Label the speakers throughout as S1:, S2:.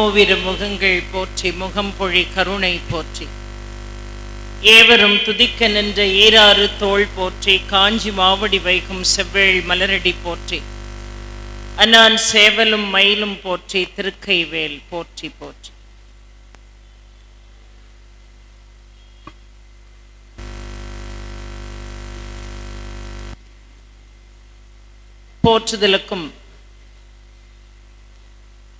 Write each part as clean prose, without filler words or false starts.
S1: மூவிரு முகங்கள் போற்றி முகம்பொழி கருணை போற்றி ஏவரும் துதிக்க நின்ற ஈராறு தோள் போற்றி காஞ்சி மாவடி வைகும் செவ்வேள் மலரடி போற்றி அன்னான் சேவலும் மயிலும் போற்றி திருக்கைவேல் போற்றி போற்றி. போற்றுதலுக்கும்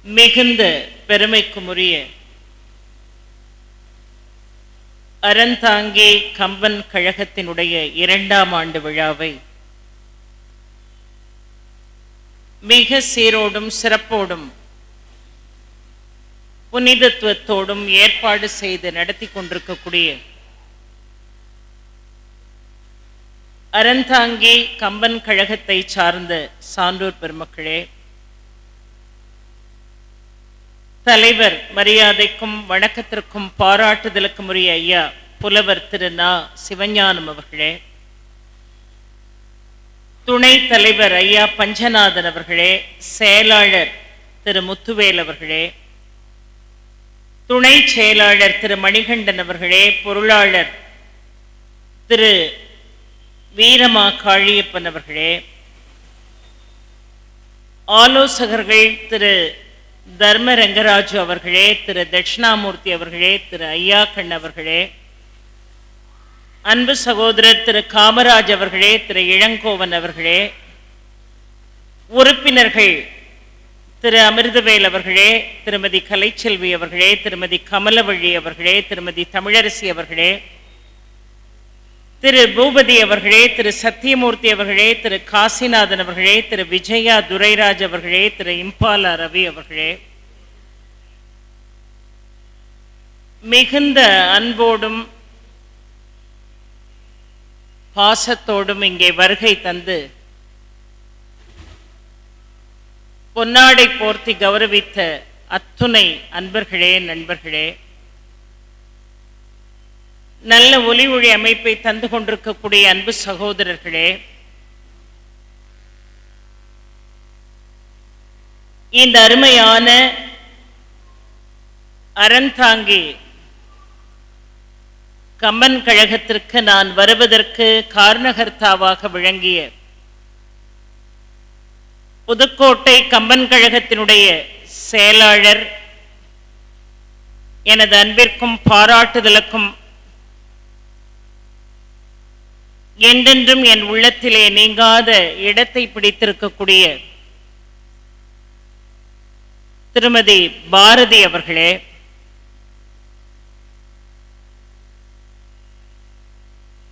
S1: மிகுந்த பெருமைக்குரிய அறந்தாங்கி கம்பன் கழகத்தினுடைய 2ஆம் ஆண்டு விழாவை மிக சீரோடும் சிறப்போடும் புனிதத்துவத்தோடும் ஏற்பாடு செய்து நடத்தி கொண்டிருக்கக்கூடிய அறந்தாங்கி கம்பன் கழகத்தை சார்ந்த சான்றோர் பெருமக்களே, தலைவர் மரியாதைக்கும் வணக்கத்திற்கும் பாராட்டுதலுக்கும் உரிய ஐயா புலவர் திரு நா. சிவஞானம் அவர்களே, துணைத் தலைவர் ஐயா பஞ்சநாதன் அவர்களே, செயலாளர் திரு முத்துவேல் அவர்களே, துணை செயலாளர் திரு மணிகண்டன் அவர்களே, பொருளாளர் திரு வீரமா காளியப்பன் அவர்களே, ஆலோசகர்கள் திரு தர்ம ரங்கராஜு அவர்களே, திரு தட்சிணாமூர்த்தி அவர்களே, திரு ஐயாக்கண் அவர்களே, அன்பு சகோதரர் திரு காமராஜ் அவர்களே, திரு இளங்கோவன் அவர்களே, உறுப்பினர்கள் திரு அமிர்தவேல் அவர்களே, திருமதி கலைச்செல்வி அவர்களே, திருமதி கமலவள்ளி அவர்களே, திருமதி தமிழரசி அவர்களே, திரு பூபதி அவர்களே, திரு சத்தியமூர்த்தி அவர்களே, திரு காசிநாதன் அவர்களே, திரு விஜயா துரைராஜ் அவர்களே, திரு இம்பாலா ரவி அவர்களே, மிகுந்த அன்போடும் பாசத்தோடும் இங்கே வருகை தந்து பொன்னாடை போர்த்தி கௌரவித்த அத்துணை அன்பர்களே, நண்பர்களே, நல்ல ஒலி ஒளி அமைப்பை தந்து கொண்டிருக்கக்கூடிய அன்பு சகோதரர்களே, இந்த அருமையான அறந்தாங்கி கம்பன் கழகத்திற்கு நான் வருவதற்கு காரணகர்த்தாவாக விளங்கிய புதுக்கோட்டை கம்பன் கழகத்தினுடைய செயலாளர், எனது அன்பிற்கும் பாராட்டுதலுக்கும் என்றென்றும் என் உள்ளத்திலே நீங்காத இடத்தை பிடித்திருக்கக்கூடிய திருமதி பாரதி அவர்களே,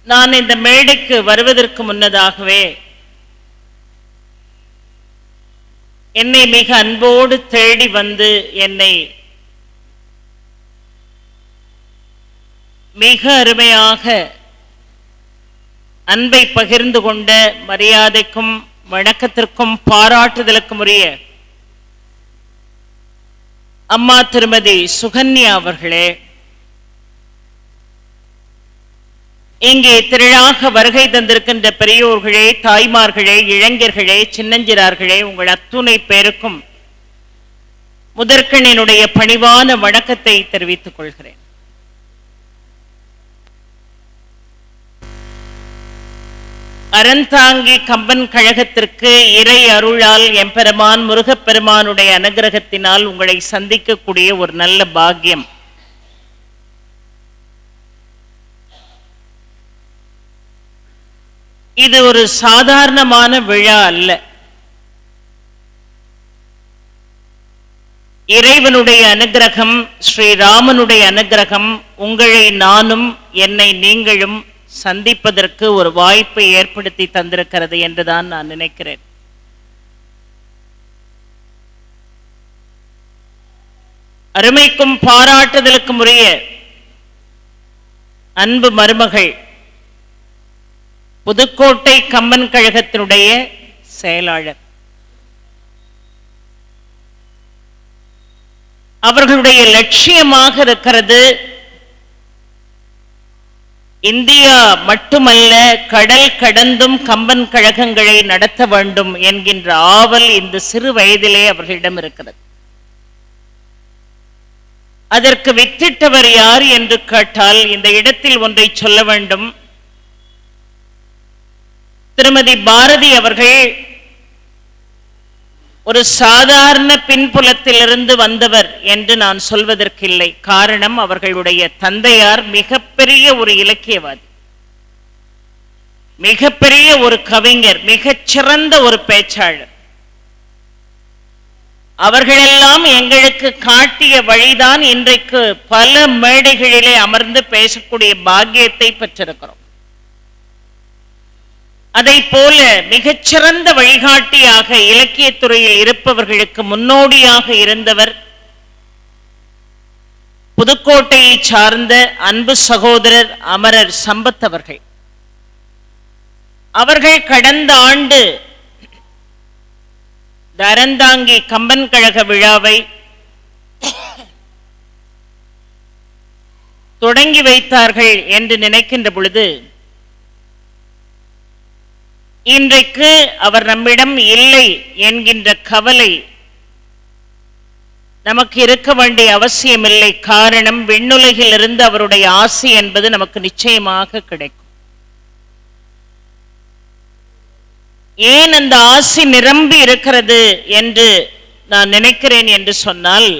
S1: நான் இந்த மேடைக்கு வருவதற்கு முன்னதாகவே என்னை மிக அன்போடு தேடி வந்து என்னை மிக அருமையாக அன்பை பகிர்ந்து கொண்ட மரியாதைக்கும் வணக்கத்திற்கும் பாராட்டுதலுக்கும் உரிய அம்மா திருமதி சுகன்யா அவர்களே, இங்கே திரளாக வருகை தந்திருக்கின்ற பெரியோர்களே, தாய்மார்களே, இளைஞர்களே, சின்னஞ்சிறார்களே, உங்கள் அத்துணை பேருக்கும் முதற்கண்ணினுடைய பணிவான வணக்கத்தை தெரிவித்துக் கொள்கிறேன். அறந்தாங்கி கம்பன் கழகத்திற்கு இறை அருளால் எம்பெருமான் முருகப்பெருமானுடைய அனுகிரகத்தினால் உங்களை சந்திக்கக்கூடிய ஒரு நல்ல பாக்கியம். இது ஒரு சாதாரணமான விழா அல்ல. இறைவனுடைய அனுகிரகம், ஸ்ரீராமனுடைய அனுகிரகம் உங்களை நானும் என்னை நீங்களும் சந்திப்பதற்கு ஒரு வாய்ப்பை ஏற்படுத்தி தந்திருக்கிறது என்றுதான் நான் நினைக்கிறேன். அருமைக்கும் பாராட்டுதலுக்கும் உரிய அன்பு மருமகள், புதுக்கோட்டை கம்பன் கழகத்தினுடைய செயலாளர், அவர்களுடைய லட்சியமாக இருக்கிறது இந்தியா மட்டுமல்ல, கடல் கடந்தும் கம்பன் கழகங்களை நடத்த வேண்டும் என்கின்ற ஆவல் இந்த சிறு வயதிலே அவர்களிடம் இருக்கிறது. அதற்கு வித்திட்டவர் யார் என்று கேட்டால் இந்த இடத்தில் ஒன்றை சொல்ல வேண்டும். திருமதி பாரதி அவர்கள் ஒரு சாதாரண பின்புலத்திலிருந்து வந்தவர் என்று நான் சொல்வதற்கில்லை. காரணம், அவர்களுடைய தந்தையார் மிகப்பெரிய ஒரு இலக்கியவாதி, மிகப்பெரிய ஒரு கவிஞர், மிகச்சிறந்த ஒரு பேச்சாளர். அவர்களெல்லாம் எங்களுக்கு காட்டிய வழிதான் இன்றைக்கு பல மேடைகளிலே அமர்ந்து பேசக்கூடிய பாக்கியத்தை பெற்றிருக்கிறோம். அதை போல மிகச்சிறந்த வழிகாட்டியாக இலக்கியத்துறையில் இருப்பவர்களுக்கு முன்னோடியாக இருந்தவர் புதுக்கோட்டையை சார்ந்த அன்பு சகோதரர் அமரர் சம்பத் அவர்கள். அவர்கள் கடந்த ஆண்டு அறந்தாங்கி கம்பன் கழக விழாவை தொடங்கி வைத்தார்கள் என்று நினைக்கின்ற பொழுது, இன்றைக்கு அவர் நம்மிடம் இல்லை என்கின்ற கவலை நமக்கு இருக்க வேண்டிய அவசியமில்லை. காரணம், விண்ணுலகில் இருந்து அவருடைய ஆசி என்பது நமக்கு நிச்சயமாக கிடைக்கும். ஏன் அந்த ஆசி நிரம்பி இருக்கிறது என்று நான் நினைக்கிறேன் என்று சொன்னால்,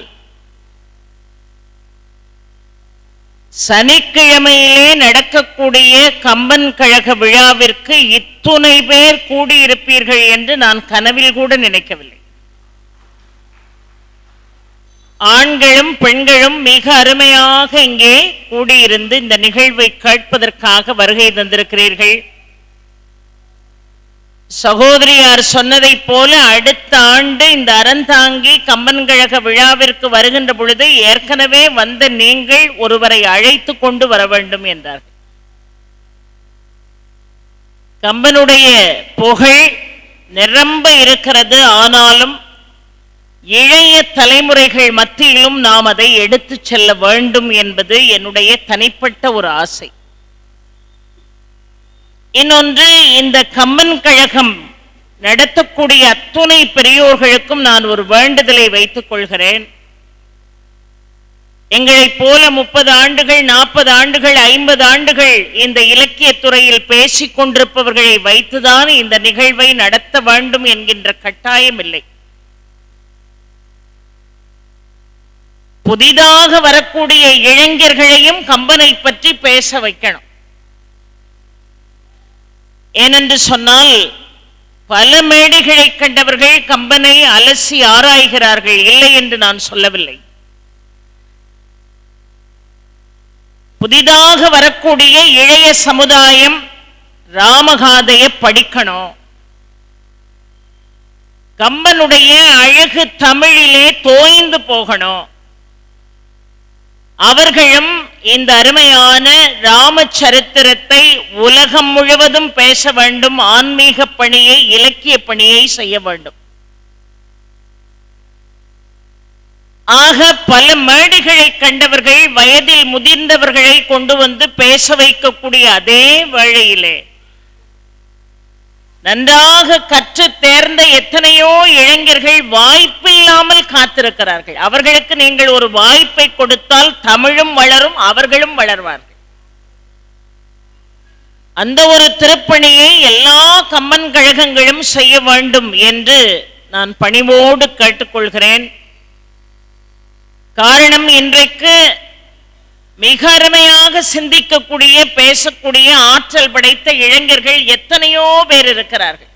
S1: சனிக்கிழமையிலே நடக்கக்கூடிய கம்பன் கழக விழாவிற்கு இத்துணை பேர் கூடியிருப்பீர்கள் என்று நான் கனவில் கூட நினைக்கவில்லை. ஆண்களும் பெண்களும் மிக அருமையாக இங்கே கூடியிருந்து இந்த நிகழ்வை கேட்பதற்காக வருகை தந்திருக்கிறீர்கள். சகோதரியார் சொன்னதை போல அடுத்த ஆண்டு இந்த அறந்தாங்கி கம்பன் கழக விழாவிற்கு வருகின்ற பொழுது ஏற்கனவே வந்த நீங்கள் ஒருவரை அழைத்து கொண்டு வர வேண்டும் என்றார்கள். கம்பனுடைய புகழ் நிரம்ப இருக்கிறது. ஆனாலும் இளைய தலைமுறைகள் மத்தியிலும் நாம் அதை எடுத்து செல்ல வேண்டும் என்பது என்னுடைய தனிப்பட்ட ஒரு ஆசை. இன்னொன்று, இந்த கம்பன் கழகம் நடத்தக்கூடிய அத்துணை பெரியோர்களுக்கும் நான் ஒரு வேண்டுதலை வைத்துக் கொள்கிறேன். எங்களைப் போல 30 ஆண்டுகள், 40 ஆண்டுகள், 50 ஆண்டுகள் இந்த இலக்கிய துறையில் பேசிக் கொண்டிருப்பவர்களை வைத்துதான் இந்த நிகழ்வை நடத்த வேண்டும் என்கின்ற கட்டாயம் இல்லை. புதிதாக வரக்கூடிய இளைஞர்களையும் கம்பனை பற்றி பேச வைக்கணும். ஏனென்று சொன்னால், பல மேடைகளை கண்டவர்கள் கம்பனை அலசி ஆராய்கிறார்கள், இல்லை என்று நான் சொல்லவில்லை. புதிதாக வரக்கூடிய இளைய சமுதாயம் ராமகாதையை படிக்கணும். கம்பனுடைய அழகு தமிழிலே தோய்ந்து போகணும். அவர்களும் இந்த அருமையான ராமச்சரித்திரத்தை உலகம் முழுவதும் பேச வேண்டும். ஆன்மீக பணியை, இலக்கிய பணியை செய்ய வேண்டும். ஆக பல மேடைகளை கண்டவர்கள் வயதில் முதிர்ந்தவர்களை கொண்டு வந்து பேச வைக்கக்கூடிய அதே வேளையிலே நன்றாக கற்று தேர்ந்த எத்தனையோ இளைஞர்கள் வாய்ப்பில்லாமல் காத்திருக்கிறார்கள். அவர்களுக்கு நீங்கள் ஒரு வாய்ப்பை கொடுத்தால் தமிழும் வளரும், அவர்களும் வளர்வார்கள். அந்த ஒரு திருப்பணியை எல்லா கம்பன் கழகங்களும் செய்ய வேண்டும் என்று நான் பணிவோடு கேட்டுக்கொள்கிறேன். காரணம், இன்றைக்கு மிக அருமையாக சிந்திக்கக்கூடிய, பேசக்கூடிய ஆற்றல் படைத்த இளைஞர்கள் எத்தனையோ பேர் இருக்கிறார்கள்.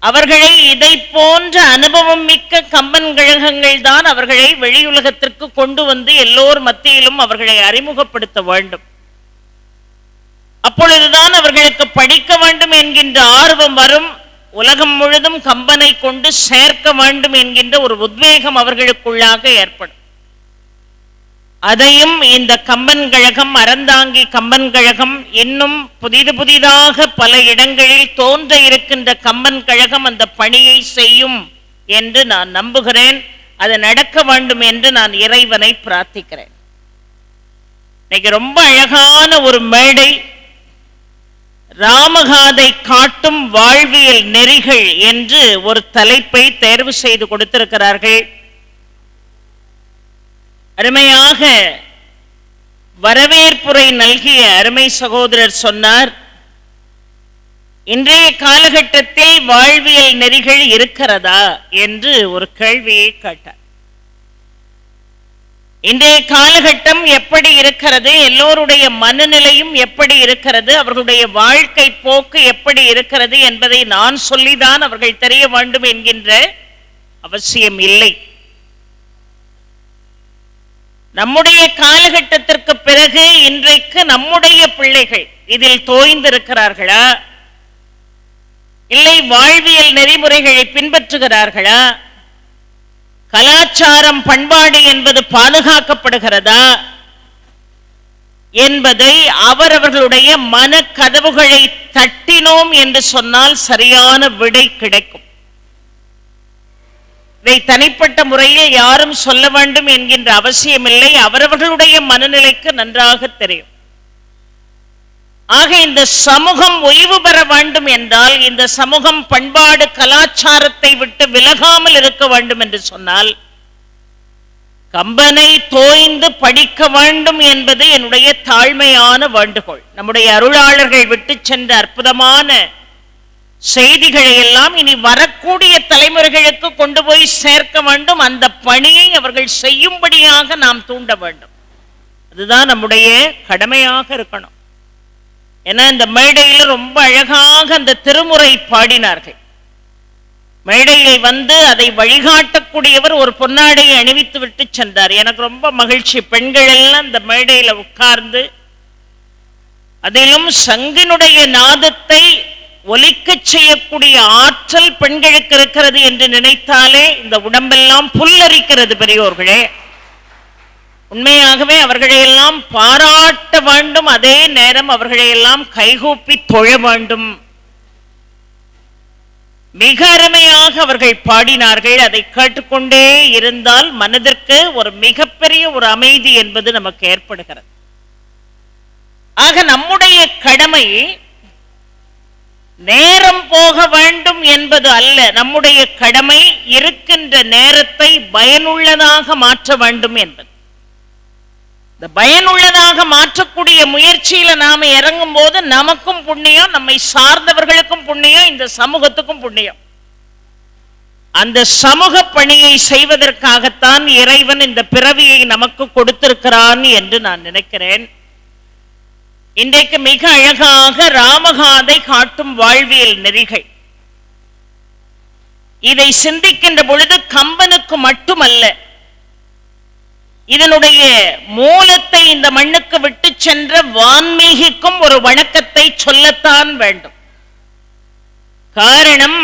S1: அவர்களை இதை போன்ற அனுபவம் மிக்க கம்பன் கழகங்கள் தான் அவர்களை வெளியுலகத்திற்கு கொண்டு வந்து எல்லோர் மத்தியிலும் அவர்களை அறிமுகப்படுத்த வேண்டும். அப்பொழுதுதான் அவர்களுக்கு படிக்க வேண்டும் என்கின்ற ஆர்வம் வரும். உலகம் முழுதும் கம்பனை கொண்டு சேர்க்க வேண்டும் என்கின்ற ஒரு உத்வேகம் அவர்களுக்குள்ளாக ஏற்படும். அதையும் இந்த கம்பன் கழகம், அறந்தாங்கி கம்பன் கழகம், இன்னும் புதிதாக பல இடங்களில் தோன்ற இருக்கின்ற கம்பன் கழகம் அந்த பணியை செய்யும் என்று நான் நம்புகிறேன். அது நடக்க வேண்டும் என்று நான் இறைவனை பிரார்த்திக்கிறேன். இன்னைக்கு ரொம்ப அழகான ஒரு மேடை, ராமகாதை காட்டும் வாழ்வியல் நெறிகள் என்று ஒரு தலைப்பை தேர்வு செய்து கொடுத்திருக்கிறார்கள். அருமையாக வரவேற்புரை நல்கிய அருமை சகோதரர் சொன்னார், இன்றைய காலகட்டத்தில் வாழ்வியல் நெறிகள் இருக்கிறதா என்று ஒரு கேள்வியை கேட்டார். இன்றைய காலகட்டம் எப்படி இருக்கிறது, எல்லோருடைய மனநிலையும் எப்படி இருக்கிறது, அவர்களுடைய வாழ்க்கை போக்கு எப்படி இருக்கிறது என்பதை நான் சொல்லிதான் அவர்கள் தெரிய வேண்டும் என்கின்ற அவசியம் இல்லை. நம்முடைய காலகட்டத்திற்கு பிறகு இன்றைக்கு நம்முடைய பிள்ளைகள் இதில் தோய்ந்திருக்கிறார்களா, இல்லை வாழ்வியல் நெறிமுறைகளை பின்பற்றுகிறார்களா, கலாச்சாரம் பண்பாடு என்பது பாதுகாக்கப்படுகிறதா என்பதை அவரவர்களுடைய மனக்கதவுகளை தட்டினோம் என்று சொன்னால் சரியான விடை கிடைக்கும். இதை தனிப்பட்ட முறையில் யாரும் சொல்ல வேண்டும் என்கின்ற அவசியமில்லை, அவரவர்களுடைய மனநிலைக்கு நன்றாக தெரியும். ஆக இந்த சமூகம் ஓய்வு பெற வேண்டும் என்றால், இந்த சமூகம் பண்பாடு கலாச்சாரத்தை விட்டு விலகாமல் இருக்க வேண்டும் என்று சொன்னால், கம்பனை தோய்ந்து படிக்க வேண்டும் என்பது என்னுடைய தாழ்மையான வேண்டுகோள். நம்முடைய அருளாளர்கள் விட்டு சென்ற அற்புதமான செய்திகளை எல்லாம் இனி வரக்கூடிய தலைமுறைகளுக்கு கொண்டு போய் சேர்க்க வேண்டும். அந்த பணியை அவர்கள் செய்யும்படியாக நாம் தூண்ட வேண்டும். அதுதான் நம்முடைய கடமையாக இருக்கணும். ஏன்னா இந்த மேடையில் ரொம்ப அழகாக அந்த திருமுறை பாடினார்கள். மேடையில் வந்து அதை வழிகாட்டக்கூடியவர் ஒரு பொன்னாடையை அணிவித்து விட்டு சென்றார். எனக்கு ரொம்ப மகிழ்ச்சி. பெண்கள் எல்லாம் இந்த மேடையில் உட்கார்ந்து, அதிலும் சங்கினுடைய நாதத்தை ஒலிக்கச் செய்யக்கூடிய ஆற்றல் பெண்களுக்கு இருக்கிறது என்று நினைத்தாலே இந்த உடம்பெல்லாம் புல்லரிக்கிறது. பெரியோர்களே, உண்மையாகவே அவர்களையெல்லாம் பாராட்ட வேண்டும். அதே நேரம் அவர்களையெல்லாம் கைகூப்பி தொழ வேண்டும். மிக அருமையாக அவர்கள் பாடினார்கள். அதை கேட்டுக்கொண்டே இருந்தால் மனதிற்கு ஒரு மிகப்பெரிய ஒரு அமைதி என்பது நமக்கு ஏற்படுகிறது. ஆக நம்முடைய கடமை நேரம் போக வேண்டும் என்பது அல்ல. நம்முடைய கடமை இருக்கின்ற நேரத்தை பயனுள்ளதாக மாற்ற வேண்டும் என்பது. இந்த பயனுள்ளதாக மாற்றக்கூடிய முயற்சியில நாம இறங்கும் போது நமக்கும் புண்ணியம், நம்மை சார்ந்தவர்களுக்கும் புண்ணியம், இந்த சமூகத்துக்கும் புண்ணியம். அந்த சமூக பணியை செய்வதற்காகத்தான் இறைவன் இந்த பிறவியை நமக்கு கொடுத்திருக்கிறான் என்று நான் நினைக்கிறேன். இன்றைக்கு மிக அழகாக ராமகாதை காட்டும் வாழ்வியல் நெறிகள். இதை சிந்திக்கின்ற பொழுது கம்பனுக்கு மட்டுமல்ல, இதனுடைய மூலத்தை இந்த மண்ணுக்கு விட்டு சென்ற வான்மீகிக்கும் ஒரு வணக்கத்தை சொல்லத்தான் வேண்டும். காரணம்,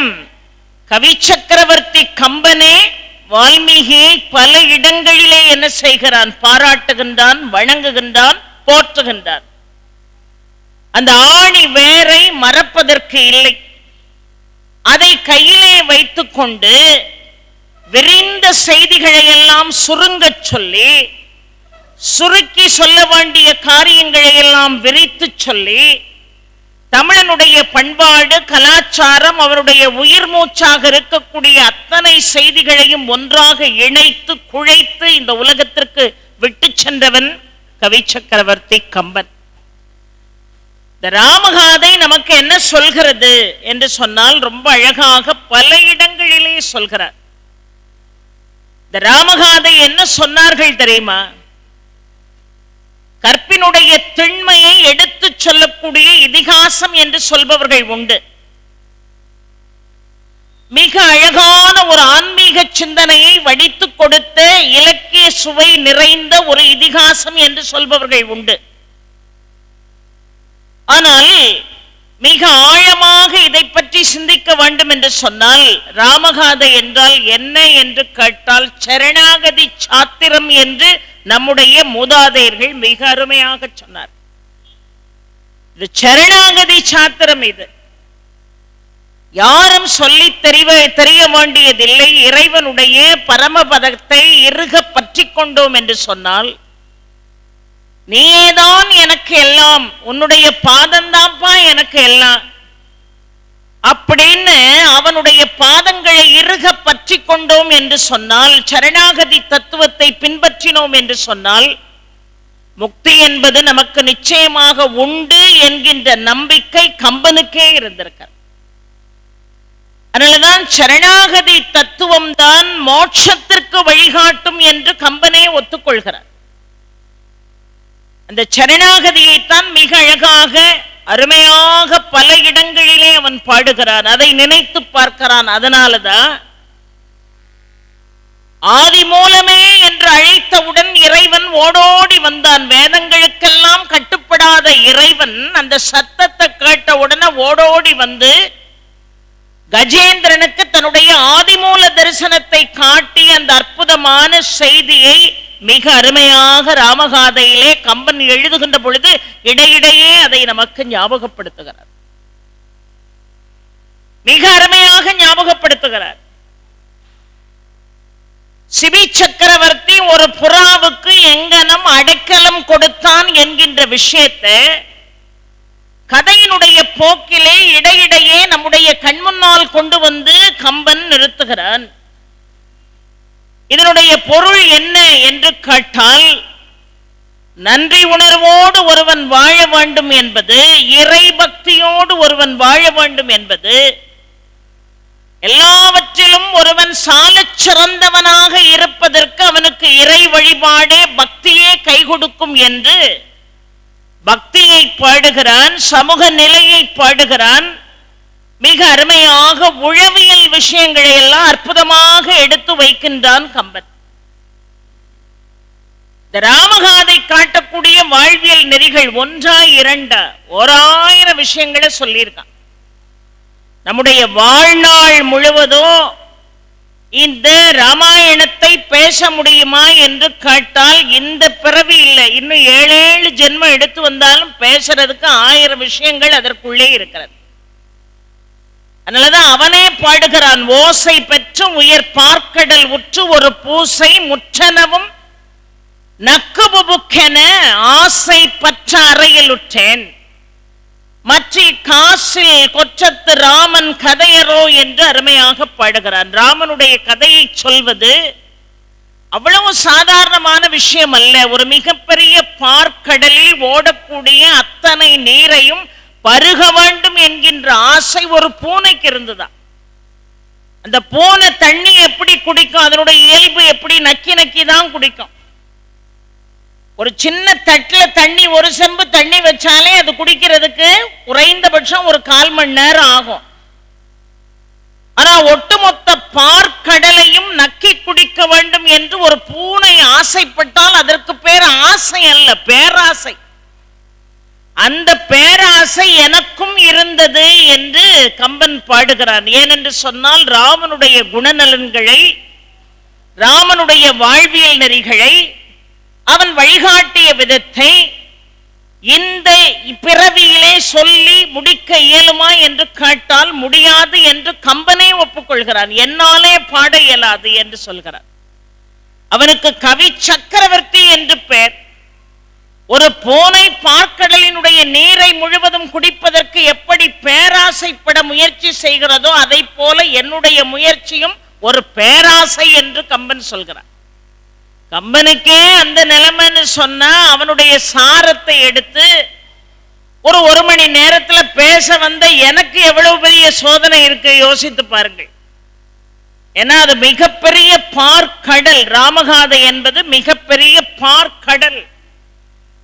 S1: கவி சக்கரவர்த்தி கம்பனே வால்மீகியை பல இடங்களிலே என்ன செய்கிறான்? பாராட்டுகின்றான், வணங்குகின்றான், போற்றுகின்றான். அந்த ஆணி வேரை மறப்பதற்கு இல்லை. அதை கையிலே வைத்துக் கொண்டு விரிந்த செய்திகளை எல்லாம் சுருங்க சொல்லி, சுருக்கி சொல்ல வேண்டிய காரியங்களை எல்லாம் விரித்து சொல்லி, தமிழனுடைய பண்பாடு கலாச்சாரம் அவருடைய உயிர் மூச்சாக இருக்கக்கூடிய அத்தனை செய்திகளையும் ஒன்றாக இணைத்து குழைத்து இந்த உலகத்திற்கு விட்டு சென்றவன் கவி சக்கரவர்த்தி கம்பன். இந்த ராமகாதை நமக்கு என்ன சொல்கிறது என்று சொன்னால், ரொம்ப அழகாக பல இடங்களிலே சொல்கிறார். இந்த ராமகாதை என்ன சொன்னார்கள் தெரியுமா? கற்பினுடைய திண்மையை எடுத்து சொல்லக்கூடிய இதிகாசம் என்று சொல்பவர்கள் உண்டு. மிக அழகான ஒரு ஆன்மீக சிந்தனையை வடித்துக் கொடுத்த இலக்கிய சுவை நிறைந்த ஒரு இதிகாசம் என்று சொல்பவர்கள் உண்டு. ஆனால் மிக ஆழமாக இதை பற்றி சிந்திக்க வேண்டும் என்று சொன்னால், ராமகாதை என்றால் என்ன என்று கேட்டால், சரணாகதி சாத்திரம் என்று நம்முடைய மூதாதையர்கள் மிக அருமையாக சொன்னார். இது சரணாகதி சாத்திரம். இது யாரும் சொல்லி தெரிய வேண்டியதில்லை. இறைவனுடைய பரமபதத்தை இறுக பற்றி கொண்டோம் என்று சொன்னால், நீதான் எனக்கு எல்லாம், உன்னுடைய பாதந்தாப்பா எனக்கு எல்லாம், அப்படின்னு அவனுடைய பாதங்களை இறுக பற்றி கொண்டோம் என்று சொன்னால், சரணாகதி தத்துவத்தை பின்பற்றினோம் என்று சொன்னால், முக்தி என்பது நமக்கு நிச்சயமாக உண்டு என்கின்ற நம்பிக்கை கம்பனுக்கே இருந்திருக்க. அதனாலதான் சரணாகதி தத்துவம் தான் மோட்சத்திற்கு வழிகாட்டும் என்று கம்பனே ஒத்துக்கொள்கிறார். அந்த சரணாகதியைத்தான் மிக அழகாக அருமையாக பல இடங்களிலே அவன் பாடுகிறான், அதை நினைத்து பார்க்கிறான். அதனாலதான் ஆதி மூலமே என்று அழைத்தவுடன் இறைவன் ஓடோடி வந்தான். வேதங்களுக்கெல்லாம் கட்டுப்படாத இறைவன் அந்த சத்தத்தை கேட்டவுடனே ஓடோடி வந்து கஜேந்திரனுக்கு தன்னுடைய ஆதிமூல தரிசனத்தை காட்டி அந்த அற்புதமான செய்தியை மிக அருமையாக ராமகாதையிலே கம்பன் எழுதுகின்ற பொழுது இடையிடையே அதை நமக்கு ஞாபகப்படுத்துகிறார், மிக அருமையாக ஞாபகப்படுத்துகிறார். சிபி சக்கரவர்த்தி ஒரு புறாவுக்கு எங்கனம் அடைக்கலம் கொடுத்தான் என்கின்ற விஷயத்தை கதையினுடைய போக்கிலே இடையிடையே நம்முடைய கண்முன்னால் கொண்டு வந்து கம்பன் நிறுத்துகிறான். இதனுடைய பொருள் என்ன என்று கேட்டால், நன்றி உணர்வோடு ஒருவன் வாழ வேண்டும் என்பது, இறை பக்தியோடு ஒருவன் வாழ வேண்டும் என்பது, எல்லாவற்றிலும் ஒருவன் சாலச் சிறந்தவனாக இருப்பதற்கு அவனுக்கு இறை வழிபாடே பக்தியே கை கொடுக்கும் என்று பக்தியை பாடுகிறான், சமூக நிலையை பாடுகிறான். மிக அருமையாக உளவியல் விஷயங்களை எல்லாம் அற்புதமாக எடுத்து வைக்கின்றான் கம்பன். இந்த ராமகாதை காட்டக்கூடிய வாழ்வியல் நெறிகள் ஒன்றா இரண்டா 1000 விஷயங்களை சொல்லியிருக்கான். நம்முடைய வாழ்நாள் முழுவதும் இந்த ராமாயணத்தை பேச முடியுமா என்று கேட்டால் இந்த பிறவி இல்லை, இன்னும் 7 ஜென்மம் எடுத்து வந்தாலும் பேசுறதுக்கு 1000 விஷயங்கள் அதற்குள்ளே இருக்கிறது. அதனாலதான் அவனே பாடுகிறான், ஓசை பெற்று உயர் பார்க்கடல் உற்று ஒரு பூசை முற்றனவும் நக்குபுக்கென ஆசை பற்ற அறையில் உற்றேன், மற்ற காசில் கொற்றத்து ராமன் கதையரோ என்று அருமையாக பாடுகிறான். ராமனுடைய கதையை சொல்வது அவ்வளவு சாதாரணமான விஷயம் அல்ல. ஒரு மிகப்பெரிய பார்க்கடலில் ஓடக்கூடிய அத்தனை நீரையும் பருக வேண்டும் என்கின்ற ஆசை ஒரு பூனைக்கு இருந்துதான். அந்த பூனை தண்ணி எப்படி குடிக்கும், அதனுடைய இயல்பு எப்படி, நக்கி நக்கி தான் குடிக்கும். ஒரு சின்ன தட்டுல தண்ணி, ஒரு செம்பு தண்ணி வச்சாலே அது குடிக்கிறதுக்கு குறைந்தபட்சம் ஒரு 1/4 மணி நேரம் ஆகும். ஆனா ஒட்டுமொத்த பார்க்கடலையும் நக்கி குடிக்க வேண்டும் என்று ஒரு பூனை ஆசைப்பட்டால் அதற்கு பேர் ஆசை அல்ல, பேராசை. அந்த பேராசை எனக்கும் இருந்தது என்று கம்பன் பாடுகிறான். ஏனென்று சொன்னால், ராமனுடைய குணநலன்களை, ராமனுடைய வாழ்வியல் நெறிகளை, அவன் வழிகாட்டிய விதத்தை இந்த பிறவியிலே சொல்லி முடிக்க இயலுமா என்று கேட்டால் முடியாது என்று கம்பனே ஒப்புக்கொள்கிறான். என்னாலே பாட இயலாது என்று சொல்கிறான். அவனுக்கு கவி சக்கரவர்த்தி என்று பெயர். ஒரு பூனை பார்க்கடலினுடைய நீரை முழுவதும் குடிப்பதற்கு எப்படி பேராசைப்பட முயற்சி செய்கிறதோ அதை போல என்னுடைய முயற்சியும் ஒரு பேராசை என்று கம்பன் சொல்கிறான். கம்பனுக்கே அந்த நிலைமைன்னு சொன்னா அவனுடைய சாரத்தை எடுத்து ஒரு மணி நேரத்தில் பேச வந்த எனக்கு எவ்வளவு பெரிய சோதனை இருக்கு யோசித்து பாருங்கள். ஏன்னா அது மிகப்பெரிய பார்க்கடல். ராமகாதை என்பது மிகப்பெரிய பார்க்கடல்.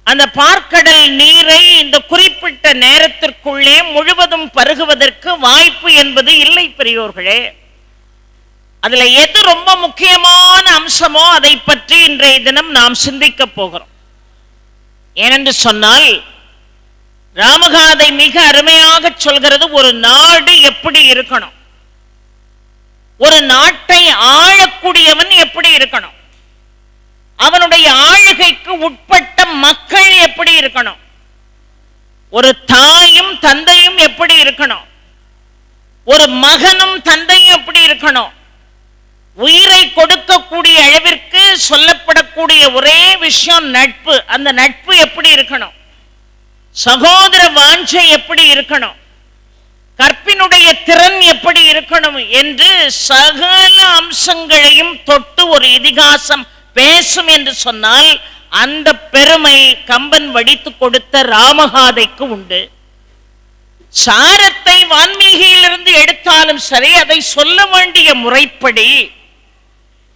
S1: அந்த பார்க்கடல் நீரை இந்த குறிப்பிட்ட நேரத்திற்குள்ளே முழுவதும் பருகுவதற்கு வாய்ப்பு என்பது இல்லை பெரியோர்களே. அதுல எது ரொம்ப முக்கியமான அம்சமோ அதை பற்றி இன்றைய தினம் நாம் சிந்திக்க போகிறோம். ஏனென்று சொன்னால், ராமகாதை மிக அருமையாக சொல்கிறது, ஒரு நாடு எப்படி இருக்கணும், ஒரு நாட்டை ஆளக்கூடியவன் எப்படி இருக்கணும், அவனுடைய ஆளுகைக்கு உட்பட்ட மக்கள் எப்படி இருக்கணும், ஒரு தாயும் தந்தையும் எப்படி இருக்கணும், ஒரு மகனும் தந்தையும் எப்படி இருக்கணும். உயிரை கொடுக்கக்கூடிய அளவிற்கு சொல்லப்படக்கூடிய ஒரே விஷயம் நட்பு. அந்த நட்பு எப்படி இருக்கணும், சகோதர வாஞ்சை எப்படி இருக்கணும், கற்பினுடைய திறன் எப்படி இருக்கணும் என்று சகல அம்சங்களையும் தொட்டு ஒரு இதிகாசம் பேசும் என்று சொன்னால் அந்த பெருமை கம்பன் வடித்து கொடுத்த ராமகாதைக்கு உண்டு. சாரத்தை வான்மீகியிலிருந்து எடுத்தாலும் சரி, அதை சொல்ல வேண்டிய முறைப்படி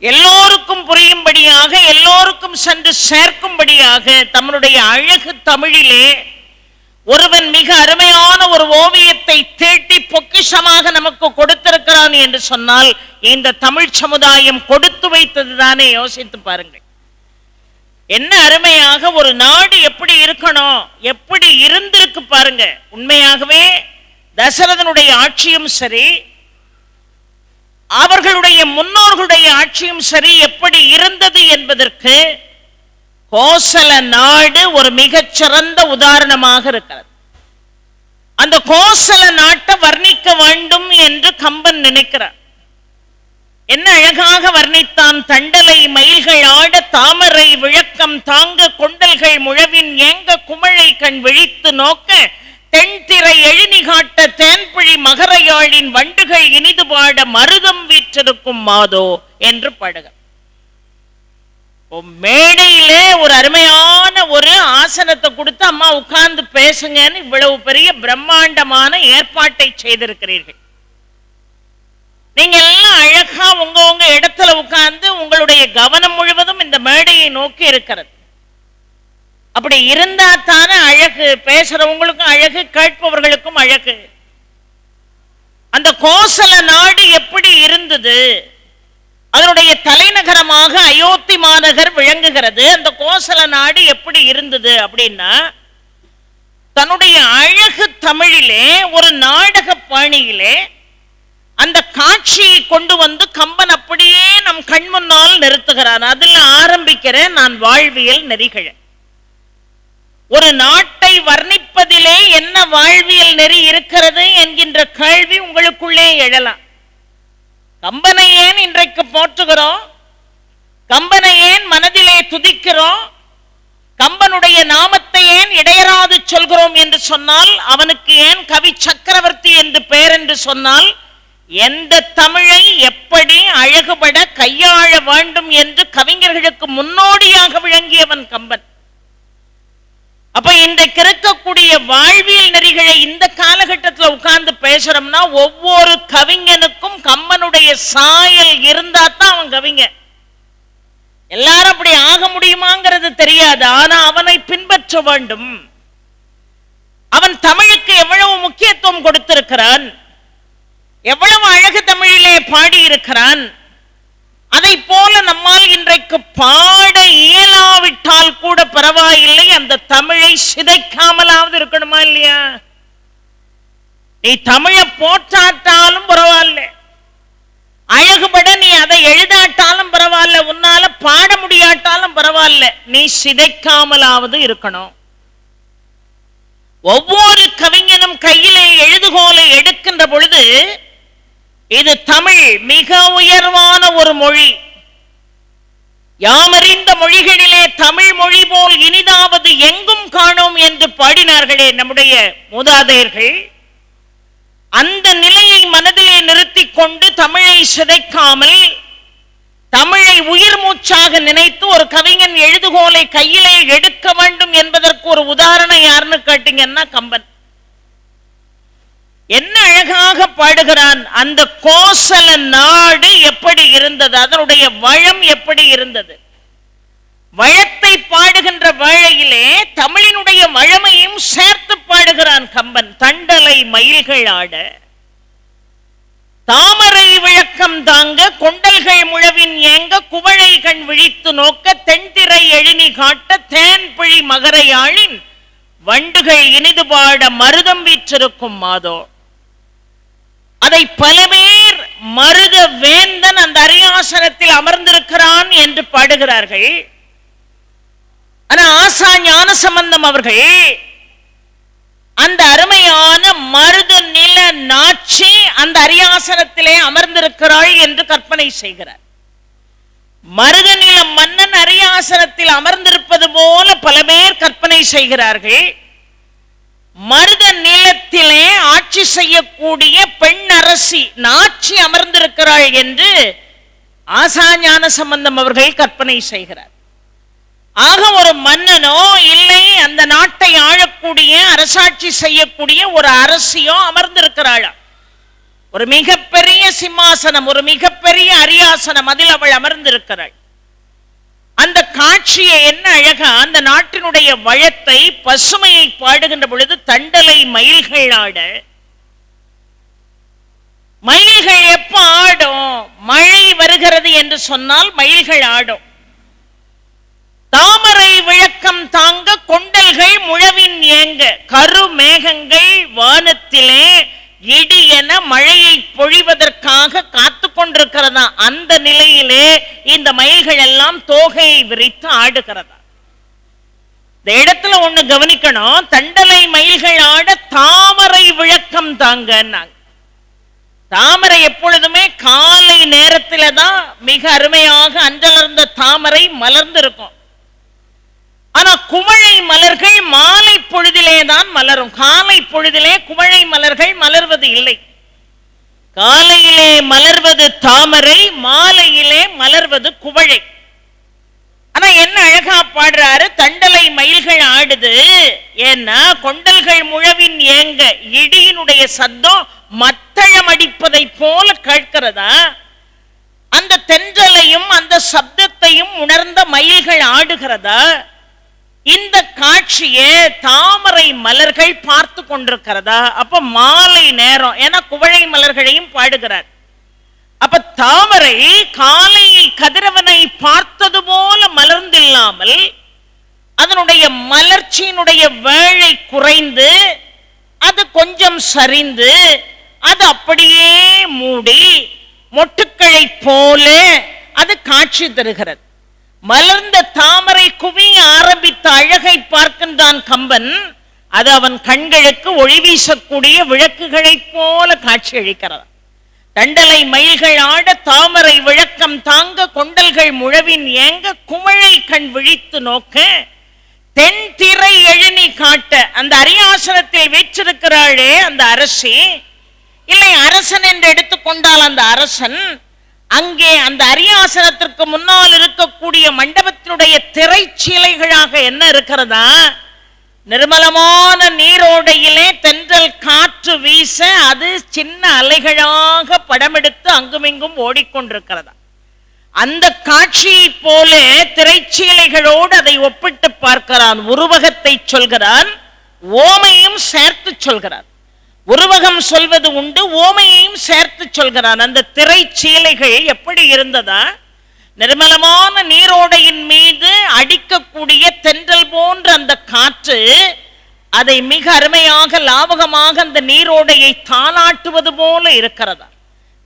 S1: எல்லோருக்கும் புரியும்படியாக, எல்லோருக்கும் சென்று சேர்க்கும்படியாக தம்முடைய அழகு தமிழிலே ஒருவன் மிக அருமையான ஒரு ஓவியத்தை தீட்டி பொக்கிஷமாக நமக்கு கொடுத்திருக்கிறான் என்று சொன்னால் இந்த தமிழ் சமுதாயம் கொடுத்து வைத்தது தானே. யோசித்து பாருங்கள், என்ன அருமையாக ஒரு நாடு எப்படி இருக்கணும், எப்படி இருந்திருக்கு பாருங்க. உண்மையாகவே தசரதனுடைய ஆட்சியும் சரி, அவர்களுடைய முன்னோர்களுடைய ஆட்சியும் சரி எப்படி இருந்தது என்பதற்கு கோசல நாடு ஒரு மிகச்சிறந்த உதாரணமாக இருக்கிறது. அந்த கோசல நாட்டை வர்ணிக்க வேண்டும் என்று கம்பன் நினைக்கிறார். என்ன அழகாக வர்ணித்தான். தண்டலை மயில்கள் ஆட தாமரை விளக்கம் தாங்க கொண்டல்கள் முழவின் ஏங்க குமழை கண் விழித்து நோக்க தென்திரை எழினி காட்ட தேன்புழி மகரையாழின் வண்டுகள் இனிது பாட மருதம் வீற்றிருக்கும் மாதோ என்று பாடுக. மேடையிலே ஒரு அருமையான ஒரு ஆசனத்தை கொடுத்து அம்மா உட்கார்ந்து பேசுங்கன்னு இவ்வளவு பெரிய பிரம்மாண்டமான ஏற்பாட்டை செய்திருக்கிறீர்கள். நீங்க எல்லாம் அழகா உங்க இடத்துல உட்கார்ந்து உங்களுடைய கவனம் முழுவதும் இந்த மேடையை நோக்கி இருக்கிறது. அப்படி இருந்தா தானே அழகு, பேசுறவங்களுக்கும் அழகு, கேட்பவர்களுக்கும் அழகு. அந்த கோசல நாடு எப்படி இருந்தது? அதனுடைய தலைநகரமாக அயோத்தி மாநகர் விளங்குகிறது. அந்த கோசல நாடு எப்படி இருந்தது அப்படின்னா, தன்னுடைய அழகு தமிழிலே ஒரு நாடக பாணியிலே அந்த காட்சியை கொண்டு வந்து கம்பன் அப்படியே நம் கண் முன்னால் நிறுத்துகிறான். அதில் ஆரம்பிக்கிறேன் நான் வாழ்வியல் நெறிகள். ஒரு நாட்டை வர்ணிப்பதிலே என்ன வாழ்வியல் நெறி இருக்கிறது என்கின்ற கேள்வி உங்களுக்குள்ளே எழலாம். கம்பனை ஏன் இன்றைக்கு போற்றுகிறோம்? கம்பனை ஏன் மனதிலே துதிக்கிறோம்? கம்பனுடைய நாமத்தை ஏன் இடையராது சொல்கிறோம் என்று சொன்னால், அவனுக்கு ஏன் கவி சக்கரவர்த்தி என்று பெயர் என்று சொன்னால், எந்த தமிழை எப்படி அழகுபட கையாள வேண்டும் என்று கவிஞர்களுக்கு முன்னோடியாக விளங்கியவன் கம்பன். அப்ப இன்றைக்கு இருக்கக்கூடிய வாழ்வியல் நெறிகளை இந்த காலகட்டத்தில் உட்கார்ந்து பேசுறோம்னா, ஒவ்வொரு கவிஞனுக்கும் கம்பனுடைய சாயல் இருந்தா தான் அவன் கவிஞன். எல்லாரும் அப்படி ஆக முடியுமாங்கிறது தெரியாது, ஆனா அவனை பின்பற்ற வேண்டும். அவன் தமிழுக்கு எவ்வளவு முக்கியத்துவம் கொடுத்திருக்கிறான், எவ்வளவு அழகு தமிழிலே பாடி இருக்கிறான். அதை போல நம்மால் இன்றைக்கு பாட இயலாவிட்டால் கூட பரவாயில்லை, அந்த தமிழை சிதைக்காமலாவது இருக்கணுமா இல்லையா? நீ தமிழை போற்றாட்டாலும் பரவாயில்ல, அழகுபட நீ அதை எழுதாட்டாலும் பரவாயில்ல, உன்னால பாட முடியாட்டாலும் பரவாயில்ல, நீ சிதைக்காமலாவது இருக்கணும். ஒவ்வொரு கவிஞனும் கையிலே எழுதுகோலை எடுக்கின்ற பொழுது, இது தமிழ் மிக உயர்வான ஒரு மொழி, யாமறிந்த மொழிகளிலே தமிழ் மொழி போல் இனிதாவது எங்கும் காணோம் என்று பாடினார்களே நம்முடைய மூதாதையர்கள். அந்த நிலையை மனதிலே நிறுத்தி கொண்டு தமிழை சிதைக்காமல் தமிழை உயிர் மூச்சாக நினைத்து ஒரு கவிஞன் எழுதுகோலை கையிலே எடுக்க வேண்டும் என்பதற்கு ஒரு உதாரணம் யாருன்னு கேட்டீங்கன்னா கம்பன். என்ன அழகாக பாடுகிறான். அந்த கோசல நாடு எப்படி இருந்தது, அதனுடைய வளம் எப்படி இருந்தது. வளத்தை பாடுகின்ற வேளையிலே தமிழினுடைய வளமையும் சேர்த்து பாடுகிறான் கம்பன். தண்டலை மயில்கள் ஆட தாமரை விளக்கம் தாங்க கொண்டல்கள் முழவின் ஏங்க குவளை கண் விழித்து நோக்க தென்திரை எழினி காட்ட தேன்பிழி மகரையாழின் வண்டுகள் இனிது பாட மருதம் வீற்றிருக்கும் மாதோ. அதை பல பேர் மருத வேந்தன் அந்த அரியாசனத்தில் அமர்ந்திருக்கிறான் என்று பாடுகிறார்கள். ஆனா ஆசா ஞான சம்பந்தம் அவர்கள் அந்த அருமையான மருத நில நாச்சி அந்த அரியாசனத்திலே அமர்ந்திருக்கிறாள் என்று கற்பனை செய்கிறார். மருத நில மன்னன் அரியாசனத்தில் அமர்ந்திருப்பது போல பல பேர் கற்பனை செய்கிறார்கள். மருத நிலத்திலே ஆட்சி செய்யக்கூடிய பெண் அரசி நாச்சி அமர்ந்திருக்கிறாள் என்று ஆசா ஞான சம்பந்தம் அவர்கள் கற்பனை செய்கிறார். ஆக ஒரு மன்னனோ இல்லை அந்த நாட்டை ஆளக்கூடிய அரசாட்சி செய்யக்கூடிய ஒரு அரசியோ அமர்ந்திருக்கிறாளா. ஒரு மிகப்பெரிய சிம்மாசனம், ஒரு மிகப்பெரிய அரியாசனம், அதில் அவள் அமர்ந்திருக்கிறாள். அந்த காட்சியை என்ன அழகா அந்த நாட்டினுடைய வளத்தை பசுமையை பாடுகின்ற பொழுது தண்டலை மயில்கள் ஆட. மயில்கள் எப்ப ஆடும்? மழை வருகிறது என்று சொன்னால் மயில்கள் ஆடும். தாமரை விளக்கம் தாங்க கொண்டல்கள் முழவின் ஏங்க, கரு மேகங்கள் வானத்திலே இடி என மழையை பொழிவதற்காக காத்து கொண்டிருக்கிறதா. அந்த நிலையிலே இந்த மயில்கள் எல்லாம் தோகையை விரித்து ஆடுகிறதா. இந்த இடத்துல ஒண்ணு கவனிக்கணும், தண்டலை மயில்கள் ஆட தாமரை விளக்கம் தாங்க. தாமரை எப்பொழுதுமே காலை நேரத்தில தான் மிக அருமையாக அஞ்சலர்ந்த தாமரை மலர்ந்திருக்கும். ஆனா குவளை மலர்கள் மாலை பொழுதிலே தான் மலரும். காலை பொழுதிலே குவளை மலர்கள் மலர்வது இல்லை. காலையிலே மலர்வது தாமரை, மாலையிலே மலர்வது குவளை. ஆனா என்ன அழகா பாடுறாரு, தண்டலை மயில்கள் ஆடுது. ஏன்னா கொண்டல்கள் முழவின் ஏங்க, இடியினுடைய சத்தம் மத்தளம் அடிப்பதை போல கேட்கிறதா. அந்த தென்றலையும் அந்த சப்தத்தையும் உணர்ந்த மயில்கள் ஆடுகிறதா. இந்த காட்சியை தாமரை மலர்கள் பார்த்து கொண்டிருக்கிறதா. அப்ப மாலை நேரம், ஏன்னா குவளை மலர்களையும் பாடுகிறார். அப்ப தாமரை காலை கதிரவனை பார்த்தது போல மலர்ந்தில்லாமல் அதனுடைய மலர்ச்சியினுடைய வேளை குறைந்து அது கொஞ்சம் சரிந்து அது அப்படியே மூடி மொட்டுக்களை போல அது காட்சி தருகிறது. மலர்ந்த தாமரை குவிய ஆரம்பித்த அழகை பார்க்கின்றான் கம்பன். அது அவன் கண்களுக்கு ஒளி வீசக்கூடிய விளக்குகளை போல காட்சி அளிக்கிறது. தண்டலை மயில்கள் ஆட தாமரை விளக்கம் தாங்க கொண்டல்கள் முழவின் ஏங்க குமழை கண் விழித்து நோக்க தென் திரை எழுநி காட்ட. அந்த அரியாசனத்தில் வீற்றிருக்கிறாளே அந்த அரசி, இல்லை அரசன் என்று எடுத்துக்கொண்டால் அந்த அரசன், அங்கே அந்த அரியாசனத்திற்கு முன்னால் இருக்கக்கூடிய மண்டபத்தினுடைய திரைச்சீலைகளாக என்ன இருக்கிறதா, நிர்மலமான நீரோடையிலே தென்றல் காற்று வீச அது சின்ன அலைகளாக படமெடுத்து அங்குமிங்கும் ஓடிக்கொண்டிருக்கிறதா. அந்த காட்சியை போல திரைச்சீலைகளோடு அதை ஒப்பிட்டு பார்க்கிறான். உருவகத்தை சொல்கிறான், ஓமையும் சேர்த்து சொல்கிறான். உருவகம் சொல்வது உண்டு, ஓமையையும் சேர்த்து சொல்கிறான். அந்த திரைச்சீலைகள் எப்படி இருந்ததா, நிர்மலமான நீரோடையின் மீது அடிக்கக்கூடிய தென்றல் போன்ற அந்த காற்று அதை மிக அருமையாக லாவகமாக அந்த நீரோடையை தாளாட்டுவது போல இருக்கிறதா.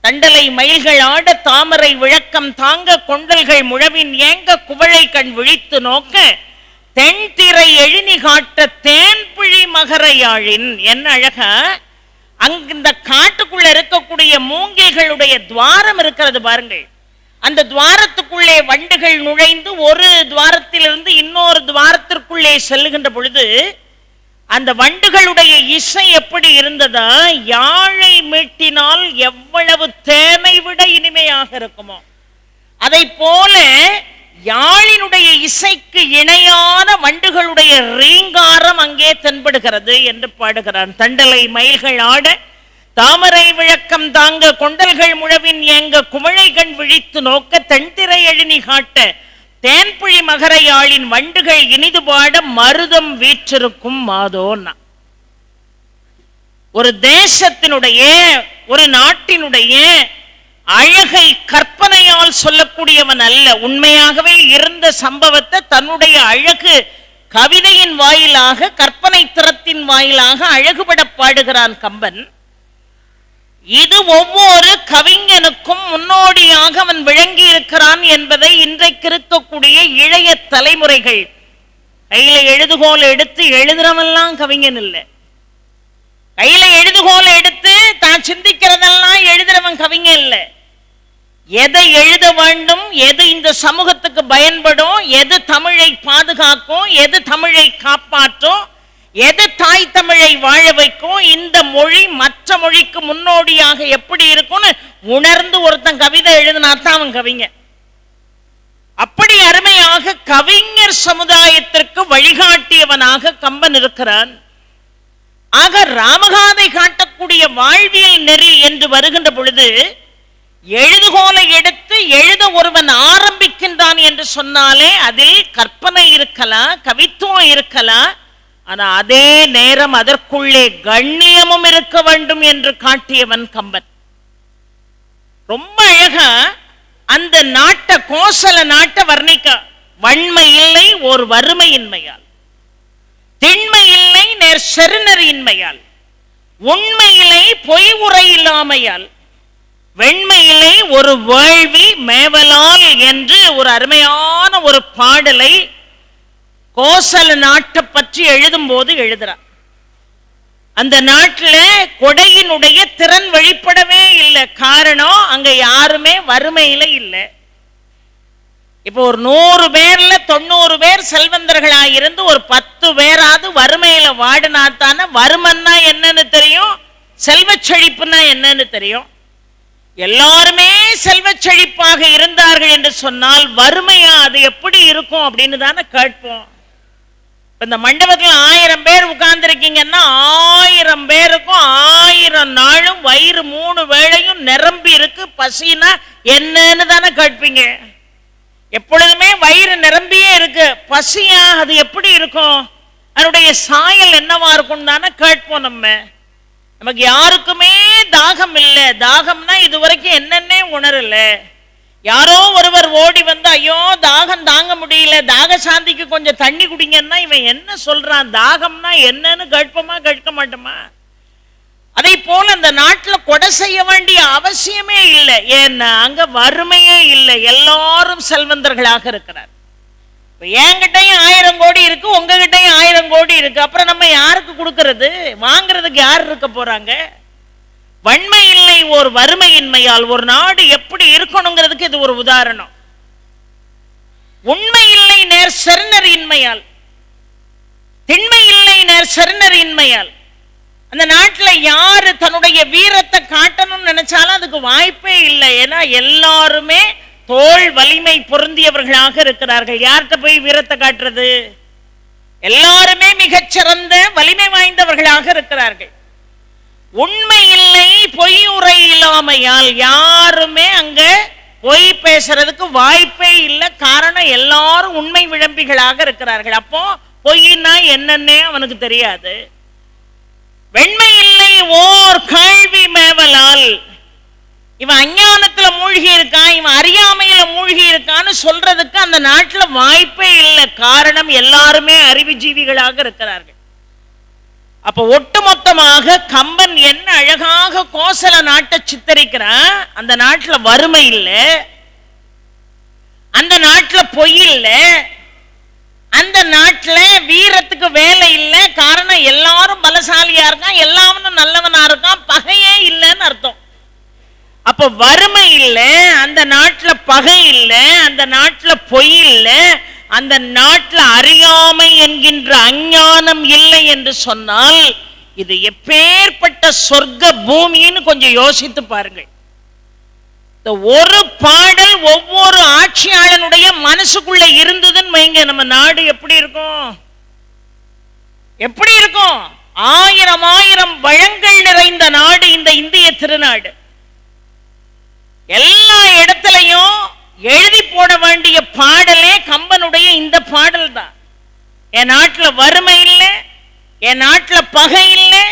S1: தண்டலை மயில்கள் ஆட தாமரை விளக்கம் தாங்க கொண்டல்கள் முழவின் ஏங்க குவளை கண் விழித்து நோக்க தென் திரை எழுநி காட்ட தேன்பிழி மகரையாழின். என்ன அழகா, அங்கு இந்த காட்டுக்குள்ள இருக்கக்கூடிய மூங்கில்களுடைய துவாரம் இருக்கிறது பாருங்கள். அந்த துவாரத்துக்குள்ளே வண்டுகள் நுழைந்து ஒரு துவாரத்திலிருந்து இன்னொரு துவாரத்திற்குள்ளே செல்லுகின்ற பொழுது அந்த வண்டுகளுடைய இசை எப்படி இருந்ததா, யாழை மீட்டினால் எவ்வளவு தேனை விட இனிமையாக இருக்குமோ அதை போல யாழினுடைய இசைக்கு இணையான வண்டுகளுடைய ரீங்காரம் அங்கே தென்படுகிறது என்று பாடுகிறான். தண்டலை மயில்கள் ஆட தாமரை விளக்கம் தாங்க கொண்டல்கள் முழவின் ஏங்க குமழை கண் விழித்து நோக்க தென்திரை எழுநி காட்ட தேன்புழி மகரையாளின் வண்டுகள் இனிது பாட மருதம் வீற்றிருக்கும் மாதோன்னா. ஒரு தேசத்தினுடைய ஒரு நாட்டினுடைய அழகை கற்பனையால் சொல்லக்கூடியவன் அல்ல, உண்மையாகவே இருந்த சம்பவத்தை தன்னுடைய அழகு கவிதையின் வாயிலாக கற்பனை திறத்தின் வாயிலாக அழகுபட பாடுகிறான் கம்பன். இது ஒவ்வொரு கவிஞனுக்கும் முன்னோடியாக அவன் விளங்கி இருக்கிறான் என்பதை இன்றைக்கு இருக்கக்கூடிய இளைய தலைமுறைகள் கையில எழுதுகோல் எடுத்து எழுதுறவெல்லாம் கவிஞன் இல்லை. கையில எழுதுகோல் எடுத்து தான் சிந்திக்கிறதெல்லாம் எழுதுறவன் கவிஞன் இல்லை. எதை எழுத வேண்டும், எது இந்த சமூகத்துக்கு பயன்படும், எது தமிழை பாதுகாக்கும், எது தமிழை காப்பாற்றும், எது தாய் தமிழை வாழ வைக்கும், இந்த மொழி மற்ற மொழிக்கு முன்னோடியாக எப்படி இருக்கும்னு உணர்ந்து ஒருத்தன் கவிதை எழுதினாத்தான் அவன் கவிஞர். அப்படி அருமையாக கவிஞர் சமுதாயத்திற்கு வழிகாட்டியவனாக கம்பன் இருக்கிறான். ஆக ராமகாதை காட்டக்கூடிய வாழ்வியல் நெறி என்று வருகின்ற பொழுது எழுதுகோலை எடுத்து எழுத ஒருவன் ஆரம்பிக்கின்றான் என்று சொன்னாலே அதில் கற்பனை இருக்கலாம், கவித்துவம் இருக்கலாம். ஆனா அதே நேரம் அதற்குள்ளே கண்ணியமும் இருக்க வேண்டும் என்று காட்டியவன் கம்பன். ரொம்ப அழகா அந்த நாட்டை, கோசல நாட்டை வர்ணிக்க. வன்மை இல்லை ஒரு வறுமையின்மையால், திண்மை இல்லை நேர் செருநறியின்மையால், உண்மையிலே பொய் உரை இல்லாமையால், வெண்மையிலே ஒரு வேள்வி மேவலால் என்று ஒரு அருமையான ஒரு பாடலை கோசல நாட்டை பற்றி எழுதும் போது எழுதுறார். அந்த நாட்டில் கொடையினுடைய திறன் வெளிப்படவே இல்லை. காரணம், அங்க யாருமே வறுமையில இல்லை. இப்போ ஒரு 100 பேர்ல 90 பேர் செல்வந்தர்களாக இருந்து ஒரு 10 பேராவது வறுமையில வாடினாத்தான வறுமன்னா என்னன்னு தெரியும், செல்வ செழிப்புன்னா என்னன்னு தெரியும். எல்லாருமே செல்வ செழிப்பாக இருந்தார்கள் என்று சொன்னால் வறுமையா அது எப்படி இருக்கும் அப்படின்னு தானே கேட்போம். இந்த மண்டபத்தில் 1000 பேர் உட்கார்ந்து இருக்கீங்கன்னா 1000 பேருக்கும் 1000 நாளும் வயிறு 3 வேளையும் நிரம்பி இருக்கு. பசினா என்னன்னு தானே கேட்பீங்க. எப்பொழுதுமே வயிறு நிரம்பியே இருக்கு, பசியா அது எப்படி இருக்கும், அதனுடைய சாயல் என்னவா இருக்கும் தானே கேட்போம். நமக்கு யாருக்குமே தாகம் இல்லை. தாகம்னா இதுவரைக்கும் என்னன்னே உணரல. யாரோ ஒருவர் ஓடி வந்து ஐயோ தாகம் தாங்க முடியல, தாக சாந்திக்கு கொஞ்சம் தண்ணி குடிங்கன்னா இவன் என்ன சொல்றான், தாகம்னா என்னன்னு கேட்போமா கேட்க மாட்டோமா? அதை போல அந்த நாட்டில் கொடை செய்ய வேண்டிய அவசியமே இல்லை. ஏன்னா அங்க வறுமையே இல்லை, எல்லாரும் செல்வந்தர்களாக இருக்கிறார். என்கிட்டையும் 1000 கோடி இருக்கு, உங்ககிட்டையும் 1000 கோடி இருக்கு. அப்புறம் நம்ம யாருக்கு கொடுக்கறது, வாங்குறதுக்கு யார் இருக்க போறாங்க? வன்மை இல்லை ஒரு வறுமையின்மையால் ஒரு நாடு எப்படி இருக்கணுங்கிறதுக்கு இது ஒரு உதாரணம். உண்மை இல்லை நேர் செருநறியின்மையால், திண்மை இல்லை நேர் செருநறியின்மையால் அந்த நாட்டில் யாரு தன்னுடைய வீரத்தை காட்டணும்னு நினைச்சாலும் அதுக்கு வாய்ப்பே இல்லை. ஏன்னா எல்லாருமே தோல் வலிமை பொருந்தியவர்களாக இருக்கிறார்கள். யார்கிட்ட போய் வீரத்தை காட்டுறது? எல்லாருமே மிகச்சிறந்த வலிமை வாய்ந்தவர்களாக இருக்கிறார்கள். உண்மை இல்லை பொய் உரை இல்லாமையால் யாருமே அங்க பொய் பேசுறதுக்கு வாய்ப்பே இல்லை. காரணம் எல்லாரும் உண்மை விளம்பிகளாக இருக்கிறார்கள். அப்போ பொய்னா என்னன்னே அவனுக்கு தெரியாது. வெண்மை இல்லை ஓர் கேள்வி மேவலால், இவன் அஞ்ஞானத்துல மூழ்கி இருக்கான், இவன் அறியாமையில மூழ்கி இருக்கான்னு சொல்றதுக்கு அந்த நாட்டில் வாய்ப்பே இல்லை. காரணம் எல்லாருமே அறிவுஜீவிகளாக இருக்கிறார்கள். அப்ப ஒட்டுமொத்தமாக கம்பன் என்ன அழகாக கோசல நாட்டை சித்தரிக்கிறான். அந்த நாட்டில் வறுமை இல்லை, அந்த நாட்டில் பொய் இல்லை, அந்த நாட்டில் வீரத்துக்கு வேலை இல்லை. காரணம் எல்லாரும் பலசாலியா இருக்கான், எல்லாவனும் நல்லவனா இருக்கான், பகையே இல்லைன்னு அர்த்தம். அப்ப வறுமை இல்லை, அந்த நாட்டில் பகை இல்லை, அந்த நாட்டில் பொய் இல்லை, அந்த நாட்டில் அறியாமை என்கின்ற அஞ்ஞானம் இல்லை என்று சொன்னால் இது எப்பேற்பட்ட சொர்க்க பூமின்னு கொஞ்சம் யோசித்து பாருங்கள். இந்த ஒரு பாடல் ஒவ்வொரு ஆட்சியாளனுடைய மனசுக்குள்ள இருந்ததுன்னு வைங்க, நம்ம நாடு எப்படி இருக்கும்? எப்படி இருக்கும்? 1000 வளங்கள் நிறைந்த நாடு இந்த இந்திய திருநாடு. எல்லா இடத்திலையும் எழுதி போட வேண்டிய பாடலே கம்பனுடைய இந்த பாடல் தான். என் நாட்டில் வறுமை இல்லை, என் நாட்டில் பகை இல்லை,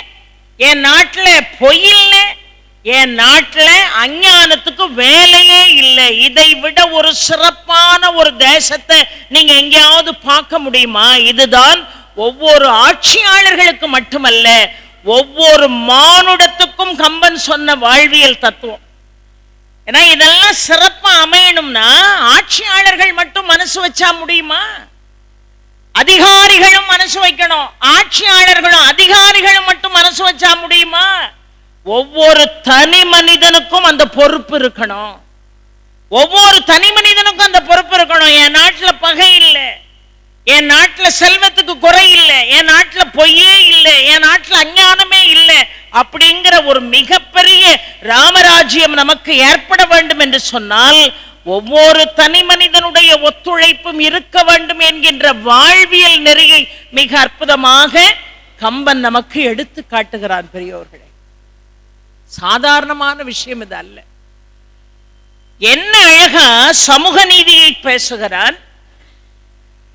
S1: என் நாட்டில் பொய் இல்லை, என் நாட்டில் அஞ்ஞானத்துக்கு வேலையே இல்லை. இதை விட ஒரு சிறப்பான ஒரு தேசத்தை நீங்க எங்கேயாவது பார்க்க முடியுமா? இதுதான் ஒவ்வொரு ஆட்சியாளர்களுக்கு மட்டுமல்ல, ஒவ்வொரு மானுடத்துக்கும் கம்பன் சொன்ன வாழ்வியல் தத்துவம். ஏன்னா இதெல்லாம் சிறப்பா அமையணும்னா ஆட்சியாளர்கள் மட்டும் மனசு வச்சா முடியுமா? அதிகாரிகளும் மனசு வைக்கணும். ஆட்சியாளர்களும் அதிகாரிகளும் மட்டும் மனசு வச்சா முடியுமா? ஒவ்வொரு தனி மனிதனுக்கும் அந்த பொறுப்பு இருக்கணும். ஒவ்வொரு தனி மனிதனுக்கும் அந்த பொறுப்பு இருக்கணும். என் நாட்டில் பகை இல்லை, என் நாட்டில் செல்வத்துக்கு குறை இல்லை, என் நாட்டில் பொய்யே இல்லை, என் நாட்டில் அஞ்ஞானமே இல்லை அப்படிங்கிற ஒரு மிகப்பெரிய ராமராஜ்யம் நமக்கு ஏற்பட வேண்டும் என்று சொன்னால் ஒவ்வொரு தனி மனிதனுடைய ஒத்துழைப்பும் இருக்க வேண்டும் என்கின்ற வாழ்வியல் நெறியை மிக அற்புதமாக கம்பன் நமக்கு எடுத்து காட்டுகிறான். பெரியோர்களே, சாதாரணமான விஷயம் இது அல்ல. என்ன அழகா சமூக நீதியை பேசுகிறான்.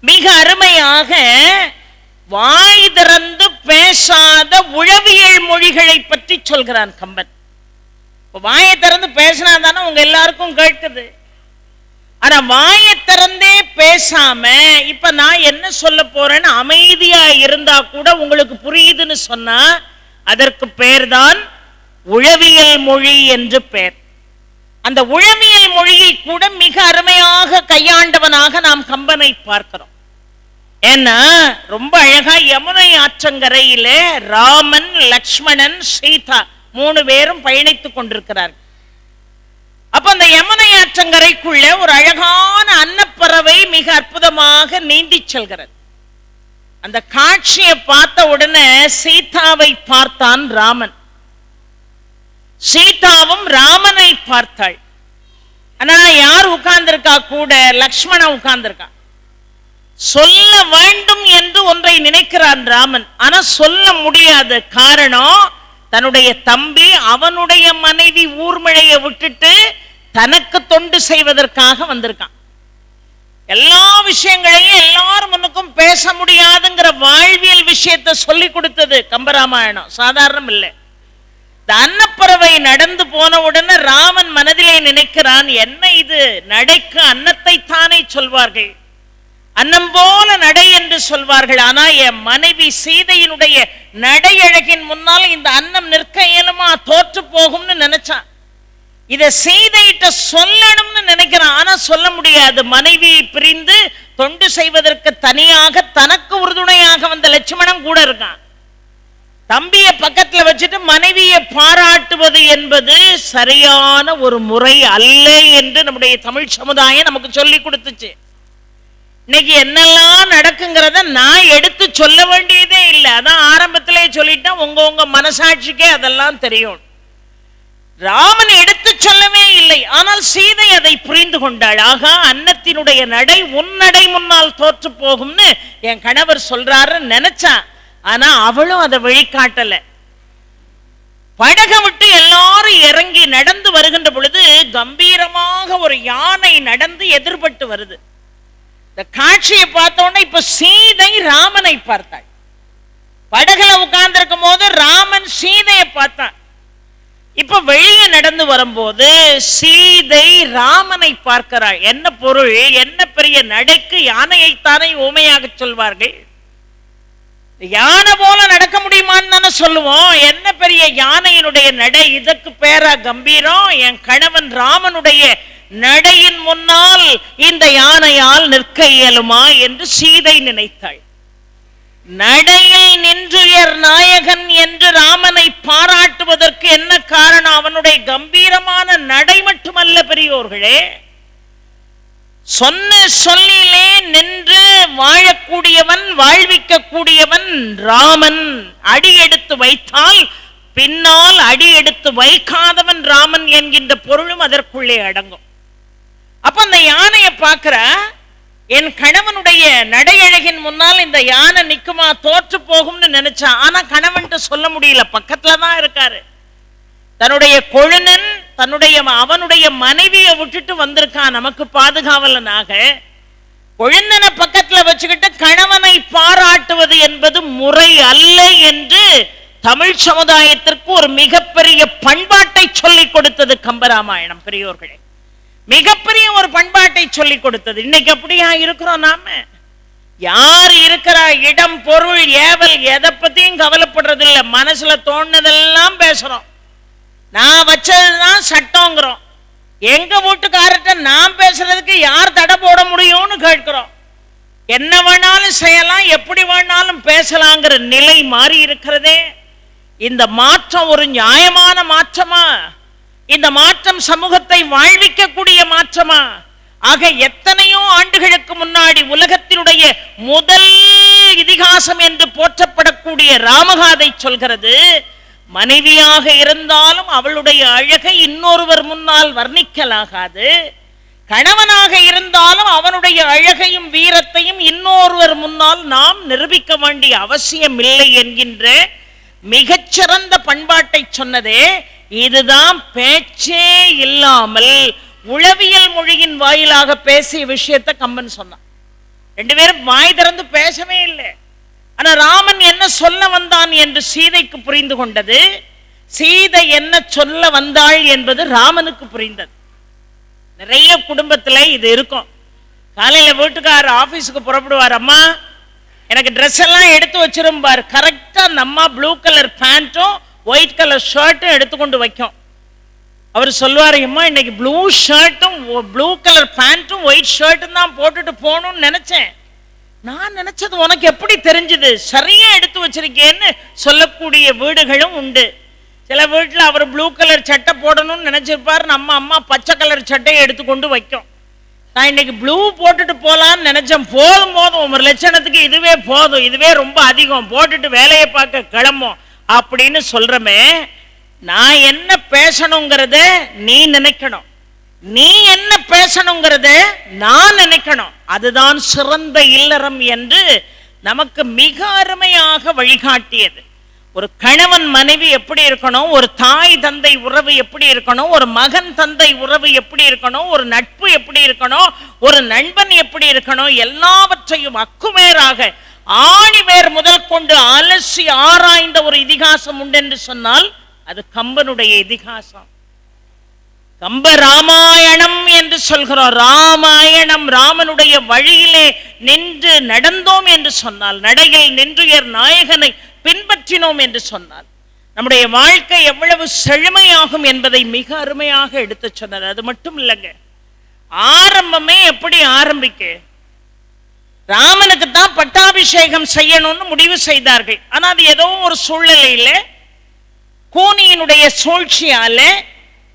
S1: மிக அருமையாக வாய் திறந்து பேசாத உளவியல் மொழிகளை பற்றி சொல்கிறான் கம்பன். வாயை திறந்து பேசினாதானே உங்க எல்லாருக்கும் கேட்குது. ஆனா வாயை திறந்தே பேசாம இப்ப நான் என்ன சொல்ல போறேன்னு அமைதியா இருந்தா கூட உங்களுக்கு புரியுதுன்னு சொன்னா அதற்கு பேர்தான் உளவியல் மொழி என்று பெயர். அந்த உளவியல் மொழியை கூட மிக அருமையாக கையாண்டவனாக நாம் கம்பனை பார்க்கிறோம். ஏன்னா ரொம்ப அழகா யமுனை ஆற்றங்கரையில ராமன், லக்ஷ்மணன், சீதா 3 பேரும் பயணித்துக் கொண்டிருக்கிறார்கள். அப்ப அந்த யமுனை ஆற்றங்கரைக்குள்ள ஒரு அழகான அன்னப்பறவை மிக அற்புதமாக நீந்தி செல்கிறது. அந்த காட்சியை பார்த்த உடனே சீதாவை பார்த்தான் ராமன், சீதாவும் ராமனை பார்த்தாள். ஆனா யார் உட்கார்ந்திருக்கா கூட? லக்ஷ்மணன் உட்கார்ந்திருக்கா. சொல்ல வேண்டும் என்று ஒன்றை நினைக்கிறான் ராமன், ஆனா சொல்ல முடியாது. காரணம், தன்னுடைய தம்பி அவனுடைய மனைவி ஊர்மிளையை விட்டுட்டு தனக்கு தொண்டு செய்வதற்காக வந்திருக்கான். எல்லா விஷயங்களையும் எல்லாரும் முன்னுக்கும் பேச முடியாதுங்கிற வாழ்வியல் விஷயத்தை சொல்லி கொடுத்தது கம்பராமாயணம், சாதாரணம் இல்லை. அன்னப்பறவை நடந்து போன உடனே ராமன் மனதிலே நினைக்கிறான், என்ன இது, நடைக்கு அன்னத்தை தானே சொல்வார்கள், அன்னம் போல நடை என்று சொல்வார்கள். ஆனா என் மனைவி சீதையினுடைய நடை அழகின் முன்னால் இந்த அன்னம் நிற்க இயலுமா, தோற்று போகும்னு நினைச்சான். இத சீதையிட்ட சொல்லணும்னு நினைக்கிறான், ஆனா சொல்ல முடியாது. மனைவியை பிரிந்து தொண்டு செய்வதற்கு தனியாக தனக்கு உறுதுணையாக வந்த லட்சுமணன் கூட இருக்கான். தம்பிய பக்கத்துல வச்சுட்டு மனைவியை பாராட்டுவது என்பது சரியான ஒரு முறை அல்ல என்று நம்முடைய தமிழ் சமுதாயம் நமக்கு சொல்லி கொடுத்துச்சு. இன்னைக்கு என்னெல்லாம் நடக்குங்கிறத நான் எடுத்து சொல்ல வேண்டியதே இல்லை. அதான் ஆரம்பத்திலே சொல்லிட்டேன், உங்க மனசாட்சிக்கே அதெல்லாம் தெரியும். ராமன் எடுத்து சொல்லவே இல்லை, ஆனால் சீதை அதை புரிந்து கொண்டாள். ஆகா, அன்னத்தினுடைய நடை உன் நடை முன்னால் தோற்று போகும்னு என் கணவர் சொல்றாரு நினைச்சான். ஆனா அவளும் அதை வழிகாட்டல. படக விட்டு எல்லாரும் இறங்கி நடந்து வருகின்ற பொழுது கம்பீரமாக ஒரு யானை நடந்து எதிர்பட்டு வருது. இந்த காட்சியை பார்த்தோன்னா இப்ப சீதை ராமனை பார்த்தாள். படகுல உட்கார்ந்து இருக்கும் போது ராமன் சீதையை பார்த்தான். இப்ப வெளியே நடந்து வரும்போது சீதை ராமனை பார்க்கிறாள். என்ன பொருள், என்ன பெரிய நடைக்கு யானையைத்தானே ஊமையாக சொல்வார்கள். யானை போல நடக்க முடியுமான்னு தானே சொல்லுவோம். என்ன பெரிய யானையினுடைய நடை, இதற்கு பேரா கம்பீரம். என் கணவன் ராமனுடைய நடையின் முன்னால் இந்த யானையால் நிற்க இயலுமா என்று சீதை நினைத்தாள். நடையில் நின்றுயர் நாயகன் என்று ராமனை பாராட்டுவதற்கு என்ன காரணம்? அவனுடைய கம்பீரமான நடை மட்டுமல்ல பெரியோர்களே, சொன்ன சொல்லிலே நின்று வாழக்கூடியவன், வாழ்விக்க கூடியவன் ராமன். அடி எடுத்து வைத்தால் பின்னால் அடி எடுத்து வைக்காதவன் ராமன் என்கின்ற பொருளும் அதற்குள்ளே அடங்கும். அப்ப அந்த யானையை பார்க்கிற, என் கணவனுடைய நடையழகின் முன்னால் இந்த யானை நிக்குமா, தோற்று போகும்னு நினைச்சான். ஆனா கணவன்கிட்ட சொல்ல முடியல, பக்கத்துலதான் இருக்காரு. தன்னுடைய கொழுனன் அவனுடைய மனைவியை விட்டுட்டு வந்திருக்கான் நமக்கு பாதுகாவலனாக. கொழுந்தனை பக்கத்துல வச்சுக்கிட்டு கணவனை பாராட்டுவது என்பது முறை அல்ல என்று தமிழ் சமுதாயத்திற்கு ஒரு மிகப்பெரிய பண்பாட்டை சொல்லிக் கொடுத்தது கம்பராமாயணம் பெரியோர்களே. மிகப்பெரிய ஒரு பண்பாட்டை சொல்லிக் கொடுத்தது. இன்னைக்கு அப்படியா இருக்கிறோம் நாம? யார் இருக்கிறா, இடம், பொருள், ஏவல் எதை பத்தியும் கவலைப்படுறது இல்லை. மனசுல தோணுனதெல்லாம் பேசுறோம். நான் வச்சதுதான் சட்டங்கிறோம். எங்க வீட்டுக்காரர்கிட்ட நான் பேசுறதுக்கு யார் தடை போட முடியும்னு கேட்கிறோம். என்ன வேணாலும் செய்யலாம், எப்படி வேணாலும் பேசலாங்கிற நிலை மாறி இருக்கிறதே. இந்த மாற்றம் ஒரு நியாயமான மாற்றமா? இந்த மாற்றம் சமூகத்தை வாழ்விக்கக்கூடிய மாற்றமா? ஆக எத்தனையோ ஆண்டுகளுக்கு முன்னாடி உலகத்தினுடைய முதல் இதிகாசம் என்று போற்றப்படக்கூடிய ராமகாதை சொல்கிறது, மனைவியாக இருந்தாலும் அவளுடைய அழகை இன்னொருவர் முன்னால் வர்ணிக்கலாகாது, கணவனாக இருந்தாலும் அவனுடைய அழகையும் வீரத்தையும் இன்னொருவர் முன்னால் நாம் நிரூபிக்க வேண்டிய அவசியம் இல்லை என்கின்ற மிகச்சிறந்த பண்பாட்டை சொன்னதே. இதுதான் பேச்சே இல்லாமல் உளவியல் மொழியின் வாயிலாக பேசிய விஷயத்தை கம்பன் சொன்னான். ரெண்டு பேரும் வாய் திறந்து பேசவே இல்லை. ஆனா ராமன் என்ன சொல்ல வந்தான் என்று சீதைக்கு புரிந்து கொண்டது, சீதை என்ன சொல்ல வந்தாள் என்பது ராமனுக்கு புரிந்தது. நிறைய குடும்பத்துல இது இருக்கும். காலையில வீட்டுக்காரர் ஆபீஸுக்கு புறப்படுவார், அம்மா எனக்கு ட்ரெஸ் எல்லாம் எடுத்து வச்சிருப்பார். கரெக்டா நம்ம ப்ளூ கலர் பேண்ட்டும் ஒயிட் கலர் ஷர்ட்டும் எடுத்துக்கொண்டு வைக்கும். அவர் சொல்லுவார், அம்மா இன்னைக்கு ப்ளூ ஷர்ட்டும் ப்ளூ கலர் பேண்ட்டும் ஒயிட் ஷர்ட்டும் தான் போட்டுட்டு போகணும்னு நினைச்சேன். நான் நினைச்சது உனக்கு எப்படி தெரிஞ்சது, சரியா எடுத்து வச்சிருக்கேன்னு சொல்லக்கூடிய வீடுகளும் உண்டு. சில வீட்டில் அவர் ப்ளூ கலர் சட்டை போடணும்னு நினைச்சிருப்பார், நம்ம அம்மா பச்சை கலர் சட்டையை எடுத்துக்கொண்டு வைக்கும். நான் இன்னைக்கு ப்ளூ போட்டுட்டு போலான்னு நினைச்சேன், போதும் போதும் ஒரு லட்சணத்துக்கு இதுவே போதும், இதுவே ரொம்ப அதிகம், போட்டுட்டு வேலையை பார்க்க கிளம்பும் அப்படின்னு சொல்றமே. நான் என்ன பேசணுங்கிறத நீ நினைக்கணும், நீ என்ன பேசணுங்கிறத நான் நினைக்கணும். அதுதான் சிறந்த இல்லறம் என்று நமக்கு மிக அருமையாக வழிகாட்டியது. ஒரு கணவன் மனைவி எப்படி இருக்கணும், ஒரு தாய் தந்தை உறவு எப்படி இருக்கணும், ஒரு மகன் தந்தை உறவு எப்படி இருக்கணும், ஒரு நட்பு எப்படி இருக்கணும், ஒரு நண்பன் எப்படி இருக்கணும், எல்லாவற்றையும் அக்குமேராக ஆணிவேர் முதல் கொண்டு அலசி ஆராய்ந்த ஒரு இதிகாசம் உண்டு என்று சொன்னால் அது கம்பனுடைய இதிகாசம். கம்ப ராமாயணம் என்று சொல்கிறோம். ராமாயணம், ராமனுடைய வழியிலே நின்று நடந்தோம் என்று சொன்னால், நடையில் நின்றுயர் நாயகனை பின்பற்றினோம் என்று சொன்னால் நம்முடைய வாழ்க்கை எவ்வளவு செழுமையாகும் என்பதை மிக அருமையாக எடுத்து சொன்னார். அது மட்டும் இல்லைங்க, ஆரம்பமே எப்படி ஆரம்பிக்க, ராமனுக்கு தான் பட்டாபிஷேகம் செய்யணும்னு முடிவு செய்தார்கள். ஆனா அது ஏதோ ஒரு சூழ்நிலையில கூனியினுடைய சூழ்ச்சியால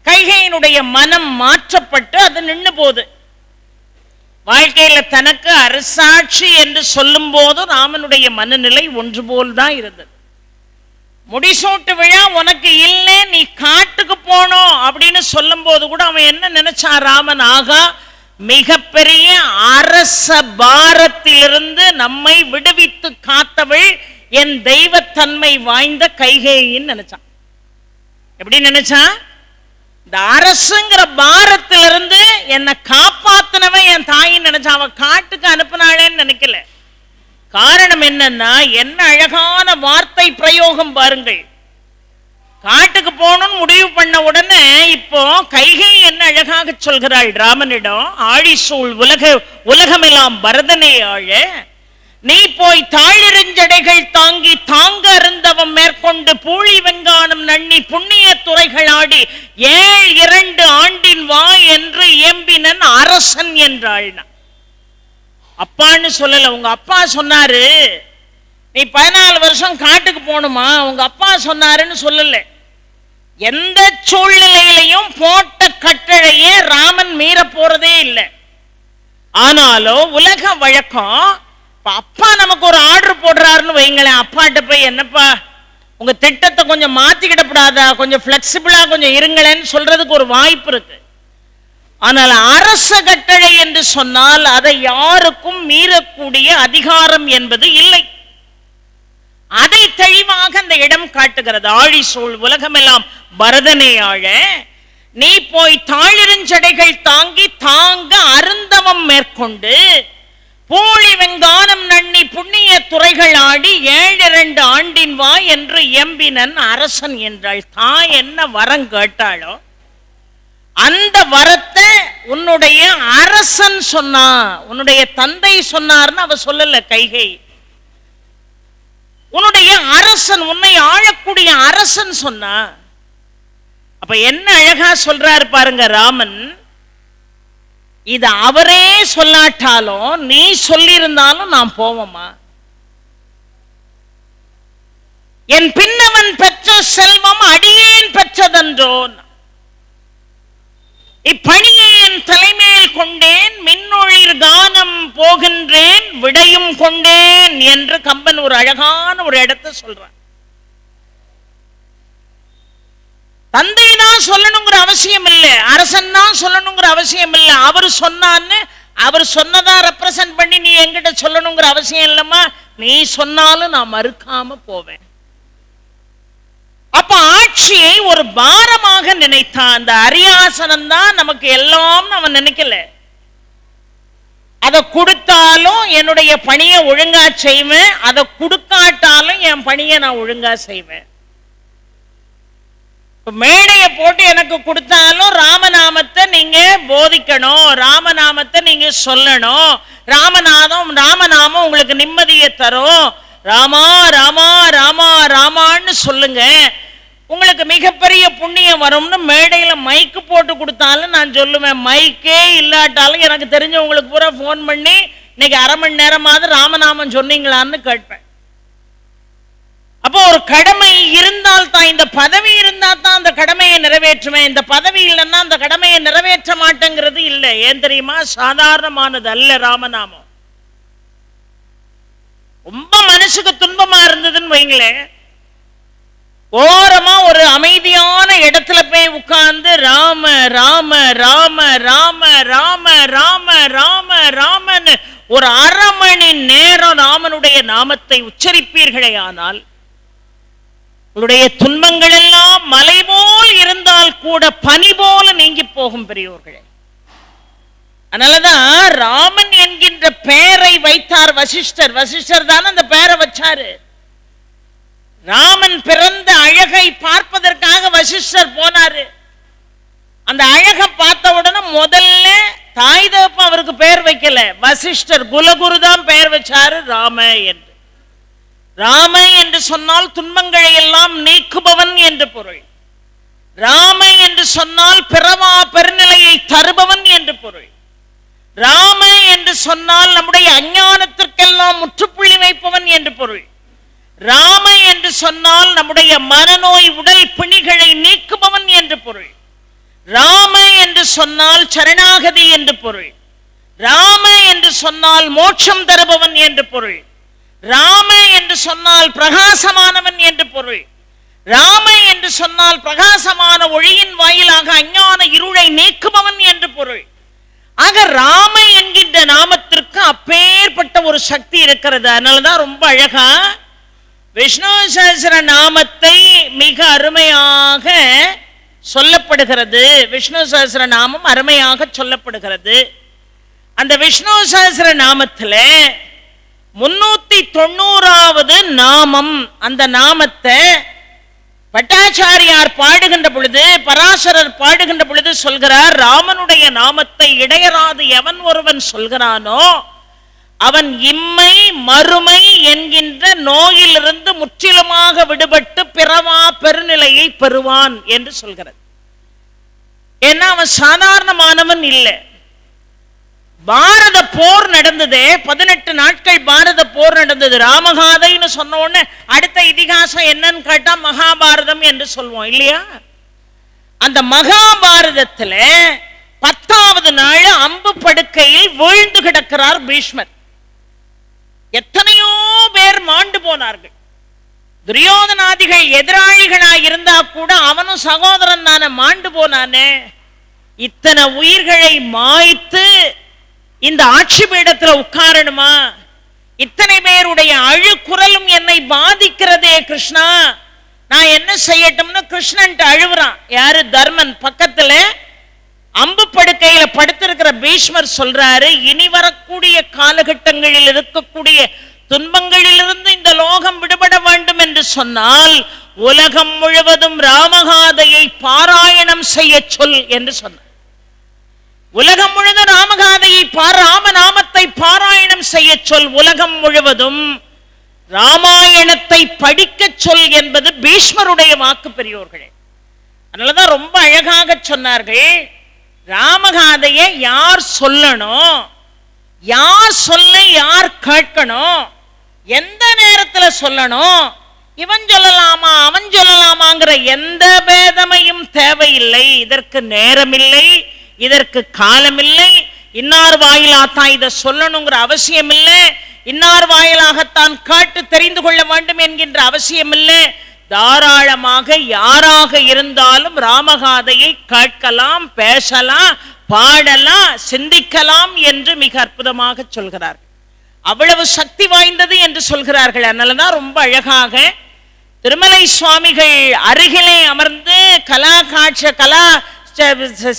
S1: கைகையினுடைய மனம் மாற்றப்பட்டு அது நின்று போது. வாழ்க்கையில தனக்கு அரசாட்சி என்று சொல்லும் போது ராமனுடைய மனநிலை ஒன்று போல் தான் இருந்தது. முடிசூட்டு விழா உனக்கு இல்லை, நீ காட்டுக்கு போனோம் அப்படின்னு சொல்லும் போது கூட அவன் என்ன நினைச்சான், ராமன் ஆகா மிகப்பெரிய அரச பாரத்திலிருந்து நம்மை விடுவித்து காத்தவள் என் தெய்வத்தன்மை வாய்ந்த கைகேயின்னு நினைச்சான். எப்படி நினைச்சான், இந்த அரசுங்கிற பாரத்திலிருந்து என்னை காப்பாத்தினவன் என் தாயின்னு நினைச்சான். அவன் காட்டுக்கு அனுப்பினாளேன்னு நினைக்கல. காரணம் என்னன்னா, என்ன அழகான வார்த்தை பிரயோகம் பாருங்கள். காட்டுக்கு போகணும்னு முடிவு பண்ண உடனே இப்போ கைகை என்ன அழகாக சொல்கிறாள் ராமனிடம், ஆழிசூழ் உலகமெல்லாம் பரதனே ஆழ நீ போய் தாழிருஞ்சடைகள் தாங்கி தாங்க அருந்தவம் மேற்கொண்டு பூழி வெங்கானம் நன்னி புண்ணிய துறைகள் ஆடி 7 ஆண்டின் வா என்று எம்பினன் அரசன் என்றாள். அப்பான்னு சொல்லல, உங்க அப்பா சொன்னாரு நீ 14 வருஷம் காட்டுக்கு போகணுமா, உங்க அப்பா சொன்னாருன்னு சொல்லல. எந்த சூழ்நிலையிலையும் போட்ட கட்டளையே ராமன் மீற போறதே இல்லை. ஆனாலும் உலக வழக்கம், அப்பா நமக்கு ஒரு ஆர்டர் போடுறாருன்னு வைங்களேன், அப்பாட்ட போய் என்னப்பா உங்க திட்டத்தை கொஞ்சம் மாத்திக்கிடப்படாதா, கொஞ்சம் பிளெக்சிபிளா கொஞ்சம் இருங்களேன்னு சொல்றதுக்கு ஒரு வாய்ப்பு இருக்கு. ஆனால் அரச கட்டளை என்று சொன்னால் அதை யாருக்கும் மீறக்கூடிய அதிகாரம் என்பது இல்லை. அதை தெளிவாக அந்த இடம் காட்டுகிறது. ஆழிசூழ் உலகமெல்லாம் பரதனே ஆழ நீ போய் தாழிருஞ்சடைகள் தாங்கி தாங்க அருந்தவம் மேற்கொண்டு பூழி வெங்கானம் நன்னி புண்ணிய துறைகள் ஆடி 7 ஆண்டின் வா என்று எம்பினன் அரசன் என்றாள். தான் என்ன வரம் கேட்டாளோ அந்த வரத்தை உன்னுடைய அரசன் சொன்னா, உன்னுடைய தந்தை சொன்னார்னு அவ சொல்லல கைகை. உன்னுடைய அரசன், உன்னை ஆளக்கூடிய அரசன் சொன்னா. அப்ப என்ன அழகா சொல்றாரு பாருங்க ராமன். இது அவரே சொல்லாட்டாலும் நீ சொல்லியிருந்தாலும் நான் போவோமா, என் பின்னவன் பெற்ற செல்வம் அடியேன் பெற்றதன்றோ. இப்பணியை என் தலைமையில் கொண்டேன், மின்னொழிர் கானம் போகின்றேன், விடையும் கொண்டேன் என்று கம்பன் ஒரு அழகான ஒரு இடத்தை சொல்றான். தந்தை தான் சொல்லணுங்கிற அவசியம் இல்லை, அரசன் தான் சொல்லணுங்கிற அவசியம் இல்லை. அவர் சொன்னான்னு அவர் சொன்னதா ரெப்ரசன்ட் பண்ணி நீ என்கிட்ட சொல்லணுங்கிற அவசியம் இல்லம்மா, நீ சொன்னாலும் நான் மறுக்காம போவேன். அப்ப ஆட்சியை ஒரு பாரமாக நினைத்தான். அந்த அரியாசனம் தான் நமக்கு எல்லாம் அவன் நினைக்கல. அதை கொடுத்தாலும் என்னுடைய பணியை ஒழுங்கா செய்வேன், அதை கொடுக்காட்டாலும் என் பணியை நான் ஒழுங்கா செய்வேன். மேடையை போட்டு எனக்கு கொடுத்தாலும் ராமநாமத்தை நீங்க போதிக்கணும், ராமநாமத்தை நீங்க சொல்லணும், ராமநாமம் உங்களுக்கு நிம்மதியை தரும், ராமா ராமா ராமா ராமான்னு சொல்லுங்க, உங்களுக்கு மிகப்பெரிய புண்ணியம் வரும்னு மேடையில மைக்கு போட்டு கொடுத்தாலும் நான் சொல்லுவேன். மைக்கே இல்லாட்டாலும் எனக்கு தெரிஞ்சவங்களுக்கு பூரா போன் பண்ணி இன்னைக்கு அரை மணி நேரமாவது ராமநாமம் சொன்னீங்களான்னு கேட்பேன். அப்போ ஒரு கடமை இருந்தால் தான், இந்த பதவி இருந்தால் தான் அந்த கடமையை நிறைவேற்றுவேன், இந்த பதவி இல்லைன்னா அந்த கடமையை நிறைவேற்ற மாட்டேங்கிறது இல்லை. ஏன் தெரியுமா? சாதாரணமானது அல்ல ராமநாமம். ரொம்ப மனசுக்கு துன்பமா இருந்ததுன்னு வைங்களேன், ஓரமா ஒரு அமைதியான இடத்துல போய் உட்கார்ந்து ராம ராம ராம ராம ராம ராம ராம ராமன்னு ஒரு அரை மணி நேரம் ராமனுடைய நாமத்தை உச்சரிப்பீர்களே ஆனால் உங்களுடைய துன்பங்கள் எல்லாம் மலை போல் இருந்தால் கூட பனி போல நீங்கி போகும் பெரியோர்களே. அதனாலதான் ராமன் என்கின்ற பெயரை வைத்தார் வசிஷ்டர். வசிஷ்டர் தான் அந்த பெயரை வச்சாரு. ராமன் பிறந்த அழகை பார்ப்பதற்காக வசிஷ்டர் போனாரு. அந்த அழகை பார்த்த உடனே முதல்ல தாய் தகப்ப அவருக்கு பெயர் வைக்கல, வசிஷ்டர் குலகுரு தான் பெயர் வச்சாரு ராம என்று. ராம என்று சொன்னால் துன்பங்களை எல்லாம் நீக்குபவன் என்று பொருள். ராம என்று சொன்னால் பிறவா பெருநிலையை தருபவன் என்று பொருள். ராம என்று சொன்னால் நம்முடைய அஞ்ஞானத்திற்கெல்லாம் முற்றுப்புள்ளி வைப்பவன் என்று பொருள். ராம என்று சொன்னால் நம்முடைய மனநோய் உடல் பிணிகளை நீக்குபவன் என்று பொருள். ராம என்று சொன்னால் சரணாகதி என்று பொருள். ராம என்று சொன்னால் மோட்சம் தருபவன் என்று பொருள். ராம என்று சொன்னால் பிரகாசமானவன் என்று பொருள். ராம என்று சொன்னால் பிரகாசமான ஒளியின் வாயிலாக அஞ்ஞான இருளை நீக்குபவன் என்று பொருள். ஆக ராம என்கின்ற நாமத்திற்கு அப்பேற்பட்ட ஒரு சக்தி இருக்கிறது. அதனாலதான் ரொம்ப அழகா விஷ்ணு சஹஸ்ர நாமத்தை மிக அருமையாக சொல்லப்படுகிறது. விஷ்ணு சஹஸ்ர நாமம் அருமையாக சொல்லப்படுகிறது. அந்த விஷ்ணு சஹஸ்ர நாமத்தில் 390வது நாமம். அந்த நாமத்தை பட்டாச்சாரியார் பாடுகின்ற பொழுது, பராசரர் பாடுகின்ற பொழுது சொல்கிறார், ராமனுடைய நாமத்தை இடையராது எவன் ஒருவன் சொல்கிறானோ அவன் இம்மை மறுமை என்கின்ற நோயிலிருந்து முற்றிலுமாக விடுபட்டு பிறவா பெருநிலையை பெறுவான் என்று சொல்கிறது. ஏன்னா அவன் சாதாரணமானவன் இல்லை. பாரத போர் நடந்தது, 18 நாட்கள் பாரத போர் நடந்தது. ராமகாதைன்னு சொன்ன உடனே அடுத்த இதிகாசம் என்னன்னு கேட்டா மகாபாரதம் என்று சொல்வோம் இல்லையா? அந்த மகாபாரதத்துல 10வது நாள் அம்பு படுக்கையில் வீழ்ந்து கிடக்கிறார் பீஷ்மர். எத்தனையோ பேர் மாண்டு போனார்கள். துரியோதனாதிகள் எதிராளிகளாக இருந்தா கூட அவனும் சகோதரன் தானே, மாண்டு போனானே. இத்தனை உயிர்களை மாய்த்து இந்த ஆட்சி பீடத்தில் உட்காரணுமா? இத்தனை பேருடைய அழுக்குரலும் என்னை பாதிக்கிறதே கிருஷ்ணா, நான் என்ன செய்யட்டும்னு கிருஷ்ணன் அழுவுறான். யாரு? தர்மன். பக்கத்துல அம்பு படுக்கையில படுத்திருக்கிற பீஷ்மர் சொல்றாரு, இனி வரக்கூடிய காலகட்டங்களில் இருக்கக்கூடிய துன்பங்களிலிருந்து இந்த லோகம் விடுபட வேண்டும் என்று சொன்னால் உலகம் முழுவதும் ராமகாதையை பாராயணம் செய்ய சொல் என்று சொன்னார். உலகம் முழுவதும் ராமகாதையை ராமநாமத்தை பாராயணம் செய்ய சொல், உலகம் முழுவதும் ராமாயணத்தை படிக்க சொல் என்பது பீஷ்மருடைய வாக்கு பெரியோர்களே. அதனாலதான் ரொம்ப அழகாக சொன்னார்கள், ராமகாதையை யார் சொல்லணும், யார் சொல்ல யார் கேட்கணும், எந்த நேரத்தில் சொல்லணும், இவன் சொல்லலாமா அவன் சொல்லலாமாங்கிற எந்த பேதமையும் தேவையில்லை. இதற்கு நேரமில்லை, இதற்கு காலமில்லை, இன்னார் வாயிலாத்தான் இதை சொல்லணுங்கிற அவசியம் இல்லை, இன்னார் வாயிலாகத்தான் கேட்டு தெரிந்து கொள்ள வேண்டும் என்கின்ற அவசியம் இல்லை. தாராளமாக யாராக இருந்தாலும் ராமகாதையை கேட்கலாம், பேசலாம், பாடலாம், சிந்திக்கலாம் என்று மிக அற்புதமாக சொல்கிறார். அவ்வளவு சக்தி வாய்ந்தது என்று சொல்கிறார்கள். அதனாலதான் ரொம்ப அழகாக திருமலை சுவாமிகள் அருகிலே அமர்ந்து கலா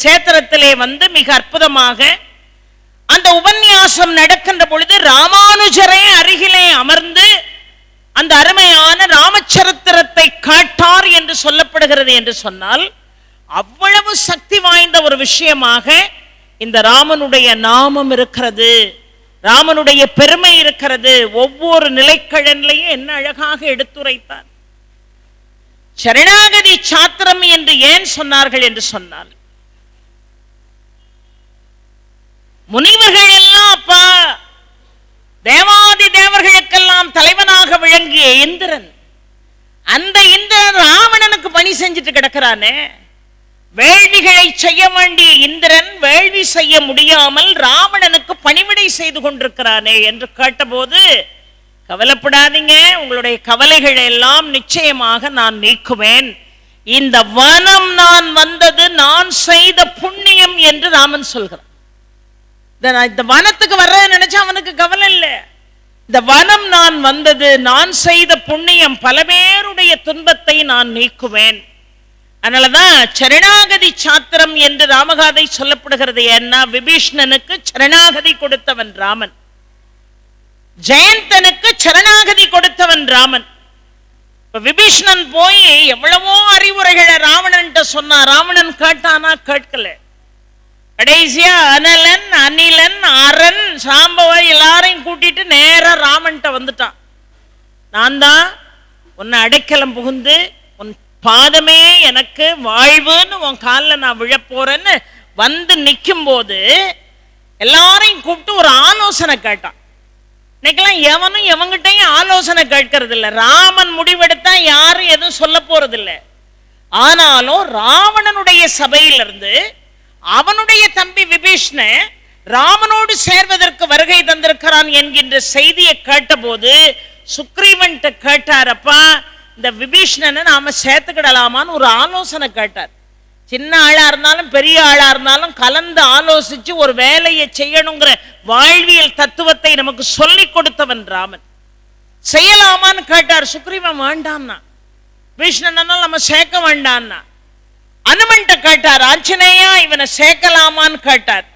S1: சேத்திரத்திலே மிக அற்புதமாக அந்த உபன்யாசம் நடக்கின்ற பொழுது ராமானுஜரே அருகிலே அமர்ந்து அந்த அருமையான ராமச்சரித்திரத்தை காட்டார் என்று சொல்லப்படுகிறது. என்று சொன்னால் அவ்வளவு சக்தி வாய்ந்த ஒரு விஷயமாக இந்த ராமனுடைய நாமம் இருக்கிறது, ராமனுடைய பெருமை இருக்கிறது. ஒவ்வொரு நிலைக்கடன்லையும் என்ன அழகாக எடுத்துரைத்தார். சரணாகதி சாத்திரம் என்று ஏன் சொன்னார்கள் என்று சொன்னால், முனிவர்கள் எல்லாம் அப்பா தேவாதி தேவர்களுக்கெல்லாம் தலைவனாக விளங்கிய இந்திரன், அந்த இந்திரன் ராவணனுக்கு பணி செஞ்சுட்டு கிடக்கிறானே. வேள்விகளை செய்ய வேண்டிய இந்திரன் வேள்வி செய்ய முடியாமல் ராவணனுக்கு பணிவிடை செய்து கொண்டிருக்கிறானே என்று கேட்டபோது, கவலைப்படாதீங்க, உங்களுடைய கவலைகளை எல்லாம் நிச்சயமாக நான் நீக்குவேன். இந்த வனம் நான் வந்தது நான் செய்த புண்ணியம் என்று ராமன் சொல்கிறான். இந்த வனத்துக்கு வர்ற நினைச்சா அவனுக்கு கவலை இல்லை. இந்த வனம் நான் வந்தது நான் செய்த புண்ணியம், பல பேருடைய துன்பத்தை நான் நீக்குவேன். அதனாலதான் சரணாகதி சாத்திரம் என்று ராமகாதை சொல்லப்படுகிறது. ஏன்னா விபீஷ்ணனுக்கு சரணாகதி கொடுத்தவன் ராமன், ஜெயந்தனுக்கு சரணாகதி கொடுத்தவன் ராமன். விபீஷ்ணன் போய் எவ்வளவோ அறிவுரைகளை ராவணன் சொன்னா, ராவணன் கேட்டானா? கேட்கல. கடைசியா அனலன், அனிலன், அரண், சாம்பவ எல்லாரையும் கூட்டிட்டு நேரா ராமன்ட்ட வந்துட்டான். நான் தான் உன்னை அடைக்கலம் புகுந்து உன் பாதமே எனக்கு வாழ்வுன்னு உன் காலில் நான் விழப்போறேன்னு வந்து நிற்கும் போது எல்லாரையும் கூப்பிட்டு ஒரு ஆலோசனை கேட்டான். இன்னைக்கெல்லாம் எவனும் எவங்கிட்டையும் ஆலோசனை கேட்கறது இல்லை. ராமன் முடிவெடுத்தா யாரும் எதுவும் சொல்ல போறது இல்லை. ஆனாலும் ராவணனுடைய சபையிலிருந்து அவனுடைய தம்பி விபீஷ்ண ராமனோடு சேர்வதற்கு வருகை தந்திருக்கிறான் என்கின்ற செய்தியை கேட்டபோது சுக்ரீவன் கேட்டாரப்பா, இந்த விபீஷ்ணனை நாம சேர்த்துக்கிடலாமான்னு ஒரு ஆலோசனை கேட்டார். சின்ன ஆளா இருந்தாலும் பெரிய ஆளா இருந்தாலும் கலந்து ஆலோசிச்சு ஒரு வேலையை செய்யணுங்கிற வாழ்வியல் தத்துவத்தை நமக்கு சொல்லிக் கொடுத்தவன் ராமன். செய்யலாமான்னு கேட்டார். சுக்ரீவன் வேண்டான்னா, விபீஷ்ணனால் நம்ம சேர்க்க வேண்டான்னா. அனுமன்ட்ட கேட்டார், ஆஞ்சநேயா இவனை சேர்க்கலாமான்னு கேட்டார்.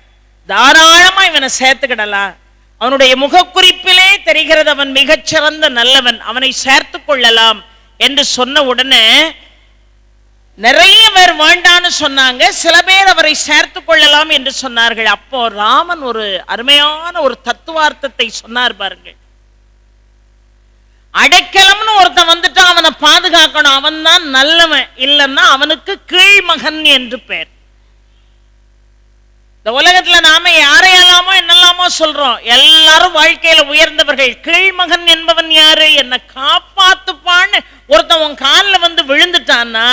S1: தாராளமா இவனை சேர்த்துக்கிடலாம், அவனுடைய முகக்குறிப்பிலே தெரிகிறது அவன் மிகச்சிறந்த நல்லவன், அவனை சேர்த்து கொள்ளலாம் என்று சொன்ன உடனே நிறைய பேர் வேண்டான்னு சொன்னாங்க, சில பேர் அவரை சேர்த்து கொள்ளலாம் என்று சொன்னார்கள். அப்போ ராமன் ஒரு அருமையான ஒரு தத்துவார்த்தத்தை சொன்னார் பாருங்கள். அடைக்கலம்னு ஒருத்தன் வந்துட்டா அவனை பாதுகாக்கணும், அவன் தான் நல்லவன், இல்லைன்னா அவனுக்கு கீழ்மகன் என்று பெயர். இந்த உலகத்துல நாம யாரையெல்லாமோ என்னெல்லாமோ சொல்றோம், எல்லாரும் வாழ்க்கையில உயர்ந்தவர்கள். கீழ்மகன் என்பவன் யாரு? என்னை காப்பாத்துப்பான்னு ஒருத்தன் உன் காலில் வந்து விழுந்துட்டான்னா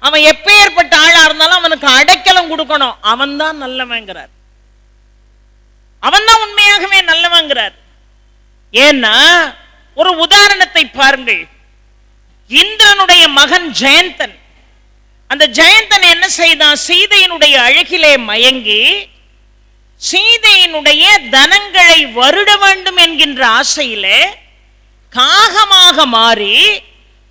S1: அவன் எப்பேற்பட்ட ஆளா இருந்தாலும் அவனுக்கு அடைக்கலம் கொடுக்கணும், அவன் தான் நல்லவங்கிறார், அவன் தான் உண்மையாகவே நல்லவங்கிறார். ஏன்னா ஒரு உதாரணத்தை பாருங்கள். இந்திரனுடைய மகன் ஜெயந்தன், அந்த ஜெயந்தன் என்ன செய்தான்? சீதையினுடைய அழகிலே மயங்கி சீதையினுடைய தனங்களை வருட வேண்டும் என்கின்ற ஆசையிலே காகமாக மாறி,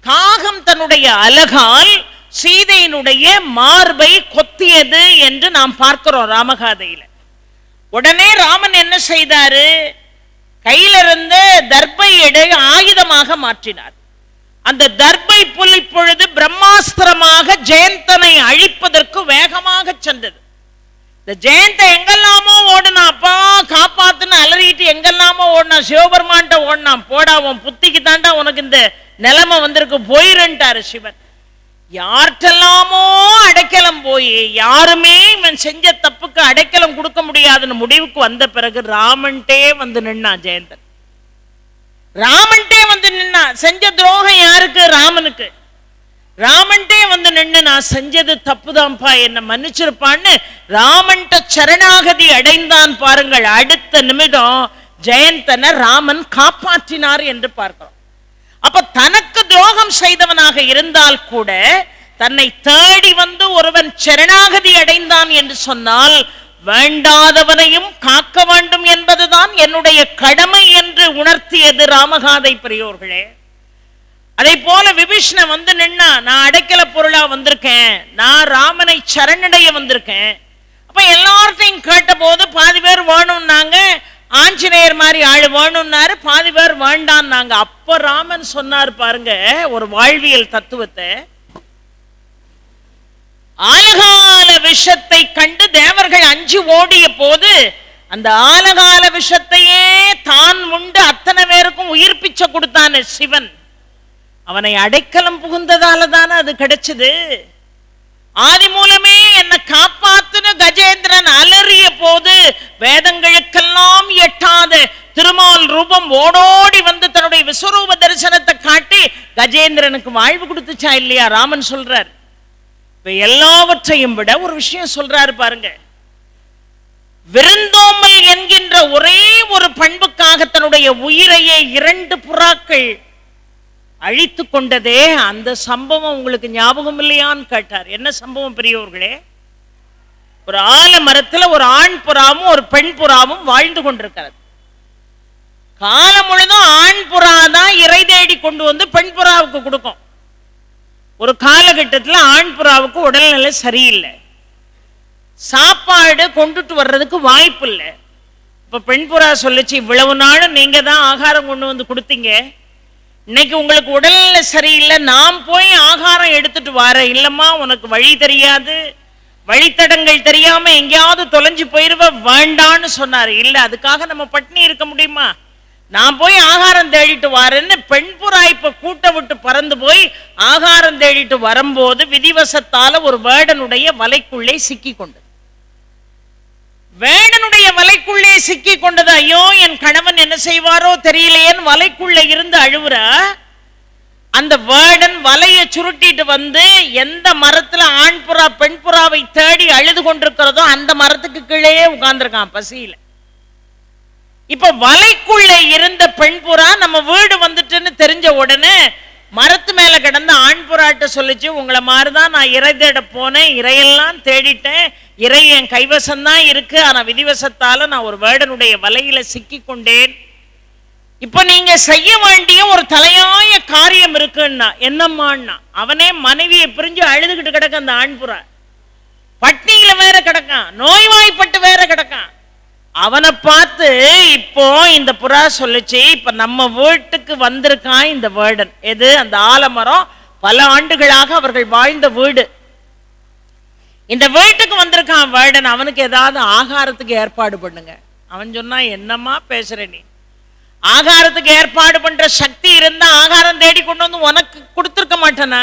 S1: காகம் தன்னுடைய அலகால் சீதையினுடைய மார்பை கொத்தியது என்று நாம் பார்க்கிறோம் ராமகாதையில. உடனே ராமன் என்ன செய்தாரு? கையிலிருந்த தர்பை ஆயுதமாக மாற்றினார். அந்த தர்பை புல் இப்பொழுது பிரம்மாஸ்திரமாக ஜெயந்தனை அழிப்பதற்கு வேகமாக சென்றது. இந்த ஜெயந்த எங்கெல்லாமோ ஓடுனா, அப்பா காப்பாத்துன்னு அலறிட்டு எங்கெல்லாமோ ஓடினா, சிவபெருமான்ட்ட ஓடினான். போடா உன் புத்திக்கு தாண்டா உனக்கு இந்த நிலைமை வந்திருக்கு, போயிருன்ட்டாரு சிவன். யார்கிட்டெல்லாமோ அடைக்கலம் போய் யாருமே இவன் செஞ்ச தப்புக்கு அடைக்கலம் கொடுக்க முடியாதுன்னு முடிவுக்கு வந்த பிறகு ராமன்ட்டே வந்து நின்னான் ஜெயந்தன். ராமன்ட்டே வந்து நின்னா. செஞ்ச துரோகம் யாருக்கு? ராமனுக்கு. ராமன்ட்டே வந்து நின்று நான் செஞ்சது தப்புதான்ப்பா, என்ன மன்னிச்சிருப்பான்னு ராமன்ட்ட சரணாகதி அடைந்தான் பாருங்கள். அடுத்த நிமிடம் ஜெயந்தனை ராமன் காப்பாற்றினார் என்று பார்க்கிறோம். அப்ப தனக்கு துரோகம் செய்தவனாக இருந்தால் கூட தன்னை தேடி வந்து ஒருவன் சரணாகதி அடைந்தான் என்று சொன்னால் வேண்டாதவனையும் காக்க வேண்டும் என்பதுதான் என்னுடைய கடமை என்று உணர்த்தியது ராமகாதை பெரியோர்களே. அதே போல விபீஷணன் வந்து நின்னா, நான் அடைக்கல பொருளா வந்திருக்கேன், நான் ராமனை சரணடைய வந்திருக்கேன். அப்ப எல்லார்ட்டையும் கேட்ட போது பாதி பேர் வேணும்னாங்க, ஆஞ்சநேயர் மாதிரி ஆளு வேணும்னாரு, பாதி பேர் வேண்டான்னாங்க. அப்ப ராமன் சொன்னார் பாருங்க ஒரு வாழ்வியல் தத்துவத்தை. ஆலகால விஷத்தை கண்டு தேவர்கள் அஞ்சு ஓடிய போது அந்த ஆலகால விஷத்தையே தான் உண்டு அத்தனை பேருக்கும் உயிர் பிச்சை கொடுத்தான சிவன். அவனை அடைக்கலம் புகுந்ததால தானே அது கிடைச்சது. ஆதி மூலமே என்னை காப்பாத்துன கஜேந்திரன் அலறிய போது வேதங்களுக்கெல்லாம் எட்டாத திருமால் ரூபம் ஓடோடி வந்து தன்னுடைய விஸ்வரூப தரிசனத்தை காட்டி கஜேந்திரனுக்கு வாழ்வு கொடுத்துச்சா இல்லையா? ராமன் சொல்றார். எல்லாவற்றையும் விட ஒரு விஷயம் சொல்றாரு பாருங்க. விருந்தோம்பல் என்கின்ற ஒரே ஒரு பண்புக்காக தன்னுடைய உயிரையே 2 புறாக்கள் அழித்து கொண்டதே, அந்த சம்பவம் உங்களுக்கு ஞாபகம் இல்லையான்னு கேட்டார். என்ன சம்பவம் பெரியவர்களே? ஒரு ஆலமரத்தில் ஒரு ஆண் புறாவும் ஒரு பெண் புறாவும் வாழ்ந்து கொண்டிருக்கிறது. காலம் முழுதும் ஆண் புறா தான் இறை தேடி கொண்டு வந்து பெண் புறாவுக்கு கொடுக்கும். ஒரு காலகட்டத்தில் ஆண் புறாவுக்கு உடல்நிலை சரியில்லை, சாப்பாடு கொண்டுட்டு வர்றதுக்கு வாய்ப்பு இல்லை. இப்ப பெண் புறா சொல்லிச்சு, இவ்வளவு நாளும் நீங்க தான் ஆகாரம் கொண்டு வந்து கொடுத்தீங்க, இன்னைக்கு உங்களுக்கு உடல்நிலை சரியில்லை, நாம் போய் ஆகாரம் எடுத்துட்டு வர. இல்லம்மா, உனக்கு வழி தெரியாது, வழித்தடங்கள் தெரியாம எங்கேயாவது தொலைஞ்சு போயிருவ, வேண்டான்னு சொன்னாரு. இல்ல, அதுக்காக நம்ம பட்டினி இருக்க முடியுமா? நான் போய் ஆகாரம் தேடிட்டு வரேன்னு பெண் புறா இப்ப கூட்ட விட்டு பறந்து போய் ஆகாரம் தேடிட்டு வரும்போது விதிவசத்தால ஒரு வேடனுடைய வலைக்குள்ளே சிக்கி கொண்டது. வேடனுடைய வலைக்குள்ளே சிக்கி கொண்டது. ஐயோ, என் கணவன் என்ன செய்வாரோ தெரியலையேன்னு வலைக்குள்ள இருந்து அழுவுறா. அந்த வேடன் வலையை சுருட்டிட்டு வந்து எந்த மரத்துல ஆண் புறா பெண் புறாவை தேடி அழுது கொண்டிருக்கிறதோ அந்த மரத்துக்கு கீழே உட்கார்ந்துருக்கான் பசியில. இப்ப வலைக்குள்ள இருந்த பெண் புறா நம்ம வீடு வந்துட்டுன்னு தெரிஞ்ச உடனே மரத்து மேல கிடந்த ஆண் புறாட்ட சொல்லிச்சு, உங்களை மாதிரிதான் நான் இறை தேட போனேன், இறையெல்லாம் தேடிட்டேன், இறை என் கைவசம்தான் இருக்கு, ஆனா விதிவசத்தால நான் ஒரு வேடனுடைய வலையில சிக்கி கொண்டேன். இப்ப நீங்க செய்ய வேண்டிய ஒரு தலையாய காரியம் இருக்குன்னா. என்னம்மான்னா, அவனே மனைவியை பிரிஞ்சு அழுதுகிட்டு கிடக்க அந்த ஆண் புறா, பட்டினியில வேற கிடக்கான், நோய்வாய்ப்பட்டு வேற கிடக்கான். அவனை பார்த்து இப்போ இந்த புறா சொல்லுச்சு, இப்ப நம்ம வீட்டுக்கு வந்திருக்கான் இந்த வேடன். எது? அந்த ஆலமரம் பல ஆண்டுகளாக அவர்கள் வாழ்ந்த வீடு. இந்த வீட்டுக்கு வந்திருக்கான் வேடன், அவனுக்கு ஏதாவது ஆகாரத்துக்கு ஏற்பாடு பண்ணுங்க. அவன் சொன்னா, என்னம்மா பேசுற நீ? ஆகாரத்துக்கு ஏற்பாடு பண்ற சக்தி இருந்தா ஆகாரம் தேடி கொண்டு வந்து உனக்கு கொடுத்துருக்க மாட்டேனா?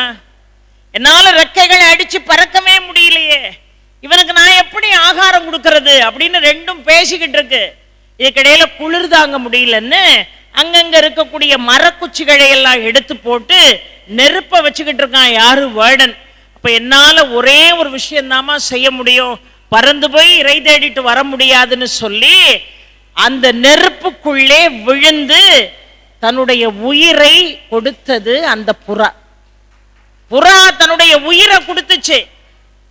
S1: என்னால ரெக்கைகளை அடிச்சு பறக்கவே முடியலையே, இவனுக்கு நான் எப்படி ஆகாரம் கொடுக்கறது அப்படின்னு ரெண்டும் பேசிக்கிட்டு இருக்கு. இதுக்கிடையில குளிர் தாங்க முடியலன்னு அங்கங்க இருக்கக்கூடிய மரக்குச்சிகளை எல்லாம் எடுத்து போட்டு நெருப்ப வச்சுக்கிட்டு இருக்கான் யாரு? வேடன். அப்ப என்னால ஒரே ஒரு விஷயம் தாமா செய்ய முடியும், பறந்து போய் இறை தேடிட்டு வர முடியாதுன்னு சொல்லி அந்த நெருப்புக்குள்ளே விழுந்து தன்னுடைய உயிரை கொடுத்தது அந்த புறா. புறா தன்னுடைய உயிரை கொடுத்துச்சு.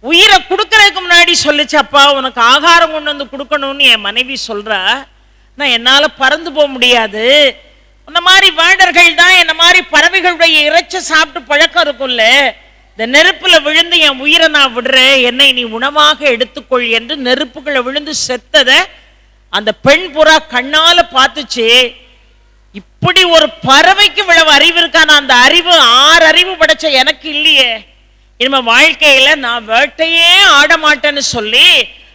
S1: உயிரை கொடுக்கறதுக்கு முன்னாடி சொல்லிச்சு, அப்பா உனக்கு ஆகாரம் கொண்டு வந்து கொடுக்கணும்னு என் மனைவி சொல்றா, நான் என்னால பறந்து போக முடியாது, இந்த மாதிரி வேடர்கள் தான் என்ன மாதிரி பறவைகளுடைய இறைச்சி சாப்பிட்டு பழக்கம் இருக்கும்ல, இந்த நெருப்புல விழுந்து என் உயிரை நான் விடுறேன், என்னை நீ உணவாக எடுத்துக்கொள் என்று நெருப்புகளை விழுந்து செத்தத அந்த பெண் புறா கண்ணால பார்த்துச்சு. இப்படி ஒரு பறவைக்கு இவ்வளவு அறிவு இருக்கான, அந்த அறிவு 6 அறிவு படைச்ச எனக்கு இல்லையே, இனிமே வாழ்க்கையில நான் வேட்டையே ஆட மாட்டேன்னு சொல்லி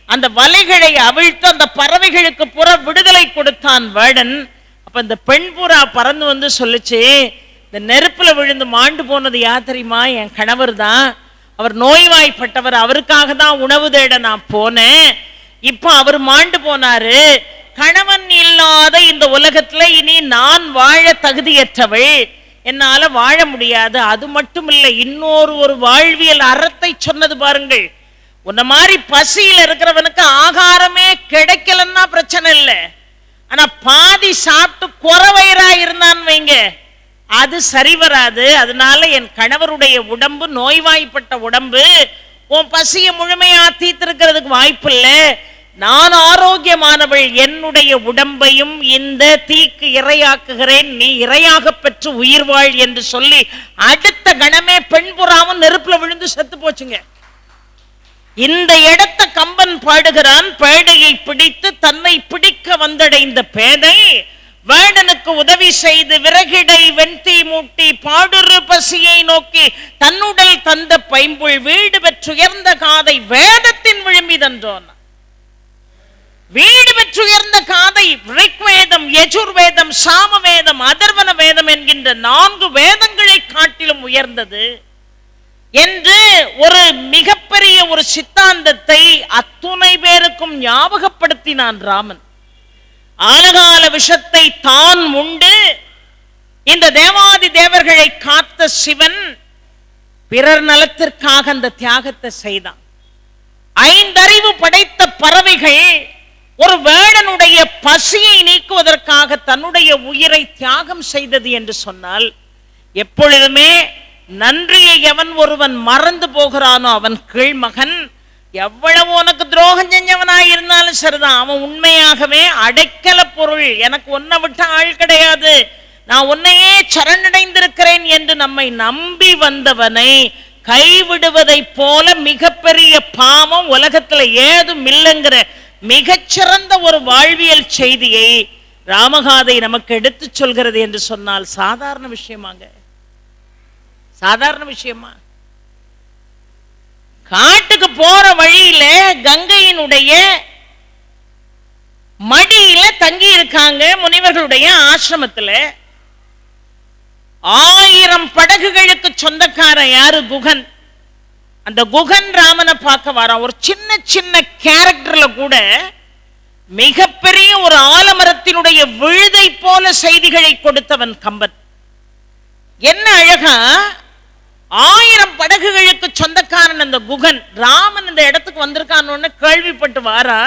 S1: அந்த வலைகளை அவிழ்த்து அந்த பறவைகளுக்கு புற விடுதலை கொடுத்தான் வேடன். அப்ப இந்த பெண் புறா பறந்து வந்து சொல்லுச்சு, இந்த நெருப்புல விழுந்து மாண்டு போனது யார் தெரியுமா? என் கணவர் தான். அவர் நோய்வாய்ப்பட்டவர், அவருக்காக தான் உணவு தேட நான் போனேன், இப்ப அவர் மாண்டு போனாரு. கணவன் இல்லாத இந்த உலகத்துல இனி நான் வாழ தகுதியற்றவள், என்னால வாழ முடியாது. அது மட்டும் இல்லை, இன்னொரு வாழ்வியல் அறத்தை சொன்னது பாருங்கள். உன்ன மாதிரி பசியில் இருக்கிறவனுக்கு ஆகாரமே கிடைக்கலன்னா பிரச்சனை இல்லை, ஆனா பாதி சாப்பிட்டு குறவயிறா இருந்தான் வைங்க, அது சரி வராது. அதனால என் கணவருடைய உடம்பு நோய்வாய்ப்பட்ட உடம்பு, உன் பசியை முழுமையா தீர்த்திருக்கிறதுக்கு வாய்ப்பு இல்லை. நான் ஆரோக்கியமானவள், என்னுடைய உடம்பையும் இந்த தீக்கு இரையாக்குகிறேன், நீ இரையாக பெற்று உயிர் வாழ் என்று சொல்லி அடுத்த கணமே பெண் புறாவும் நெருப்புல விழுந்து செத்து போச்சுங்க. இந்த இடத்தை கம்பன் பாடுகிறான். பேடையை பிடித்து தன்னை பிடிக்க வந்தடைந்த பேதை வேடனுக்கு உதவி செய்து விறகிடை வெண்தீ மூட்டி பாடுறு பசியை நோக்கி தன்னுடல் தந்த பைம்புள் வீடு பெற்றுயர்ந்த காதை வேதத்தின் விழும்பிதன்றோன். வீடு பெற்றுயர்ந்த காதை ரிக்வேதம், யஜுர்வேதம், சாமவேதம், அதர்வன வேதம் என்கின்ற 4 வேதங்களை காட்டிலும் உயர்ந்தது என்று ஒரு மிகப்பெரிய ஒரு சித்தாந்தத்தை அத்துணை பேருக்கும் ஞாபகப்படுத்தினான் ராமன். ஆலகால விஷத்தை தான் உண்டு இந்த தேவாதி தேவர்களை காத்த சிவன் பிறர் நலத்திற்காக அந்த தியாகத்தை செய்தான். 5 அறிவு படைத்த பறவைகள் ஒரு வேடனுடைய பசியை நீக்குவதற்காக தன்னுடைய உயிரை தியாகம் செய்தது என்று சொன்னால், எப்பொழுதுமே நன்றியை எவன் ஒருவன் மறந்து போகிறானோ அவன் கீழ்மகன். எவ்வளவு உனக்கு துரோகம் செஞ்சவனாய் இருந்தாலும் சரிதான், அவன் உண்மையாகவே அடைக்கல பொருள், எனக்கு உன்னை விட்ட ஆள் கிடையாது, நான் உன்னையே சரணடைந்திருக்கிறேன் என்று நம்மை நம்பி வந்தவனை கைவிடுவதை போல மிகப்பெரிய பாவம் உலகத்துல ஏதும் இல்லைங்கிற மிகச்சிறந்த ஒரு வாழ்வியல் செய்தியை ராமகாதை நமக்கு எடுத்து சொல்கிறது என்று சொன்னால் சாதாரண விஷயமாங்க? சாதாரண விஷயமா? காட்டுக்கு போற வழியில கங்கையினுடைய மடியில தங்கி இருக்காங்க முனிவர்களுடைய ஆசிரமத்துல. 1000 படகுகளுக்கு சொந்தக்காரன் யாரு? குகன். அந்த குகன் ராமனை பார்க்க வரான். ஒரு சின்ன சின்ன கேரக்டர்ல கூட மிகப்பெரிய ஒரு ஆலமரத்தினுடைய விழுதை போல செய்திகளை கொடுத்தவன் கம்பன். என்ன அழகா 1000 படகுகளுக்கு சொந்தக்காரன் அந்த குகன். ராமன் இந்த இடத்துக்கு வந்திருக்கான்னு கேள்விப்பட்டு வாரா.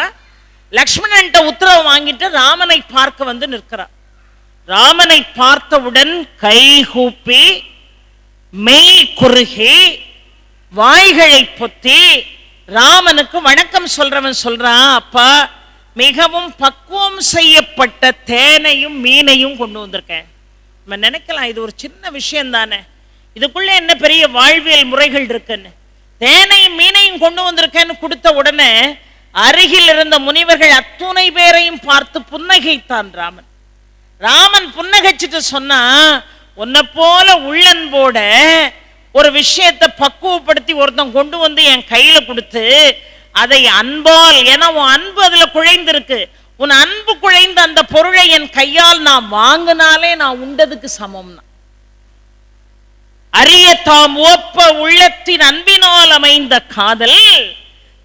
S1: லக்ஷ்மணன்ட்ட உத்தரவு வாங்கிட்டு ராமனை பார்க்க வந்து நிற்கிறார். ராமனை பார்த்தவுடன் கைகூப்பி மெய் குறுகி வாய்களை பொத்தி ராமனுக்கு வணக்கம் சொல்றவன் சொல்றான், அப்பா மிகவும் பக்குவம் செய்யப்பட்ட தேனையும் மீனையும் கொண்டு வந்திருக்கேன். நம்ம நினைக்கலாம் இது ஒரு சின்ன விஷயம் தானே, இதுக்குள்ள என்ன பெரிய வாழ்வியல் முறைகள் இருக்குன்னு. தேனையும் மீனையும் கொண்டு வந்திருக்கேன்னு கொடுத்த உடனே அருகில் இருந்த முனிவர்கள் அத்துணை பேரையும் பார்த்து புன்னகைத்தான் ராமன். ராமன் புன்னகைச்சிட்டு சொன்னா, உன்னை போல உள்ளன்போட ஒரு விஷயத்தை பக்குவப்படுத்தி ஒருத்தன் கொண்டு வந்து என் கையில கொடுத்து அதை அன்பால், ஏன்னா உன் அன்பு அதுல குழைந்திருக்கு, உன் அன்பு குழைந்த அந்த பொருளை என் கையால் நான் வாங்கினாலே நான் உண்டதுக்கு சமம்னா. அரிய தாம் ஒப்ப உள்ளத்தின் அன்பினால் அமைந்த காதல்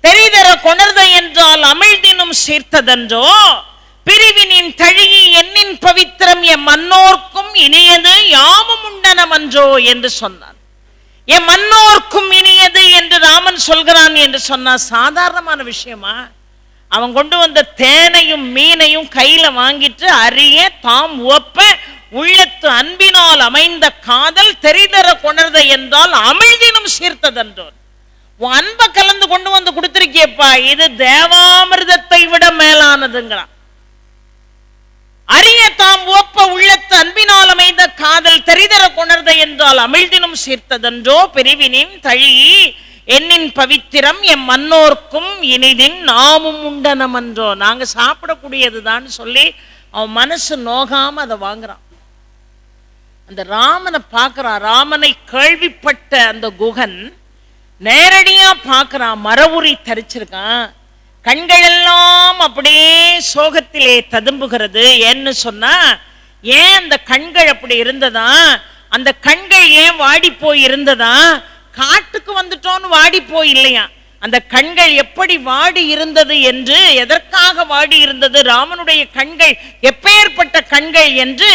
S1: தெரிதர கொணர்த என்றால் அமிழ்தினும் சீர்த்ததன்றோ பிரிவினின் தழியி என்னின் பவித்திரம் என் மன்னோர்க்கும் இனியது யாமும் உண்டனமன்றோ என்று சொன்னான். என் மன்னோர்க்கும் இனியது என்று ராமன் சொல்கிறான் என்று சொன்னா சாதாரணமான விஷயமா? அவன் கொண்டு வந்த தேனையும் மீனையும் கையில வாங்கிட்டு அரிய தாம் ஒப்ப உள்ளத்து அன்பினால் அமைந்த காதல் தெரிதர கொணர்த என்றால் அமிழ்தினும் சீர்த்ததன்றோன். உன் அன்பை கலந்து கொண்டு வந்து கொடுத்திருக்கியப்பா, இது தேவாமிர்தத்தை விட மேலானதுங்கிறான். அரிய தாம் ஒப்ப உள்ளத்து அன்பினால் அமைந்த காதல் தெரிதர கொணர்த என்றால் அமிழ்தினும் சீர்த்ததன்றோ பிரிவினின் தழி என்னின் பவித்திரம் எம் மன்னோர்க்கும் இனிதின் நாமும் உண்டனமன்றோ. நாங்க சாப்பிடக்கூடியதுதான் சொல்லி அவன் மனசு நோகாம அதை வாங்குறான். அந்த ராமனை பார்க்கிறான். ராமனை கேள்விப்பட்ட அந்த குகன் நேரடியா பார்க்கிறான். மரவுரி தரிச்சிருக்கான். கண்கள் எல்லாம் அப்படியே சோகத்திலே ததும்புகிறது. ஏன்னு சொன்னா, ஏன் அந்த கண்கள் அப்படி இருந்ததா? அந்த கண்கள் ஏன் வாடி போய் இருந்ததா? காட்டுக்கு வந்துட்டோன்னு வாடி போய் இல்லையா. அந்த கண்கள் எப்படி வாடி இருந்தது என்று, எதற்காக வாடி இருந்தது, ராமனுடைய கண்கள் எப்பேற்பட்ட கண்கள் என்று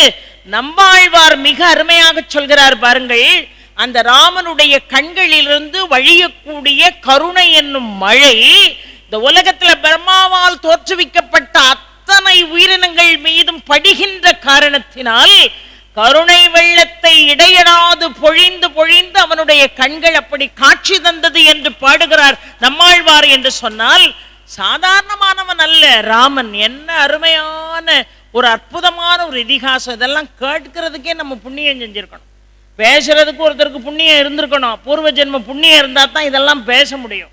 S1: நம்மாழ்வார் மிக அருமையாக சொல்கிறார் பாருங்கள். அந்த ராமனுடைய கண்களிலிருந்து வழியக்கூடிய கருணை என்னும் மழை இந்த உலகத்துல பிரம்மாவால் தோற்றுவிக்கப்பட்ட அத்தனை உயிரினங்கள் மீதும் படுகின்ற காரணத்தினால் கருணை வெள்ளத்தை இடையடாது பொழிந்து பொழிந்து அவனுடைய கண்கள் அப்படி காட்சி தந்தது என்று பாடுகிறார் நம்மாழ்வார். என்று சொன்னால் சாதாரணமானவன் அல்ல ராமன். என்ன அருமையான ஒரு அற்புதமான ஒரு இதிகாசம். இதெல்லாம் கேட்கிறதுக்கே நம்ம புண்ணியம் செஞ்சிருக்கணும். பேசுறதுக்கு ஒருத்தருக்கு புண்ணியம் இருந்திருக்கணும். பூர்வ ஜென்ம புண்ணியம் இருந்தா தான் இதெல்லாம் பேச முடியும்.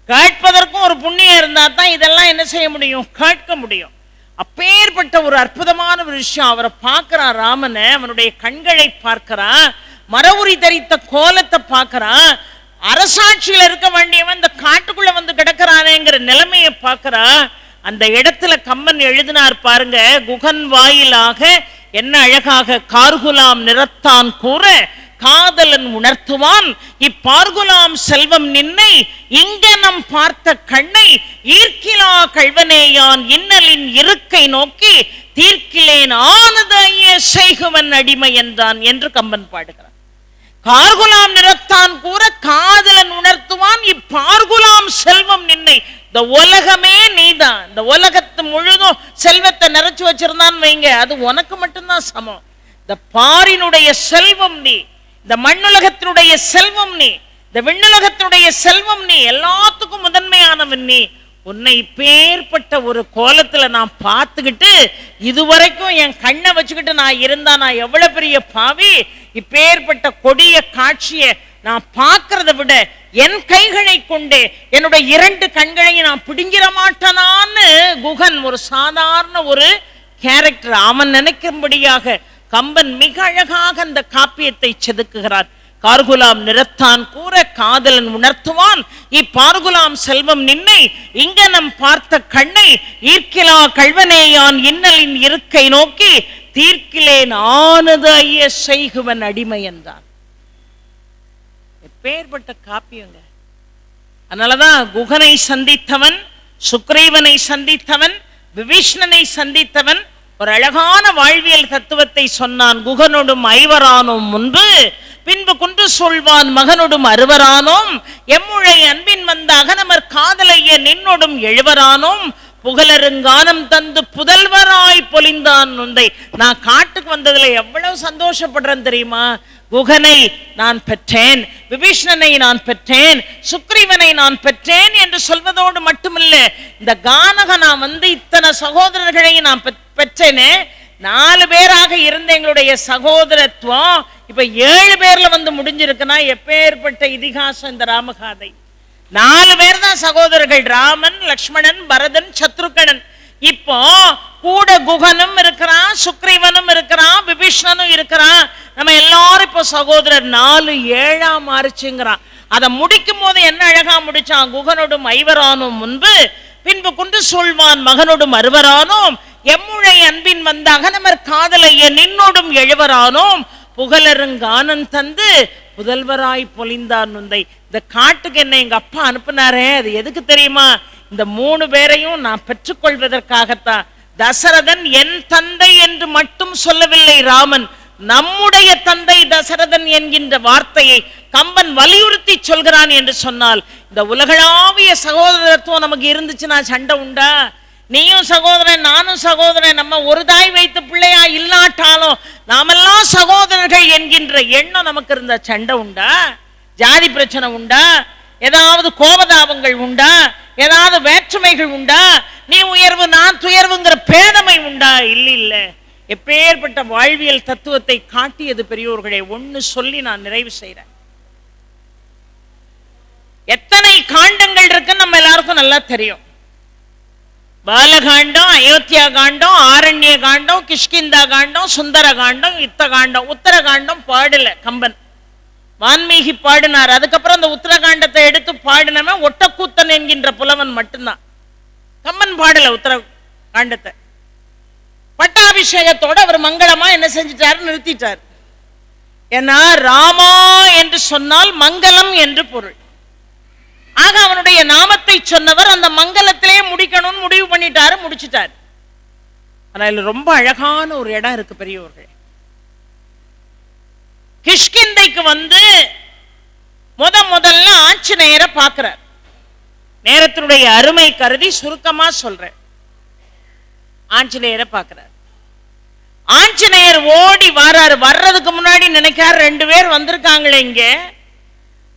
S1: கேட்பதற்கும் ஒரு புண்ணியம் இருந்தா தான் இதெல்லாம் என்ன செய்ய முடியும், கேட்க முடியும். அப்பேற்பட்ட ஒரு அற்புதமான ஒரு விஷயம். அவரை பார்க்கிறான் ராமனை, அவனுடைய கண்களை பார்க்கிறான், மரவுரி தரித்த கோலத்தை பார்க்கிறான். அரசாட்சியில் இருக்க வேண்டியவன் இந்த காட்டுக்குள்ள வந்து கிடக்கிறானேங்கிற நிலைமையை பார்க்கிறான். அந்த இடத்துல கம்பன் எழுதினார் பாருங்க, குகன் வாயிலாக என்ன அழகாக கார்குலாம் நிறத்தான் கூற காதலன் உணர்த்துவான் இப்பார்குலாம் செல்வம் நின்னை இங்க நம் பார்த்த கண்ணை ஈர்க்கிலா கழ்வனேயான் இன்னலின் இருக்கை நோக்கி தீர்க்கிலேன் ஆனதைய செய்குவன் அடிமை என்றான் என்று கம்பன் பாடுகிறான். கார்குலாம் நிறத்தான் கூற காதலன் உணர்த்துவான் இப்பார்குலாம் செல்வம் நின்னை. இந்த உலகமே நீதான். இந்த உலகத்து முழுதும் செல்வத்தை நிறைச்சு வச்சிருந்தான் வைங்க, அது உனக்கு மட்டும்தான் சமம். இந்த பாரினுடைய செல்வம் நீ, இந்த மண்ணுலகத்தினுடைய செல்வம் நீ, இந்த விண்ணுலகத்தினுடைய செல்வம் நீ, எல்லாத்துக்கும் முதன்மையானவன் நீ. உன்னை இப்பேற்பட்ட ஒரு கோலத்துல நான் பார்த்துக்கிட்டு இதுவரைக்கும் என் கண்ணை வச்சுக்கிட்டு நான் இருந்தா நான் எவ்வளவு பெரிய பாவி. இப்பேற்பட்ட கொடிய காட்சியை நான் பார்க்கறத விட என் கைகளை கொண்டு என்னுடைய 2 கண்களையும் நான் பிடுங்கிற மாட்டேனான்னு குகன் ஒரு சாதாரண ஒரு கேரக்டர் அவன் நினைக்கும்படியாக கம்பன் மிக அழகாக அந்த காப்பியத்தை செதுக்குகிறார். கார்குலாம் நிறத்தான் கூற காதலன் உணர்த்துவான் இப்பார்குலாம் செல்வம் நின்னை இங்க நம் பார்த்த கண்ணை ஈர்க்கிலா கழ்வனேயான் இன்னலின் இருக்கை நோக்கி தீர்க்கிலேன் ஆனது ஐய செய்குவன் அடிமை என்றான். எப்பேற்பட்ட காப்பியங்க. அதனாலதான் குகனை சந்தித்தவன், சுக்ரீவனை சந்தித்தவன், விபீஷ்ணனை சந்தித்தவன் ஒரு அழகான வாழ்வியல் தத்துவத்தை சொன்னான். குகனோடும் 5 முன்பு பின்பு குன்று சொல்வான் மகனோடும் 60 எம்முழை அன்பின் வந்த அகனமர் காதலைய நின்னோடும் 70 புகழருங்கானம் தந்து புதல்வராய் பொலிந்தான் நுந்தை. நான் காட்டுக்கு வந்ததுல எவ்வளவு சந்தோஷப்படுறேன் தெரியுமா. குகனை நான் பெற்றேன், விபீஷ்ணனை நான் பெற்றேன், சுக்ரீவனை நான் பெற்றேன் என்று சொல்வதோடு மட்டுமில்லை, இந்த கானக நான் வந்து இத்தனை சகோதரர்களையும் நான் பெற்றேனே. 4 பேராக இருந்த எங்களுடைய சகோதரத்துவம் இப்ப 7 பேர்ல வந்து முடிஞ்சிருக்குன்னா எப்பேற்பட்ட இதிகாசம் இந்த ராமகாதை. 4 பேர் தான் சகோதரர்கள், ராமன், லக்ஷ்மணன், பரதன், சத்ருகணன். இப்போ கூட குகனும் இருக்கிறான், சுக்ரீவனும் இருக்கிறான், விபீஷ்ணனும் இருக்கிறான். நம்ம எல்லாரும் இப்போ சகோதரர். 4 7 மாறுச்சுங்கிறான். அதை முடிக்கும் போது என்ன அழகா முடிச்சான். குகனோடும் 5 முன்பு பின்பு குன்று சொல்வான் மகனோடும் 60 எம்முழை அன்பின் வந்த அகனமர் காதலைய நின்னோடும் 70 புகழருங்கானம் தந்து புதல்வராய் பொலிந்தான் நுந்தை. இந்த காட்டுக்கு என்ன எங்க அப்பா அனுப்புனாரே, அது எதுக்கு தெரியுமா? இந்த 3 பேரையும் நான் பெற்றுக்கொள்வதற்காகத்தான். தசரதன் என் தந்தை என்று மட்டும் சொல்லவில்லை ராமன், நம்முடைய தந்தை தசரதன் என்கின்ற வார்த்தையை கம்பன் வலியுறுத்தி சொல்கிறான். என்று சொன்னால் இந்த உலகளாவிய சகோதரத்துவம் நமக்கு இருந்துச்சுன்னா சண்டை உண்டா? நீயும் சகோதரன் நானும் சகோதரன், நம்ம ஒரு தாய் வைத்த பிள்ளையா இல்லாட்டாலும் நாமெல்லாம் சகோதரர்கள் என்கின்ற எண்ணம் நமக்கு இருந்த சண்டை உண்டா? ஜாதி பிரச்சனை உண்டா? ஏதாவது கோபதாபங்கள் உண்டா? ஏதாவது வேற்றுமைகள் உண்டா? நீ உயர்வு நான் துயர்வுங்கிற பேதமை உண்டா? இல்ல. எப்பேற்பட்ட வாழ்வியல் தத்துவத்தை காட்டியது பெரியோர்களே. ஒன்னு சொல்லி நான் நிறைவு செய்றேன். எத்தனை காண்டங்கள் இருக்குன்னு நம்ம எல்லாருக்கும் நல்லா தெரியும். பாலகாண்டம், அயோத்தியா காண்டம், ஆரண்ய காண்டம், கிஷ்கிந்தா காண்டம், சுந்தர காண்டம், யுத்த காண்டம். உத்தரகாண்டம் பாடல கம்பன், வான்மீகி பாடினார். அதுக்கப்புறம் அந்த உத்தரகாண்டத்தை எடுத்து பாடினவன் ஒட்டக்கூத்தன் என்கின்ற புலவன் மட்டும்தான். கம்பன் பாடல உத்தரகாண்டத்தை. பட்டாபிஷேகத்தோட அவர் மங்களமா என்ன செஞ்சிட்டாரு, நிறுத்திட்டார். ஏன்னா ராமா என்று சொன்னால் மங்களம் என்று பொருள். ஆக அவனுடைய நாமத்தை சொன்னவர் அந்த மங்களத்திலே முடிக்கணும்னு முடிவு பண்ணிட்டாரு, முடிச்சிட்டாரு. ஆனா ரொம்ப அழகான ஒரு இடம் இருக்கு பெரியவர்கள். கிஷ்கிந்தைக்கு வந்து முதல்ல ஆஞ்சநேயரை பார்க்கிறார். நேரத்தினுடைய அருமை கருதி சுருக்கமா சொல்றேன். ஆஞ்சநேயரை பார்க்கிறார். ஆஞ்சநேயர் ஓடி வர்றாரு. வர்றதுக்கு முன்னாடி நினைக்கார், 2 பேர் வந்திருக்காங்களே இங்க,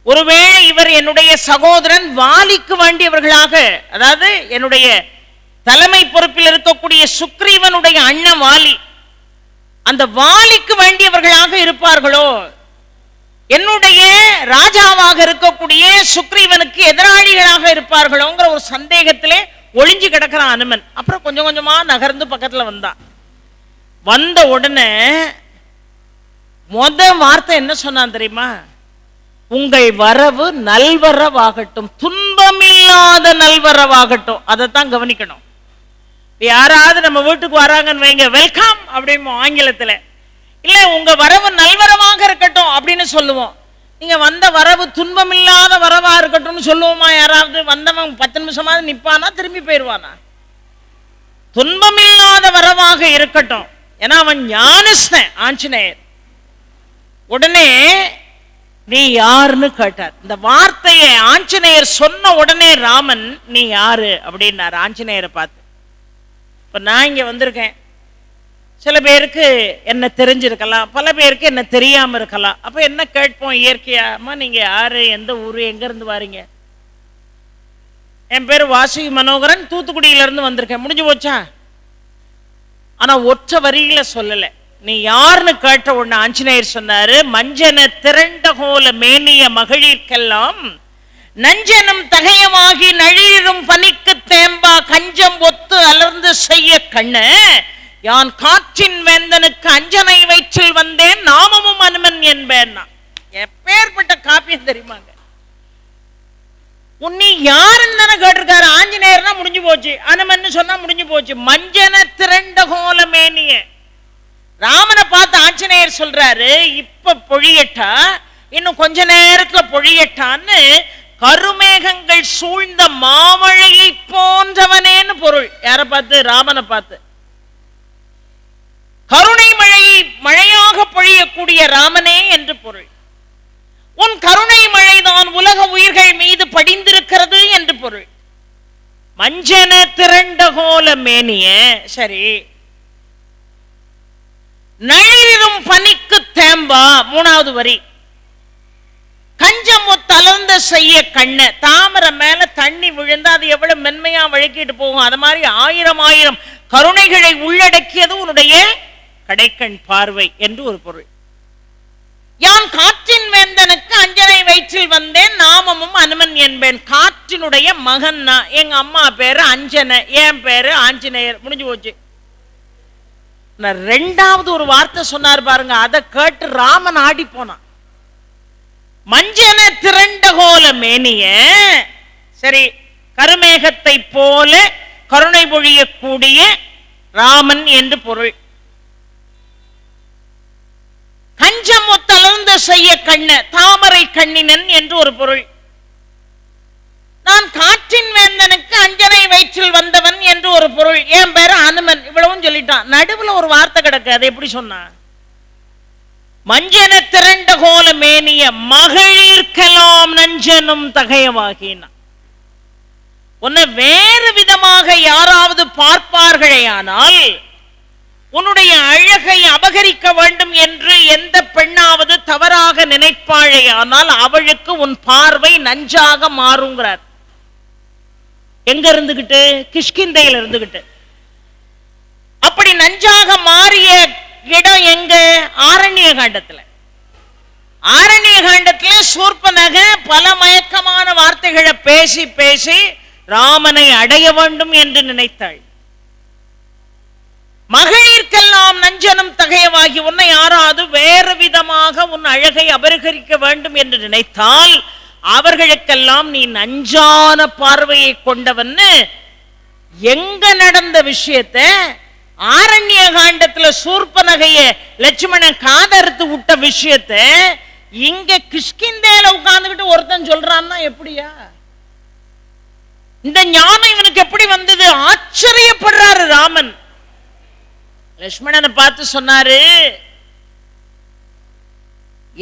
S1: ஒருவேளை இவர் என்னுடைய சகோதரன் வாலிக்கு வேண்டியவர்களாக, அதாவது என்னுடைய தலைமை பொறுப்பில் இருக்கக்கூடிய சுக்ரீவனுடைய அண்ணன் வாலி, அந்த வாலிக்கு வேண்டியவர்களாக இருப்பார்களோ, என்னுடைய ராஜாவாக இருக்கக்கூடிய சுக்ரீவனுக்கு எதிராளிகளாக இருப்பார்களோங்கிற ஒரு சந்தேகத்திலே ஒளிஞ்சு கிடக்கிறான் அனுமன். அப்புறம் கொஞ்சம் கொஞ்சமா நகர்ந்து பக்கத்துல வந்தான். வந்த உடனே வார்த்தை என்ன சொன்னான் தெரியுமா? உங்கள் வரவு நல்வரவாகட்டும், துன்பமில்லாத நல்வரவாகட்டும். அதைத்தான் கவனிக்கணும். யாராவது நம்ம வீட்டுக்கு வராங்கன்னு வைங்க, வெல்கம் அப்படின்னு ஆங்கிலத்துல, இல்ல உங்க வரவு நல்வரவாக இருக்கட்டும் அப்படின்னு சொல்லுவோம். நீங்க வந்த வரவு துன்பமில்லாத வரவா இருக்கட்டும் சொல்லுவோமா? யாராவது வந்தவன் 10 நிமிஷமாவது நிப்பானா, திரும்பி போயிடுவானா? துன்பமில்லாத வரவாக இருக்கட்டும். ஏன்னா அவன் ஞானஸ்தன் ஆஞ்சநேயர். உடனே நீ யாருன்னு கேட்டார். இந்த வார்த்தையை ஆஞ்சநேயர் சொன்ன உடனே ராமன் நீ யாரு அப்படின்னார் ஆஞ்சநேயரை பார்த்து. இப்ப நான் இங்க வந்திருக்கேன். சில பேருக்கு என்ன தெரிஞ்சிருக்கலாம், பல பேருக்கு என்ன தெரியாம இருக்கலாம். அப்ப என்ன கேட்போம் இயற்கையா? அம்மா நீங்க யாரு, எந்த ஊரு, எங்க இருந்து வாரீங்க? என் பேரு வாசுகி மனோகரன், தூத்துக்குடியில இருந்து வந்திருக்கேன். முடிஞ்சு போச்சா? ஆனா ஒற்ற வரியில சொல்லல. நீ யாருன்னு கேட்ட உடனே ஆஞ்சநேயர் சொன்னாரு, மஞ்சன திரண்ட கோல மேனிய மகளிர்க்கெல்லாம் நஞ்சனம் தகையமாகி நழிரும் பனிக்கு தேம்பா கஞ்சம் ஒத்து அலர்ந்து செய்ய கண்ண யான் காற்றின் வேந்தனுக்கு அஞ்சனை வயிற்றில் வந்தேன், நாமமும் அனுமன் என்பேன். எப்பேற்பட்ட காப்பியம் தெரியுமாங்க? உன்னை யாருன்னு தானே கேட்டிருக்காரு. ஆஞ்சநேயர்னா முடிஞ்சு போச்சு, அனுமன் சொன்னா முடிஞ்சு போச்சு. மஞ்சன திரண்ட கோல மேனிய ராமனை பார்த்து ஆஞ்சநேயர் சொல்றாரு, இப்ப பொழியட்டா, இன்னும் கொஞ்ச நேரத்துல பொழியட்டான்னு கருமேகங்கள் சூழ்ந்த மாமழையை போன்றவனேன்னு பொருள். யாரை பார்த்து? ராமனை பார்த்து. கருணை மழையை மழையாக பொழியக்கூடிய ராமனே என்று பொருள். உன் கருணை மழைதான் உலக உயிர்கள் மீது படிந்திருக்கிறது என்று பொருள். மஞ்சன திரண்ட கோல மேனிய. சரி, நழிரும் பனிக்கு தேம்பா 3வது வரி. கஞ்சம் தளர்ந்த செய்ய கண்ண. தாமரை மேல தண்ணி விழுந்தா அது எவ்வளவு மென்மையா வழுக்கிட்டு போகும், அது மாதிரி 1000 கருணைகளை உள்ளடக்கியது உன்னுடைய கடைக்கண் பார்வை என்று ஒரு பொருள். யான் காற்றின் வேந்தனுக்கு அஞ்சனை வயிற்றில் வந்தேன், நாமமும் அனுமன் என்பேன். காற்றினுடைய மகன் நான். எங்க அம்மா பேரு அஞ்சனை, என் பேரு ஆஞ்சநேயர். முடிஞ்சு போச்சு. 2வது ஒரு வார்த்தை சொன்னார் பாருங்க, அதை கேட்டு ராமன் ஆடி போனான். மஞ்சன திரண்ட கோல மேனிய. சரி, கருமேகத்தை போல கருணை பொழியக்கூடிய ராமன் என்று பொருள். கஞ்சம் தளர்ந்த செய்ய கண்ண, தாமரை கண்ணினன் என்று ஒரு பொருள். நான் காற்றின் வேந்தனுக்கு அஞ்சனை வயிற்றில் வந்தவன் என்று ஒரு பொருள். என் பேரு அனுமன். இவ்வளவும் சொல்லிட்டான். நடுவுல ஒரு வார்த்தை கிடக்கு, அதை எப்படி சொன்னா? மஞ்சன திரண்ட கோல மேனிய மகளிர்க்கெல்லாம் நஞ்சனும் தகையவாகினான். உன்னை வேறு விதமாக யாராவது பார்ப்பார்களேயானால், உன்னுடைய அழகை அபகரிக்க வேண்டும் என்று எந்த பெண்ணாவது தவறாக நினைப்பாளேயானால் அவளுக்கு உன் பார்வை நஞ்சாக மாறுங்கிறார். எங்க இருந்துகிட்டு? கிஷ்கிந்தையில் இருந்துகிட்டு. அப்படி நஞ்சாக மாறிய இடம் எங்க? ஆரண்ய காண்டத்துல. ஆரண்ய காண்டத்துல சூர்பனக பல மயக்கமான வார்த்தைகளை பேசி பேசி ராமனை அடைய வேண்டும் என்று நினைத்தாள். மகளிர்க்கெல்லாம் நஞ்சனம் தகையவாகி உன்னை யாராவது வேறு விதமாக உன் அழகை அபகரிக்க வேண்டும் என்று நினைத்தால் அவர்களுக்கெல்லாம் நீ நஞ்சான பார்வையை கொண்டவன்னு எங்க நடந்த விஷயத்தை ஆரண்ய காண்டத்துல சூர்பனகைய லட்சுமணன் காதறுத்து விட்ட விஷயத்தை இங்க கிஷ்கிந்தேல உட்கார்ந்துகிட்டு ஒருத்தன் சொல்றான்னா எப்படியா? இந்த ஞானம் இவனுக்கு எப்படி வந்தது? ஆச்சரியப்படுறாரு ராமன். லட்சுமணனை பார்த்து சொன்னாரு,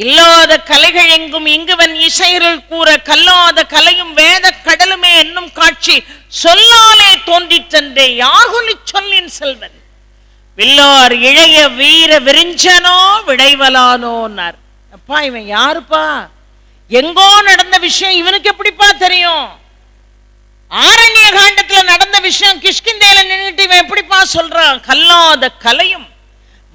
S1: இல்லாத கலைகள் எங்கும் இங்குவன் இசையருள் கூற கல்லாத கலையும் வேத கடலுமே என்னும் காட்சி சொல்லாலே தோன்றிற்றென்றே யாகுலி சொல்லின் செல்வன் வில்லார் இளைய வீர விரிஞ்சனோ விடைவலானோன்னார். அப்பா இவன் யாருப்பா? எங்கோ நடந்த விஷயம் இவனுக்கு எப்படிப்பா தெரியும்? ஆரண்ய காண்டத்துல நடந்த விஷயம் கிஷ்கிந்தேல நின்றுட்டு இவன் எப்படிப்பா சொல்றான்? கல்லாத கலையும்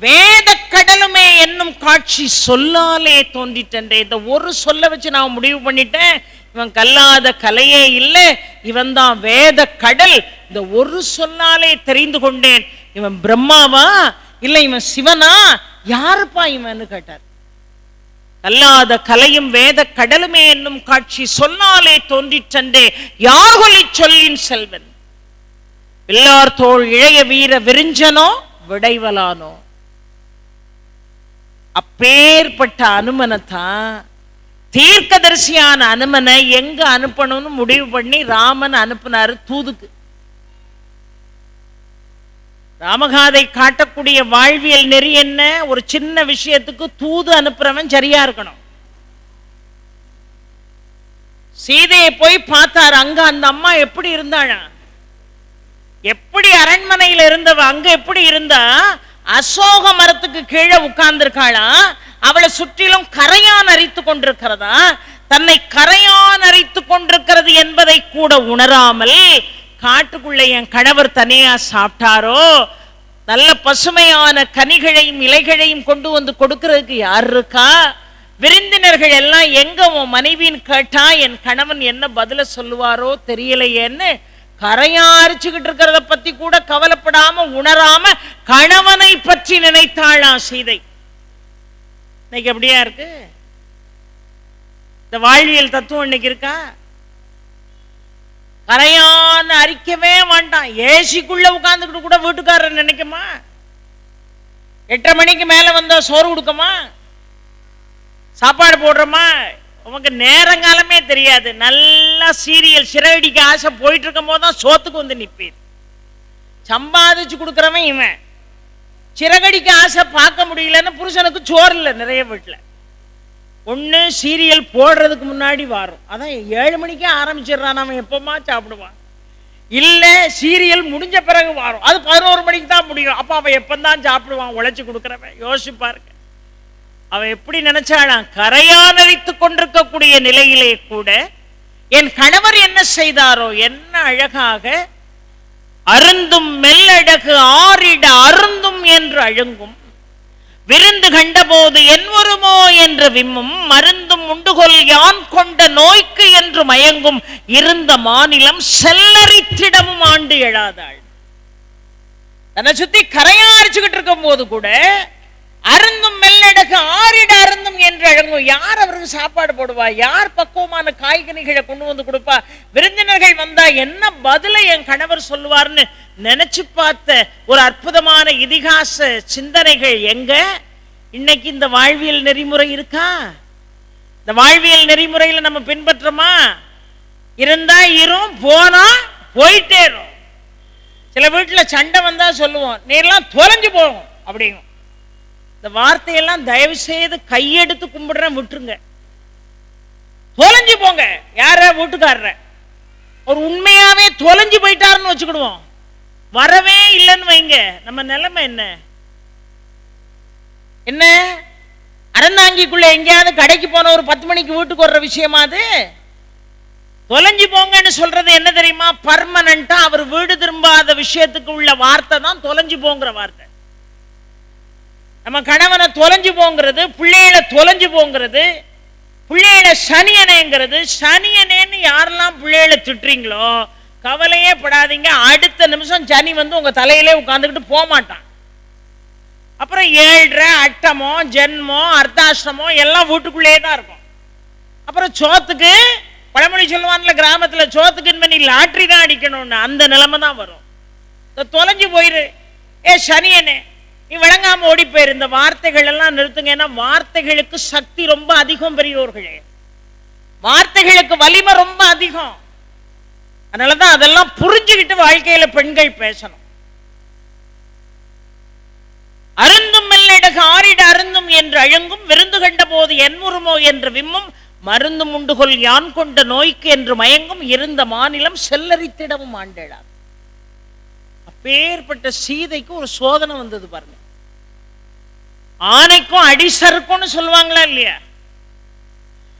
S1: வேத கடலுமே என்னும் காட்சி சொல்லாலே தோன்றிட்டே. இந்த ஒரு சொல்ல வச்சு நான் முடிவு பண்ணிட்டேன், இவன் கல்லாத கலையே இல்லை, இவன் தான் வேத கடல். இந்த ஒரு சொல்லாலே தெரிந்து கொண்டேன் இவன் பிரம்மாவா இல்ல இவன் சிவனா, யாருப்பா இவன் கேட்டார். கல்லாத கலையும் வேத கடலுமே என்னும் காட்சி சொன்னாலே தோன்றிற்றே யாகுலி சொல்லின் செல்வன் வில்லார் தோள் இளைய வீர விரிஞ்சனோ விடைவலானோ. அப்பேற்பட்ட அனுமனைத்தான் தீர்க்கதரிசியான அனுமனை எங்க அனுப்பணும்னு முடிவு பண்ணி ராமன் அனுப்பினாரு தூதுக்கு. ராமகாதை காட்டக்கூடிய வாழ்வியல் நெறி என்ன? ஒரு சின்ன விஷயத்துக்கு தூது அனுப்புறவன் சரியா இருக்கணும். சீதையை போய் பார்த்தாரு. அங்க அந்த அம்மா எப்படி இருந்தாளா? எப்படி அரண்மனையில் இருந்தவ அங்க எப்படி இருந்தா? அசோக மரத்துக்கு கீழே உட்கார்ந்து இருக்காளா? அவளை சுற்றிலும் கரையான் அரித்து கொண்டிருக்கிறதா? தன்னை கரையான் அரித்து கொண்டிருக்கிறது என்பதை கூட உணராமல் காட்டுக்குள்ள என் கணவர் தனியா சாப்பிட்டாரோ, நல்ல பசுமையான கனிகளையும் இலைகளையும் கொண்டு வந்து கொடுக்கிறதுக்கு யார் இருக்கா? விருந்தினர்கள் எல்லாம் எங்க உன் மனைவின்னு கேட்டா என் கணவன் என்ன பதில சொல்லுவாரோ தெரியலையேன்னு கரையாரிச்சுக்கிட்டு இருக்கிறத பத்தி கூட கவலைப்படாம உணராம கணவனை பற்றி நினைத்தாளா சீதை. இன்னைக்கு எப்படியா இருக்கு இந்த வாழ்வியல் தத்துவம்? இன்னைக்கு இருக்கா? கரையான அரிக்கவே வேண்டாம், ஏசிக்குள்ள உட்கார்ந்துக்கிட்டு கூட வீட்டுக்காரர் நினைக்குமா? 8:30 மணிக்கு மேல வந்தா சோறு கொடுக்குமா? சாப்பாடு போடுறோமா? உனக்கு நேரங்காலமே தெரியாது. நல்லா சீரியல் சிறகடிக்க ஆசை போயிட்டு இருக்கும் போதுதான் சோத்துக்கு வந்து நிப்பீர். சம்பாதிச்சு கொடுக்குறவன் இவன். சிறகடிக்க ஆசை பார்க்க முடியலன்னு புருஷனுக்கு சோறு இல்லை நிறைய வீட்டில். ஒன்று சீரியல் போடுறதுக்கு முன்னாடி வரும், அதான் 7 மணிக்கே ஆரம்பிச்சிடுறான், அவன் எப்பமா சாப்பிடுவான். இல்லை சீரியல் முடிஞ்ச பிறகு வரும், அது 11 மணிக்கு தான் முடியும். அப்போ அவன் எப்பந்தான் சாப்பிடுவான்? உழைச்சி கொடுக்குறவன். யோசிச்சு பாருங்க அவன் எப்படி நினைச்சாளாம். கரையானரித்துக் கொண்டிருக்கக்கூடிய நிலையிலே கூட என் கணவர் என்ன செய்தாரோ, என்ன அழகாக அருந்தும் மெல்லழகு ஆறிட அருந்தும் என்று அழுங்கும் விருந்து கண்டபோது என் வருமோ என்று விம்மும் மருந்தும் உண்டுகொள் யான் கொண்ட நோய்க்கு என்று மயங்கும் இருந்த மாநிலம் செல்லரித்திடமும் ஆண்டு எழாதாள். தன்னை சுத்தி கரையாரிச்சுக்கிட்டு இருக்கும் போது கூட அருந்தும் மெல்லடகு ஆறிட அருந்தும் என்று அழங்கும். யார் அவருக்கு சாப்பாடு போடுவா? யார் பக்குவமான காய்கனிகளை கொண்டு வந்து கொடுப்பா? விருந்தினர்கள் வந்தா என்ன பதிலை என் கணவர் சொல்லுவார்னு நினைச்சு பார்த்த ஒரு அற்புதமான இதிகாச சிந்தனைகள் எங்க? இன்னைக்கு இந்த வாழ்வியல் நெறிமுறை இருக்கா? இந்த வாழ்வியல் நெறிமுறையில நம்ம பின்பற்றமா? இருந்தா இரும், போனா போயிட்டேரும். சில வீட்டுல சண்டை வந்தா சொல்லுவோம், நீர்லாம் தொலைஞ்சு போகும் அப்படிங்கும். இந்த வார்த்தையெல்லாம் தயவு செய்து கையெடுத்து கும்பிடுறேன், விட்டுருங்க. தொலைஞ்சு போங்க. யார? வீட்டுக்காரர. ஒரு உண்மையாவே தொலைஞ்சு போயிட்டாருன்னு வச்சுக்கிடுவோம், வரவே இல்லைன்னு வைங்க, நம்ம நிலைமை என்ன? என்ன அறந்தாங்கிக்குள்ள எங்கேயாவது கடைக்கு போன ஒரு 10 மணிக்கு வீட்டுக்கு வர்ற விஷயமா அது? தொலைஞ்சு போங்கன்னு சொல்றது என்ன தெரியுமா? பர்மனண்டா அவர் வீடு திரும்பாத விஷயத்துக்கு உள்ள வார்த்தை தான் தொலைஞ்சு போங்கிற வார்த்தை. நம்ம கணவனை தொலைஞ்சு போங்கிறது, பிள்ளைகளை தொலைஞ்சு போங்கிறது, பிள்ளைகளை சனியனேங்கிறது. சனியனேன்னு யாரெல்லாம் பிள்ளைகளை திட்டுறீங்களோ கவலையே படாதீங்க, அடுத்த நிமிஷம் சனி வந்து உங்க தலையிலே உட்கார்ந்துக்கிட்டு போக மாட்டான். அப்புறம் 7 அட்டமோ ஜென்மோ அர்த்தாஷ்டமோ எல்லாம் வீட்டுக்குள்ளே தான் இருக்கும். அப்புறம் சோத்துக்கு பழமொழி சொல்லுவான்ல கிராமத்துல, சோத்துக்கு நீ லாட்ரி தான் அடிக்கணும்னு, அந்த நிலைமை தான் வரும். தொலைஞ்சு போயிரு, ஏ சனியனே நீ விளங்காம ஓடி போயிரு. இந்த வார்த்தைகள் எல்லாம் நிறுத்துங்க. ஏன்னா வார்த்தைகளுக்கு சக்தி ரொம்ப அதிகம் பெரியோர்களே, வார்த்தைகளுக்கு வலிமை ரொம்ப அதிகம். அதனாலதான் அதெல்லாம் புரிஞ்சுக்கிட்டு வாழ்க்கையில பெண்கள் பேசணும். அருந்தும் மெல்லடகு ஆறிட அருந்தும் என்று அழுங்கும் விருந்து கண்ட போது என்முறுமோ என்று விம்மும் மருந்து முண்டுகொள் யான் கொண்ட நோய்க்கு என்று மயங்கும் இருந்த மாநிலம் செல்லரித்திடவும் ஆண்டேளார். அப்பேற்பட்ட சீதைக்கு ஒரு சோதனை வந்தது பாருங்க. ஆனைக்கும் அடிசருக்கும்னு சொல்லுவாங்களா இல்லையா?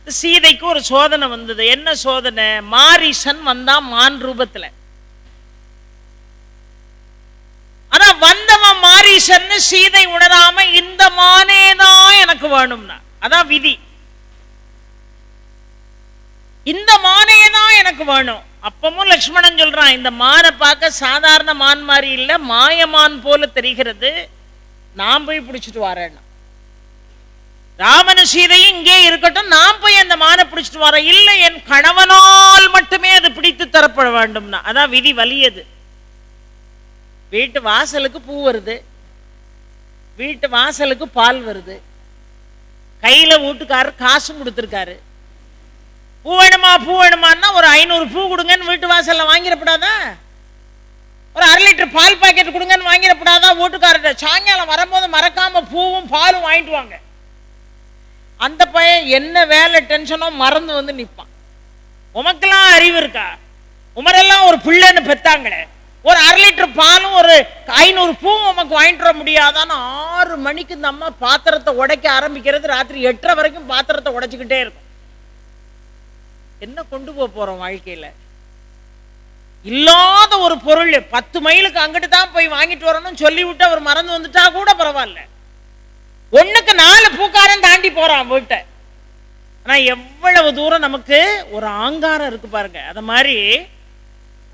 S1: சீதைக்கு ஒரு சோதனை வந்தது. என்ன சோதனை? மாரீசன் வந்தான் மான் ரூபத்துல. ஆனா வந்தவன் மாரீசன் சீதை உணராம இந்த மானேதான் எனக்கு வேணும்னா, அதான் விதி. இந்த மானேதான் எனக்கு வேணும். அப்பமும் லக்ஷ்மணன் சொல்றான், இந்த மானை பார்க்க சாதாரண மான் மாதிரி இல்ல, மாயமான் போல தெரிகிறது, நான் போய் பிடிச்சிட்டு வரேன். ராமன சீதையும் இங்கே இருக்கட்டும், நான் போய் அந்த மானை பிடிச்சிட்டு வரேன். இல்லை, என் கணவனால் மட்டுமே அது பிடித்து தரப்பட வேண்டும்னா, அதான் விதி வலியது. வீட்டு வாசலுக்கு பூ வருது, வீட்டு வாசலுக்கு பால் வருது, கையில வீட்டுக்காரர் காசும் கொடுத்துருக்காரு. பூ வேணுமா பூ வேணுமான்னா ஒரு 500 பூ கொடுங்கன்னு வீட்டு வாசல்ல வாங்கிடப்படாதா? ஒரு 1/2 லிட்டர் பால் பாக்கெட் கொடுங்கன்னு வாங்கிடப்படாதா? வீட்டுக்காரர்கிட்ட சாயங்காலம் வரும்போது மறக்காம பூவும் பாலும் வாங்கிட்டு வாங்க. அந்த பையன் என்ன வேலை டென்ஷனோ மறந்து வந்து நிற்பான். உமக்கெல்லாம் அறிவு இருக்கா? உமரெல்லாம் ஒரு பிள்ளைன்னு பெத்தாங்களே, ஒரு 1/2 லிட்டர் பாலும் ஒரு 500 பூவும் உமக்கு வாங்கிட்டு வர முடியாதான்னு 6 மணிக்கு இந்த அம்மா பாத்திரத்தை உடைக்க ஆரம்பிக்கிறது. ராத்திரி 8:30 வரைக்கும் பாத்திரத்தை உடைச்சுக்கிட்டே இருக்கும். என்ன கொண்டு போறோம் வாழ்க்கையில? இல்லாத ஒரு பொருள் 10 மைலுக்கு அங்கிட்டு தான் போய் வாங்கிட்டு வரணும்னு சொல்லிவிட்டு அவர் மறந்து வந்துட்டா கூட பரவாயில்ல. 1க்கு 4 பூக்காரன் தாண்டி போறான் வீட்டை. ஆனா எவ்வளவு தூரம் நமக்கு ஒரு ஆங்காரம் இருக்கு பாருங்க. அத மாதிரி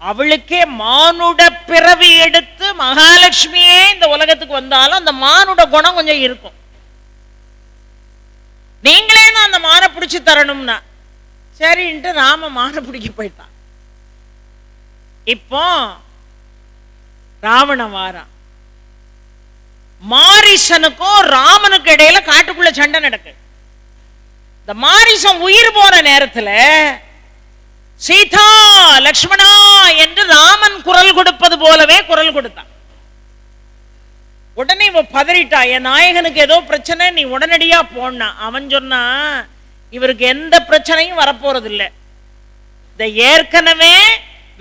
S1: அவளுக்கே மானுட பிறவி எடுத்து மகாலட்சுமியே இந்த உலகத்துக்கு வந்தாலும் அந்த மானுட குணம் கொஞ்சம் இருக்கும். நீங்களே தான் அந்த மானை பிடிச்சு தரணும்னா சரின்ட்டு ராம மானை பிடிக்க போயிட்டான். இப்போ ராவண வாரான். மாரீசனுக்கும் ராமனுக்கு இடையில காட்டுக்குள்ள சண்டை நடக்கு. இந்த மாரீசன் உயிர் போற நேரத்துல சீதா லக்ஷ்மணா என்று ராமன் குரல் கொடுப்பது போலவே குரல் கொடுத்தான். உடனே இவ பதறிட்டா, என் நாயகனுக்கு ஏதோ பிரச்சனை, நீ உடனடியா போனா. அவன் சொன்னா, இவருக்கு எந்த பிரச்சனையும் வரப்போறது இல்லை. இந்த ஏற்கனவே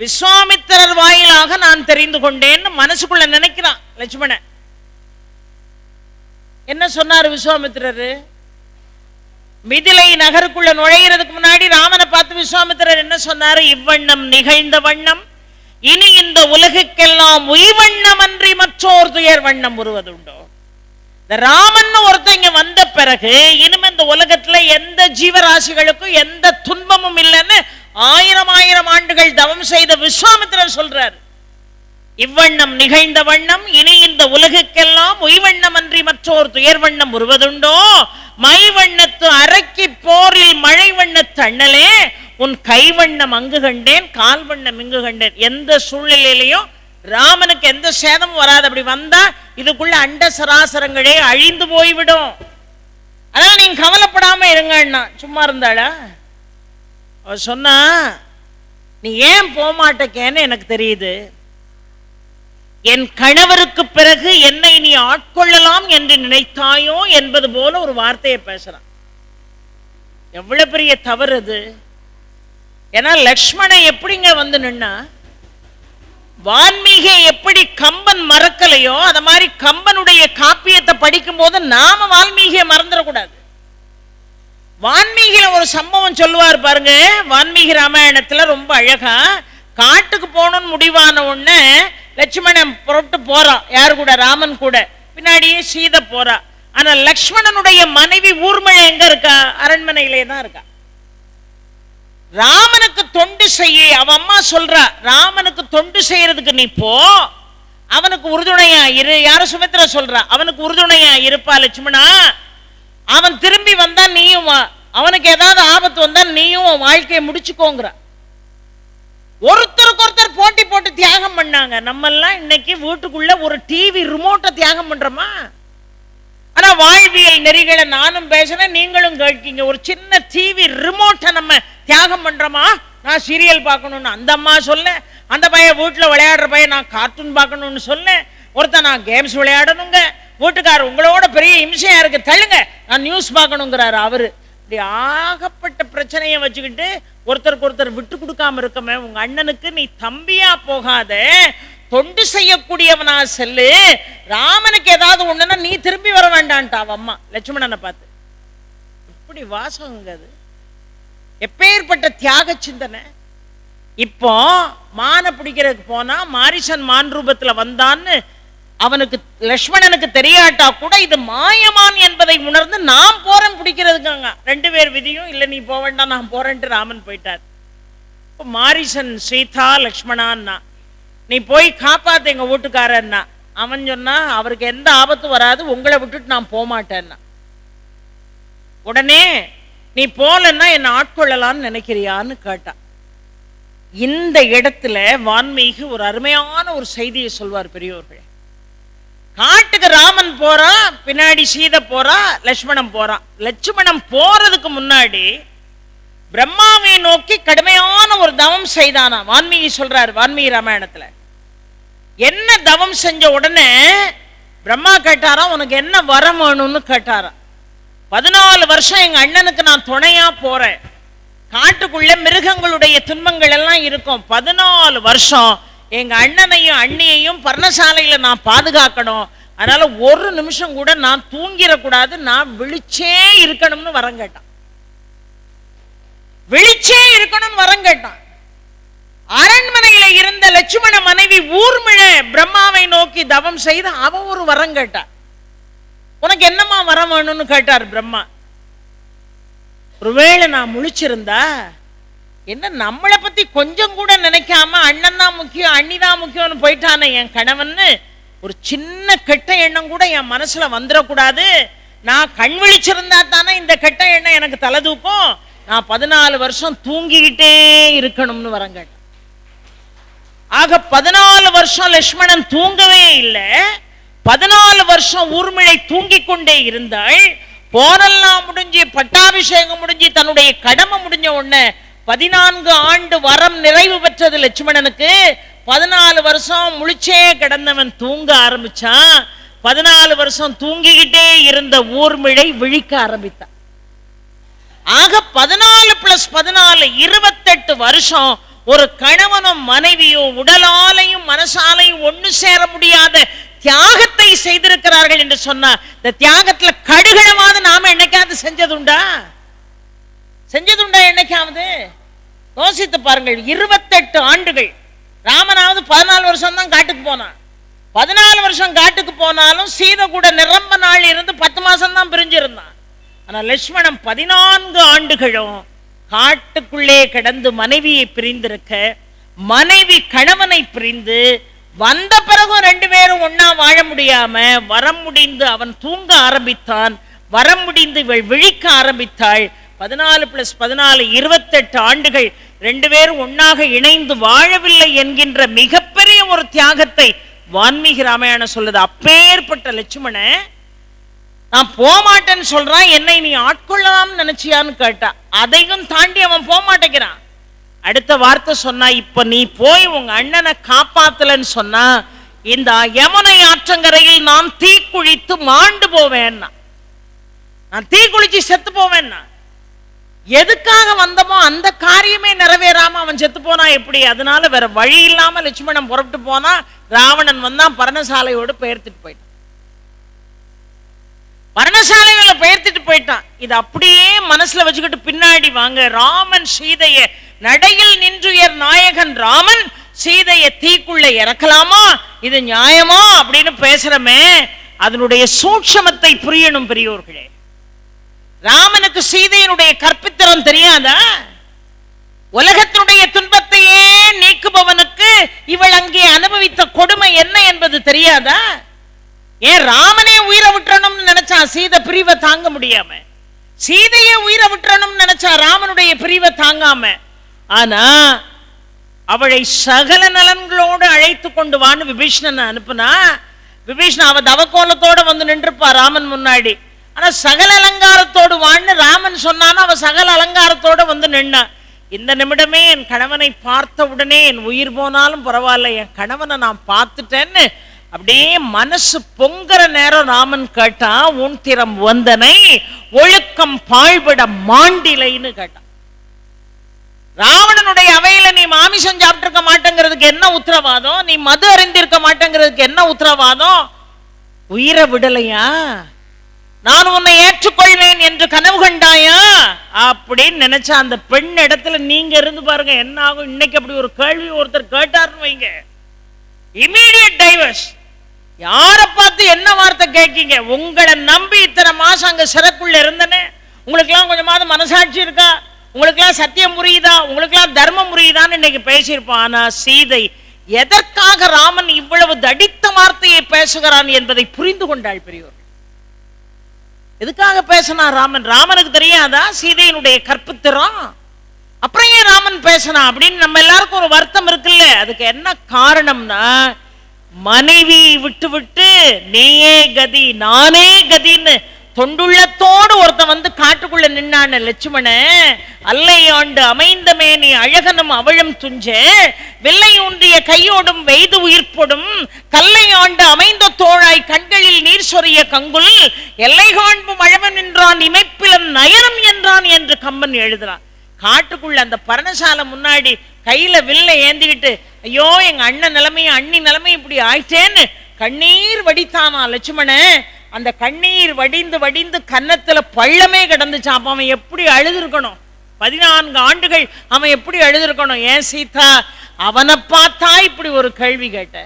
S1: விஸ்வாமித்திரர் வாயிலாக நான் தெரிந்து கொண்டேன்னு மனசுக்குள்ள நினைக்கிறான் லட்சுமணன். என்ன சொன்னாரு விஸ்வாமித்திரரு? மிதிலை நகருக்குள்ள நுழைகிறதுக்கு முன்னாடி ராமனை பார்த்து விஸ்வாமித்திரர் என்ன சொன்னாரு? இவ்வண்ணம் நிகழ்ந்த வண்ணம் இனி இந்த உலகுக்கெல்லாம் உய்வண்ணம் அன்றி மற்றோர் துயர் வண்ணம் உருவதுண்டோ. இந்த ராமன் ஒருத்தன் இங்க வந்த பிறகு இனிமே இந்த உலகத்துல எந்த ஜீவராசிகளுக்கும் எந்த துன்பமும் இல்லைன்னு 1000 ஆண்டுகள் தவம் செய்த விஸ்வாமித்திரர் சொல்றார். இவ்வண்ணம் நிகழ்ந்த வண்ணம் இனி இந்த உலகுக்கெல்லாம் உய்வண்ணம் அன்றி மற்றோர் துயர் வண்ணம் உருவதுண்டோ. மை வண்ணத்து அரக்கி போரில் மழை வண்ணத்து அண்ணலே உன் கைவண்ணம் அங்கு கண்டேன் கால் வண்ணம் இங்கு கண்டேன். எந்த சூழ்நிலையிலையும் ராமனுக்கு எந்த சேதமும் வராது. அப்படி வந்தா இதுக்குள்ள அண்ட சராசரங்களே அழிந்து போய்விடும். அதனால நீங்க கவலைப்படாம இருங்கன்னா. சும்மா இருந்தாளா? அவ சொன்னா, நீ ஏன் போமாட்டேன்னு எனக்கு தெரியுது. என் கணவருக்கு பிறகு என்னை நீ ஆட்கொள்ளலாம் என்று நினைத்தாயோ என்பது போல ஒரு வார்த்தையை பேசுறான். எவ்வளவு பெரிய தவறு அது! ஏன்னா லக்ஷ்மணன் எப்படிங்க வந்து நின்னா, வான்மீகை எப்படி கம்பன் மறக்கலையோ அத மாதிரி கம்பனுடைய காப்பியத்தை படிக்கும் போது நாம வால்மீகியை மறந்துடக்கூடாது. வான்மீகில ஒரு சம்பவம் சொல்லுவார் பாருங்க. வான்மீகி ராமாயணத்துல ரொம்ப அழகா, காட்டுக்கு போகணும்னு முடிவான உடனே லட்சுமணன் புறப்பட்டு போறான். யாரு கூட? ராமன் கூட. பின்னாடியே சீதை போறா. ஆனா லக்ஷ்மணனுடைய மனைவி ஊர்மழை எங்க இருக்கா? அரண்மனையிலே தான் இருக்கா. ராமனுக்கு தொண்டு செய்ய அவ அம்மா சொல்றா, ராமனுக்கு தொண்டு செய்யறதுக்கு நீ போ, அவனுக்கு உறுதுணையா இரு. யார? சுமித்ரா சொல்றா, அவனுக்கு உறுதுணையா இருப்பா லட்சுமணா. அவன் திரும்பி வந்தா நீயும், அவனுக்கு ஏதாவது ஆபத்து வந்தா நீயும் வாழ்க்கையை முடிச்சுக்கோங்கிற. ஒருத்தருக்கு ஒருத்தர் போட்டி போட்டு தியாகம் பண்ணாங்க. நம்ம எல்லாம் இன்னைக்கு வீட்டுக்குள்ள ஒரு டிவி ரிமோட்டை தியாகம் பண்றோமா? ஆனா வாழ்வியல் நெறிகளை நானும் பேசுறேன், நீங்களும் கேட்கீங்க. ஒரு சின்ன டிவி ரிமோட்டை நம்ம தியாகம் பண்றோமா? நான் சீரியல் பார்க்கணும்னு அந்த அம்மா சொல்ல, அந்த பையன் வீட்டுல விளையாடுற பையன் நான் கார்ட்டூன் பார்க்கணும்னு சொல்ல, ஒருத்தன் நான் கேம்ஸ் விளையாடணுங்க, வீட்டுக்காரர் உங்களோட பெரிய இம்சையா இருக்கு, தள்ளுங்க, நான் நியூஸ் பார்க்கணுங்கிறாரு அவரு. இப்படி ஆகப்பட்ட பிரச்சனையை வச்சுக்கிட்டு ஒருத்தருக்கு ஒருத்தர் விட்டு கொடுக்காம இருக்கமே. உங்க அண்ணனுக்கு நீ தம்பியா போகாத, தொண்டு செய்யக்கூடியவனா செல்லு. ராமனுக்கு ஏதாவது ஒண்ணுன்னா நீ திரும்பி வர வேண்டான்ட்டா அம்மா லட்சுமணனை பார்த்து. இப்படி வாசகங்க அது. எப்பேற்பட்ட தியாக சிந்தனை. இப்போ மான பிடிக்கிறதுக்கு போனா மாரிசன் மான் ரூபத்துல வந்தான்னு அவனுக்கு லட்சுமணனுக்கு தெரியாட்டா கூட இது மாயமான் என்பதை உணர்ந்து நான் போறேன் பிடிக்கிறதுக்காங்க. 2 பேர் விதியும் இல்ல, நீ போக வேண்டாம் நான் போறேன்ட்டு ராமன் போயிட்டார். இப்போ மாரிசன் சீதா லக்ஷ்மணான்னா நீ போய் காப்பாத்து எங்க வீட்டுக்காரன்னா. அவன் சொன்னா அவருக்கு எந்த ஆபத்து வராது, உங்களை விட்டுட்டு நான் போக மாட்டேன்னா. உடனே நீ போலன்னா என்ன ஆட்கொள்ளலான்னு நினைக்கிறியான்னு கேட்டான். இந்த இடத்துல வான்மீகி ஒரு அருமையான ஒரு செய்தியை சொல்வார் பெரியோர்களே. காட்டுக்கு ராமன் போறான், பின்னாடி சீதை போறா, லட்சுமணன் போறான். லட்சுமணன் போறதுக்கு முன்னாடி பிரம்மாவை நோக்கி கடுமையான ஒரு தவம் செய்தானா. வான்மீகி சொல்றாரு வான்மீகி ராமாயணத்துல. என்ன தவம் செஞ்ச உடனே பிரம்மா கேட்டாராம், உனக்கு என்ன வரம் வேணும்னு கேட்டாராம். 14 வருஷம் எங்க அண்ணனுக்கு நான் துணையா போறேன், காட்டுக்குள்ள மிருகங்களுடைய துன்பங்கள் எல்லாம் இருக்கும், 14 வருஷம் எங்க அண்ணனையும் அண்ணியையும் பர்ணசாலையில நான் பாதுகாக்கணும், அதனால ஒரு நிமிஷம் கூட நான் தூங்கிடக்கூடாது, நான் விழிச்சே இருக்கணும்னு வரம் கேட்டான். விழிச்சே இருக்கணும்னு வரம் கேட்டான். அரண்மனையில இருந்த லட்சுமண மனைவி ஊர்மிழ பிரம்மாவை நோக்கி தவம் செய்து அவ ஒரு வரம் கேட்டா. உனக்கு என்னமா வரம் வேணும்னு கேட்டார் பிரம்மா. ஒருவேளை நான் முழிச்சிருந்தா என்ன நம்மளை பத்தி கொஞ்சம் கூட நினைக்காம அண்ணன் தான் முக்கியம் அண்ணி தான் முக்கியம்னு போயிட்டானே என் கணவன்னு ஒரு சின்ன கெட்ட எண்ணம் கூட என் மனசுல வந்துடக்கூடாது. நான் கண் விழிச்சிருந்தா தானே இந்த கெட்ட எண்ணம் எனக்கு தலை தூக்கும். நான் 14 வருஷம் தூங்கிக்கிட்டே இருக்கணும்னு வரம் கேட்டேன். ஆக 14 வருஷம் லட்சுமணன் தூங்கவே இல்லை. 14 வருஷம் ஊர்மிழை தூங்கிக் கொண்டே இருந்தாள். போரெல்லாம் முடிஞ்சு பட்டாபிஷேகம் முடிஞ்சு தன்னுடைய கடமை முடிஞ்ச உடனே 14 ஆண்டு வரம் நிறைவு பெற்றது லட்சுமணனுக்கு. 14 வருஷம் முழிச்சே கிடந்தவன் தூங்க ஆரம்பிச்சான். 14 வருஷம் தூங்கிக்கிட்டே இருந்த ஊர்மிழை விழிக்க ஆரம்பித்தான். ஆக 14 + 14 28 வருஷம் ஒரு கணவனும் மனைவியோ உடலாலையும் மனசாலையும் ஒண்ணு சேர முடியாத தியாகத்தை செய்திருக்கிறார்கள் என்று சொன்னா, இந்த தியாகத்துல கடுகளவாவது நாம என்னைக்காவது செஞ்சதுண்டா? என்னைக்காவது யோசித்து பாருங்கள். 28 ஆண்டுகள். ராமனாவது 14 வருஷம் தான் காட்டுக்கு போனான். 14 வருஷம் காட்டுக்கு போனாலும் சீதை கூட நிரம்ப நாள் இருந்து 10 மாசம் தான் பிரிஞ்சிருந்தான். ஆனா லட்சுமணன் 14 ஆண்டுகளும் காட்டுக்குள்ளே கிடந்து மனைவியை பிரிந்திருக்க, மனைவி கணவனை பிரிந்து வந்த பிறகும் 2 பேரும் ஒன்னா வாழ முடியாம வரம் முடிந்து அவன் தூங்க ஆரம்பித்தான். வரம் முடிந்து இவள் விழிக்க ஆரம்பித்தாள். 14 + 14 28 ஆண்டுகள் 2 பேரும் ஒன்னாக இணைந்து வாழவில்லை என்கின்ற மிகப்பெரிய ஒரு தியாகத்தை வான்மீகி ராமாயணம் சொல்லுது. அப்பேற்பட்ட லட்சுமண நான் போமாட்டேன்னு சொல்றான், என்னை நீ ஆட்கொள்ளலாம் நினைச்சியான்னு கேட்டா. அதையும் தாண்டி அவன் போக மாட்டேங்கிறான். அடுத்த வார்த்தை சொன்னா, இப்ப நீ போய் உங்க அண்ணனை காப்பாத்தலன்னு சொன்னா இந்த யமுனை ஆற்றங்கரையில் நான் தீக்குளித்து மாண்டு போவேன்னா, நான் தீக்குளிச்சு செத்து போவேன்னா. எதுக்காக வந்தமோ அந்த காரியமே நிறைவேறாம அவன் செத்து போனா எப்படி? அதனால வேற வழி இல்லாம லட்சுமணன் புறப்பட்டு போனா. ராவணன் வந்தான், பர்ணசாலையோடு பெயர்த்துட்டு போயிட்டான். பர்ணசாலைகளை பெயர்த்துட்டு போயிட்டான். இது அப்படியே மனசுல வச்சுக்கிட்டு பின்னாடி வாங்க. ராமன் சீதைய நடையில் நின்றுயர் நாயகன் ராமன் சீதைய தீக்குள்ள இறக்கலாமா, இது நியாயமா அப்படின்னு பேசுறமே, அதனுடைய சூட்சமத்தை புரியணும் பெரியோர்களே. ராமனுக்கு சீதையினுடைய கற்பித்திரம் தெரியாதா? உலகத்தினுடைய துன்பத்தையே நீக்குபவனுக்கு இவள் அங்கே அனுபவித்த கொடுமை என்ன என்பது தெரியாதா? ஏன் ராமனே உயிரை விட்டுறணும்னு நினைச்சா சீதை பிரிவை தாங்க முடியாம, சீதையே உயிரை விட்டுறணும்னு நினைச்சா ராமனுடைய பிரிவை தாங்காம. ஆனா அவளை சகல நலன்களோடு அழைத்து கொண்டு வான்னு விபீஷணனை அனுப்புனா, விபீஷணன் அவ தவக்கோலத்தோட வந்து நின்றுப்பா ராமன் முன்னாடி. ஆனா சகல அலங்காரத்தோடு வான்னு ராமன் சொன்னானா அவ சகல அலங்காரத்தோட வந்து நின்னா. இந்த நிமிடமே என் கணவனை பார்த்த உடனே என் உயிர் போனாலும் பரவாயில்ல, என் கணவனை நான் பார்த்துட்டேன்னு அப்படியே மனசு பொங்குற நேரம் ராமன் கேட்டா, உன் திறம் வந்தனை ஒழுக்கம் பாழ்பட மாண்டிலைன்னு கேட்டான். ராவணனுடைய அவையில நீ மாமிசம் சாப்பிட்டிருக்க மாட்டேங்கிறதுக்கு என்ன உத்தரவாதம்? நீ மது அறிந்திருக்க மாட்டேங்கிறதுக்கு என்ன உத்தரவாதம்? உயிரை விடலையா? நான் உன்னை ஏற்றுக்கொள்வேன் என்று கனவு கண்டாயா அப்படின்னு நினைச்சா அந்த பெண் இடத்துல நீங்க இருந்து பாருங்க என்ன ஆகும். இன்னைக்கு அப்படி ஒரு கேள்வி ஒருத்தர் கேட்டாருன்னு வைங்க, இமீடியட் டைவர்ஸ். யாரை பார்த்து என்ன வார்த்தை கேட்கீங்க? உங்களை நம்பி இத்தனை மாசம் அங்க சிறப்புள்ள இருந்தனே, உங்களுக்கெல்லாம் கொஞ்சமாவது மனசாட்சி இருக்கா? உங்களுக்கெல்லாம் சத்தியம் புரியுதா? உங்களுக்கெல்லாம் தர்மம் புரியுதான்னு இன்னைக்கு பேசியிருப்பான். ஆனா சீதை எதற்காக ராமன் இவ்வளவு தடித்த வார்த்தையை பேசுகிறான் என்பதை புரிந்து கொண்டாள் பெரியோர். எதுக்காக பேசினா ராமன்? ராமனுக்கு தெரியாதா சீதையினுடைய கற்பித்திரம்? அப்புறம் ஏன் ராமன் பேசினா அப்படின்னு நம்ம எல்லாருக்கும் ஒரு வருத்தம் இருக்குல்ல. அதுக்கு என்ன காரணம்னா, மனைவி விட்டு விட்டு நீயே கதி நானே கதின்னு தொண்டுள்ளத்தோடு ஒருத்தன் வந்து காட்டுக்குள்ள நின்னான லட்சுமண, அல்லையாண்டு அமைந்தமே நீ அழகனும் அவளும் துஞ்சே, வெள்ளை ஊன்றிய கையோடும் வெய்து உயிர்ப்பொடும் கல்லையாண்டு அமைந்த தோழாய் கண்களில் நீர் சொரிய கங்குல் எல்லை காண்பும் அழவன் என்றான் இமைப்பிலும் நயனம் என்றான் என்று கம்பன் எழுதுறான். காட்டுக்குள்ள அந்த பரணசாலை முன்னாடி கையில வில்ல ஏந்திக்கிட்டு, ஐயோ எங்க அண்ணன் நிலைமையும் அண்ணி நிலைமையும் இப்படி ஆயிட்டேன்னு கண்ணீர் வடித்தானா லட்சுமண. அந்த கண்ணீர் வடிந்து வடிந்து கன்னத்துல பள்ளமே கிடந்துச்சு. அப்ப அவன் எப்படி அழுதுருக்கணும்? 14 ஆண்டுகள் அவன் எப்படி அழுதுருக்கணும்? ஏன் சீதா, அவனை பார்த்தா இப்படி ஒரு கேள்வி கேட்ட,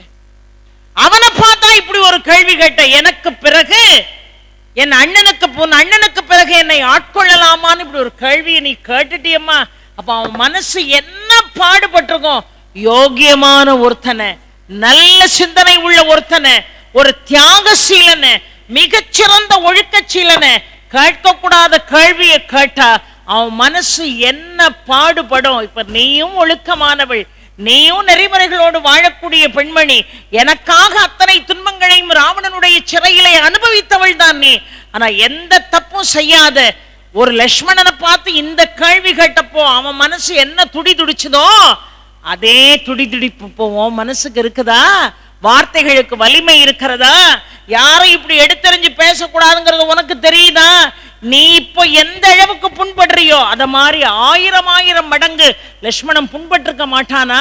S1: அவனை பார்த்தா இப்படி ஒரு கேள்வி கேட்ட, எனக்கு பிறகு என் அண்ணனுக்கு பிறகு என்னை ஆட்கொள்ளலாமான்னு இப்படி ஒரு கேள்வியை நீ கேட்டுட்டியம்மா. அப்ப அவன் மனசு என்ன பாடுபட்டிருக்கும்? யோகியமான ஒருத்தனை, நல்ல சிந்தனை உள்ள ஒருத்தனை, ஒரு தியாகசீலனை, மிகச்சிறந்த ஒழுக்கச்சீலனை கேட்கக்கூடாத கேள்வியை கேட்டா அவன் மனசு என்ன பாடுபடும்? இப்ப நீயும் ஒழுக்கமானவள், நீயும் நெறிமுறைகளோடு வாழக்கூடிய பெண்மணி, எனக்காக அத்தனை துன்பங்களையும் ராவணனுடைய சிறையிலே அனுபவித்தவள் தான் நீ. ஆனா எந்த தப்பும் செய்யாத ஒரு லட்சுமணனை பார்த்து இந்த கேள்வி கேட்டப்போ அவன் மனசு என்ன துடி துடிச்சதோ அதே துடி துடிப்பு போவோம் மனசுக்கு இருக்குதா? வார்த்தைகளுக்கு வலிமை இருக்கிறதா? யாரும் இப்படி எடுத்தறிஞ்சு பேசக்கூடாதுங்கிறது உனக்கு தெரியுதா? நீ இப்போ எந்த அளவுக்கு புண்படுறியோ அத மாதிரி 1000 மடங்கு லட்சுமணன் புண்பட்டிருக்க மாட்டானா?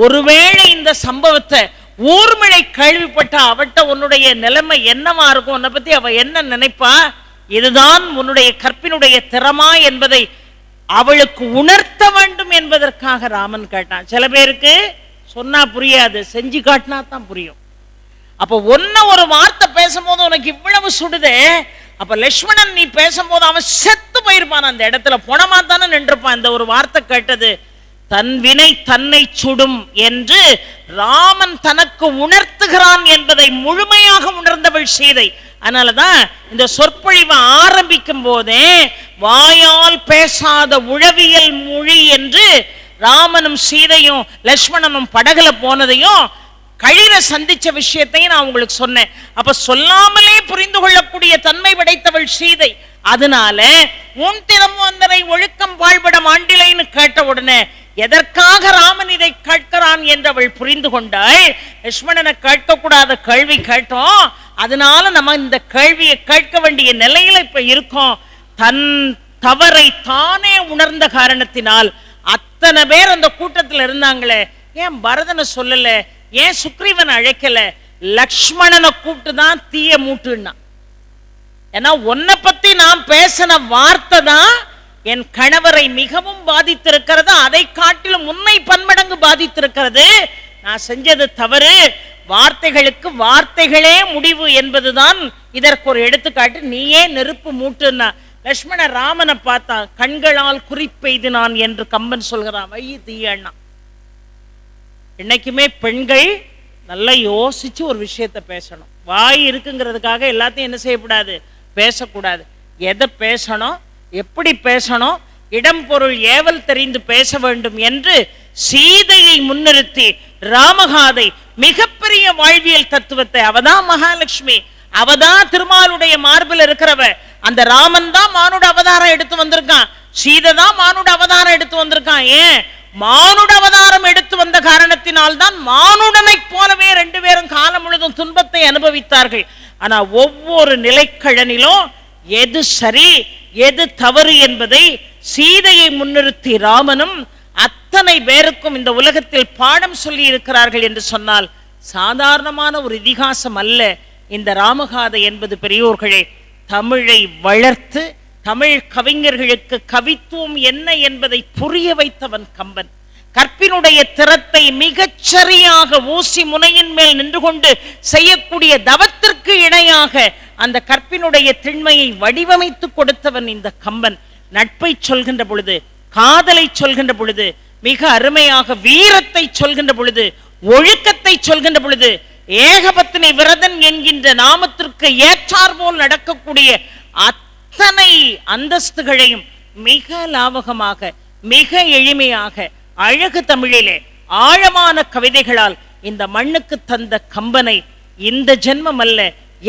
S1: ஒருவேளை இந்த சம்பவத்தை ஊர்மிழை கேள்விப்பட்ட அவட்ட உன்னுடைய நிலைமை என்னவா இருக்கும்? உன்னை பத்தி அவ என்ன நினைப்பா? இதுதான் உன்னுடைய கற்பினுடைய திறமா என்பதை அவளுக்கு உணர்த்த வேண்டும் என்பதற்காக ராமன் கேட்டான். சில பேருக்கு சொன்னா புரியாது, செஞ்சு காட்டினா தான் புரியும். அப்ப ஒன்ன ஒரு வார்த்தை பேசும்போது உனக்கு இவ்வளவு சுடுதே, அப்ப லட்சுமணன் நீ பேசும்போது அவன் செத்து போயிருப்பான், அந்த இடத்துல பொணமா தானே நின்றுப்பான். இந்த ஒரு வார்த்தை கேட்டது தன் வினை தன்னை சுடும் என்று ராமன் தனக்கு உணர்த்துகிறான் என்பதை முழுமையாக உணர்ந்தவள் சீதை. அதனாலதான் இந்த சொற்பொழிவை ஆரம்பிக்கும் போதே வாயால் பேசாத உளவியல் மொழி என்று ராமனும் சீதையும் லட்சுமணனும் படகுல போனதையும் கழிர சந்திச்ச விஷயத்தையும் நான் உங்களுக்கு சொன்னேன். அப்ப சொல்லாமலே புரிந்து கொள்ளக்கூடிய தன்மை படைத்தவள் சீதை. அதனால உன் திறம் வந்தனை ஒழுக்கம் வாழ்பட மாண்டிலைன்னு கேட்ட உடனே எதற்காக ராமன் இதை கேட்கிறான் என்று அவள் புரிந்து கொண்டாள். லட்சுமணனை கேட்கக்கூடாத கேள்வி கேட்டோம், அதனால நம்ம இந்த கேள்வியை கேட்க வேண்டிய நிலையில இப்ப இருக்கோம். தன் தவறை தானே உணர்ந்த காரணத்தினால் அத்தனை பேர் அந்த கூட்டத்தில் இருந்தாங்களே, ஏன் பரதனை சொல்லல, ஏன் சுக்ரீவனை அழைக்கல, லக்ஷ்மணனை கூப்பிட்டு தான் தீய மூட்டுன்னா. ஏன்னா உன்னை பத்தி நான் பேசின வார்த்தை தான் என் கணவரை மிகவும் பாதித்திருக்கிறது, அதை காட்டிலும் உன்னை பன்மடங்கு பாதித்திருக்கிறது. நான் செஞ்சது தவறு, வார்த்தைகளுக்கு வார்த்தைகளே முடிவு என்பதுதான் இதற்கு ஒரு எடுத்துக்காட்டு. நீயே நெருப்பு மூட்டுன்னா. லட்சுமண ராமனை பார்த்தான், கண்களால் குறிப்பெய்தினான் என்று கம்பன் சொல்கிறான். வை தீயண்ணா. இன்னைக்குமே பெண்கள் நல்லா யோசிச்சு ஒரு விஷயத்த பேசணும். வாய் இருக்குங்கிறதுக்காக எல்லாத்தையும் என்ன செய்யக்கூடாது, பேசக்கூடாது. எதை பேசணும், எப்படி பேசணும், இடம் பொருள் ஏவல் தெரிந்து பேச வேண்டும் என்று சீதையை முன்னிறுத்தி ராமகாதை மிகப்பெரிய வாழ்வியல் தத்துவத்தை, அவதான் மகாலட்சுமி, அவதான் திருமாலுடைய மார்பில் இருக்கிறவ. அந்த ராமன் தான் மானுட அவதாரம் எடுத்து வந்திருக்கான், சீதை தான் மானுட அவதாரம் எடுத்து வந்திருக்கான். ஏன் மானுட அவதாரம் எடுத்து வந்த காரணத்தினால் தான் மானுடனைப் போலவே 2 பேரும் காலம் முழுதும் துன்பத்தை அனுபவித்தார்கள். ஆனா ஒவ்வொரு நிலைக்கழனிலும் எது சரி எது தவறு என்பதை சீதையை முன்னிறுத்தி ராமனும் அத்தனை பேருக்கும் இந்த உலகத்தில் பாடம் சொல்லி இருக்கிறார்கள் என்று சொன்னால் சாதாரணமான ஒரு இதிகாசம் அல்ல இந்த ராமகாதை என்பது. பெரியோர்களே, தமிழை வளர்த்து தமிழ் கவிஞர்களுக்கு கவித்துவம் என்ன என்பதை புரிய வைத்தவன் கம்பன். கற்பினுடைய திறத்தை மிகச்சரியாக ஊசி முனையின் மேல் நின்று கொண்டு செய்யக்கூடிய தவத்திற்கு இணையாக அந்த கற்பினுடைய திண்மையை வடிவமைத்து கொடுத்தவன் இந்த கம்பன். நட்பை சொல்கின்ற பொழுது, காதலை சொல்கின்ற பொழுது, மிக அருமையாக வீரத்தை சொல்கின்ற பொழுது, ஒழுக்கத்தை சொல்கின்ற பொழுது, ஏகபத்தினி விரதன் என்கின்ற நாமத்திற்கு ஏற்றாற்போல் நடக்கக்கூடிய அத்தனை அந்தஸ்துகளையும் மிக லாவகமாக மிக எளிமையாக அழகு தமிழிலே ஆழமான கவிதைகளால் இந்த மண்ணுக்கு தந்த கம்பனை இந்த ஜென்மம் அல்ல,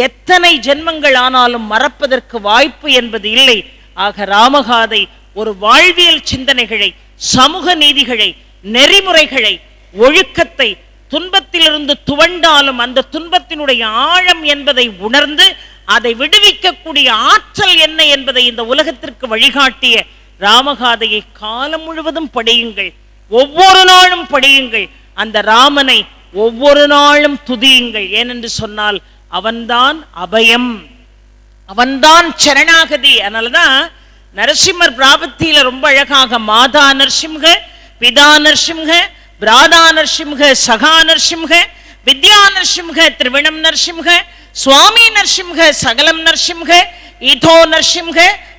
S1: எத்தனை ஜென்மங்கள் ஆனாலும் மறப்பதற்கு வாய்ப்பு என்பது இல்லை. ஆக ராமகாதை ஒரு வாழ்வியல் சிந்தனைகளை, சமூக நீதிகளை, நெறிமுறைகளை, ஒழுக்கத்தை, துன்பத்திலிருந்து துவண்டாலும் அந்த துன்பத்தினுடைய ஆழம் என்பதை உணர்ந்து அதை விடுவிக்கக்கூடிய ஆற்றல் என்ன என்பதை இந்த உலகத்திற்கு வழிகாட்டிய ராமகாதையை காலம் முழுவதும் படியுங்கள், ஒவ்வொரு நாளும் படியுங்கள். அந்த ராமனை ஒவ்வொரு நாளும் துதியுங்கள். ஏனென்று சொன்னால் அவன்தான் அபயம், அவன்தான் சரணாகதி. அதனாலதான் நரசிம்மர் பிராபத்தியில ரொம்ப அழகாக மாதா நரசிம்ஹ, பிதா நரசிம்ஹ, பிராதா நரசிம்ஹ, சகா நரசிம்ஹ, வித்யா நரசிம்ஹ, திரிவிணம் நரசிம்ஹ, சுவாமி நரசிம்ஹ, சகலம் நரசிம்ஹ, ஈதோ நரசிம்ஹ,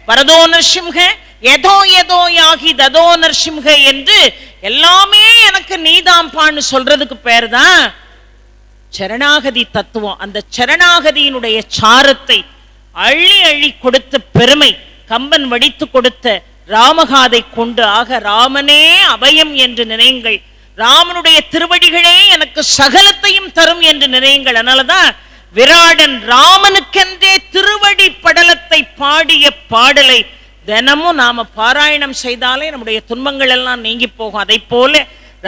S1: வரதோ நரசிம்ஹ, எதோ எதோ யாகி ததோ நரசிம்ஹ என்று எல்லாமே எனக்கு நீதாம்பான்னு சொல்றதுக்கு பேர் தான் சரணாகதி தத்துவம். அந்த சரணாகதியினுடைய சாரத்தை அள்ளி அள்ளி கொடுத்த பெருமை கம்பன் வடித்து கொடுத்த ராமகாதை கொண்டு. ஆக ராமனே அபயம் என்று நினையுங்கள், ராமனுடைய திருவடிகளே எனக்கு சகலத்தையும் தரும் என்று நினையுங்கள். அதனாலதான் விராடன் ராமனுக்கென்றே திருவடி படலத்தை பாடிய பாடலை தினமும் நாம பாராயணம் செய்தாலே நம்முடைய துன்பங்கள் எல்லாம் நீங்கி போகும். அதை போல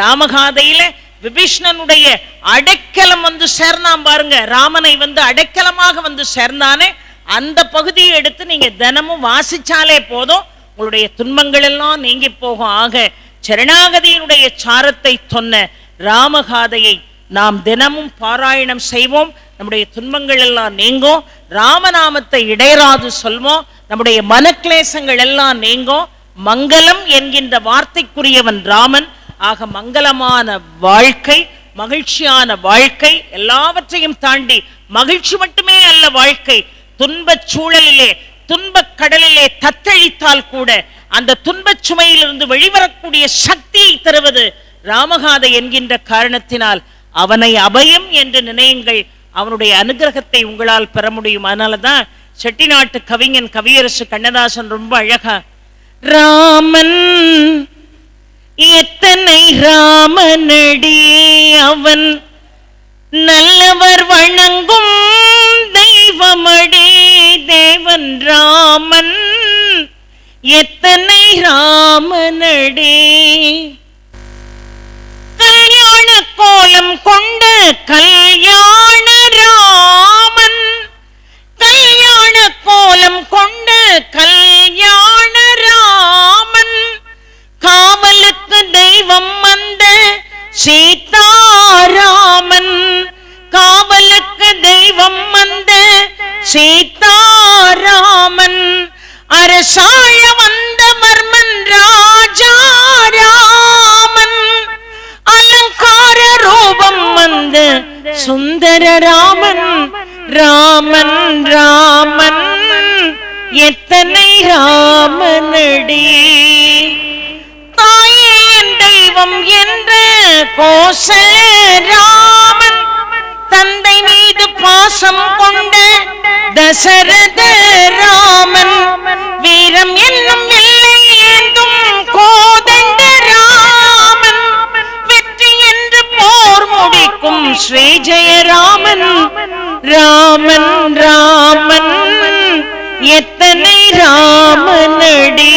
S1: ராமகாதையில விபீஷ்ணனுடைய அடைக்கலம் வந்து சேர்ந்தான் பாருங்க, ராமனை வந்து அடைக்கலமாக வந்து சேர்ந்தானே, அந்த பகுதியை எடுத்து நீங்க தினமும் வாசிச்சாலே போதும், உங்களுடைய துன்பங்கள் எல்லாம் நீங்கி போகும். ஆக சரணாகதியினுடைய சாரத்தை சொன்ன ராமகாதையை நாம் தினமும் பாராயணம் செய்வோம், நம்முடைய துன்பங்கள் எல்லாம் நீங்கும். ராமநாமத்தை இடையராது சொல்வோம், நம்முடைய மனக்லேசங்கள் எல்லாம் நீங்கும். மங்களம் என்கின்ற வார்த்தைக்குரியவன் ராமன். ஆக மங்களமான வாழ்க்கை, மகிழ்ச்சியான வாழ்க்கை, எல்லாவற்றையும் தாண்டி மகிழ்ச்சி மட்டுமே அல்ல வாழ்க்கை. துன்பச் சூழலிலே, துன்பக் கடலிலே தத்தளித்தால் கூட அந்த துன்பச் சுமையிலிருந்து வெளிவரக்கூடிய சக்தியை தருவது ராமகாதை என்கின்ற காரணத்தினால் அவனை அபயம் என்று நினையுங்கள், அவனுடைய அனுகிரகத்தை உங்களால் பெற முடியும். அதனாலதான் செட்டிநாட்டு கவிஞன் கவியரசு கண்ணதாசன் ரொம்ப அழகா, ராமன் எத்தனை ராமனடி அவன் நல்லவர் வணங்கும் தெய்வமடி, தேவன் ராமன் எத்தனை ராமனடி, கல்யாண கோலம் கொண்ட கல்யாண ராமன், கல்யாண கோலம் கொண்ட கல்யாண ராமன், காவலுக்கு தெய்வம் வந்த சீதாராமன், காவலுக்கு தெய்வம் வந்த சீதாராமன், அரசாழ வந்த மர்மன் ராஜாராமன், அலங்கார ரூபம் வந்த சுந்தர ராமன், ராமன் ராமன் எத்தனை ராமனடி, தாயே என் தெய்வம் என்ற கோசல ராமன், தந்தை மீது பாசம் கொண்ட தசரத ராமன், வீரம் என்னும் வில்லை ஏந்தும் கோதண்ட ராமன், வெற்றி என்று போர் முடிக்கும் ஸ்ரீ ஜெயராமன், ராமன் ராமன் எத்தனை ராமனடி,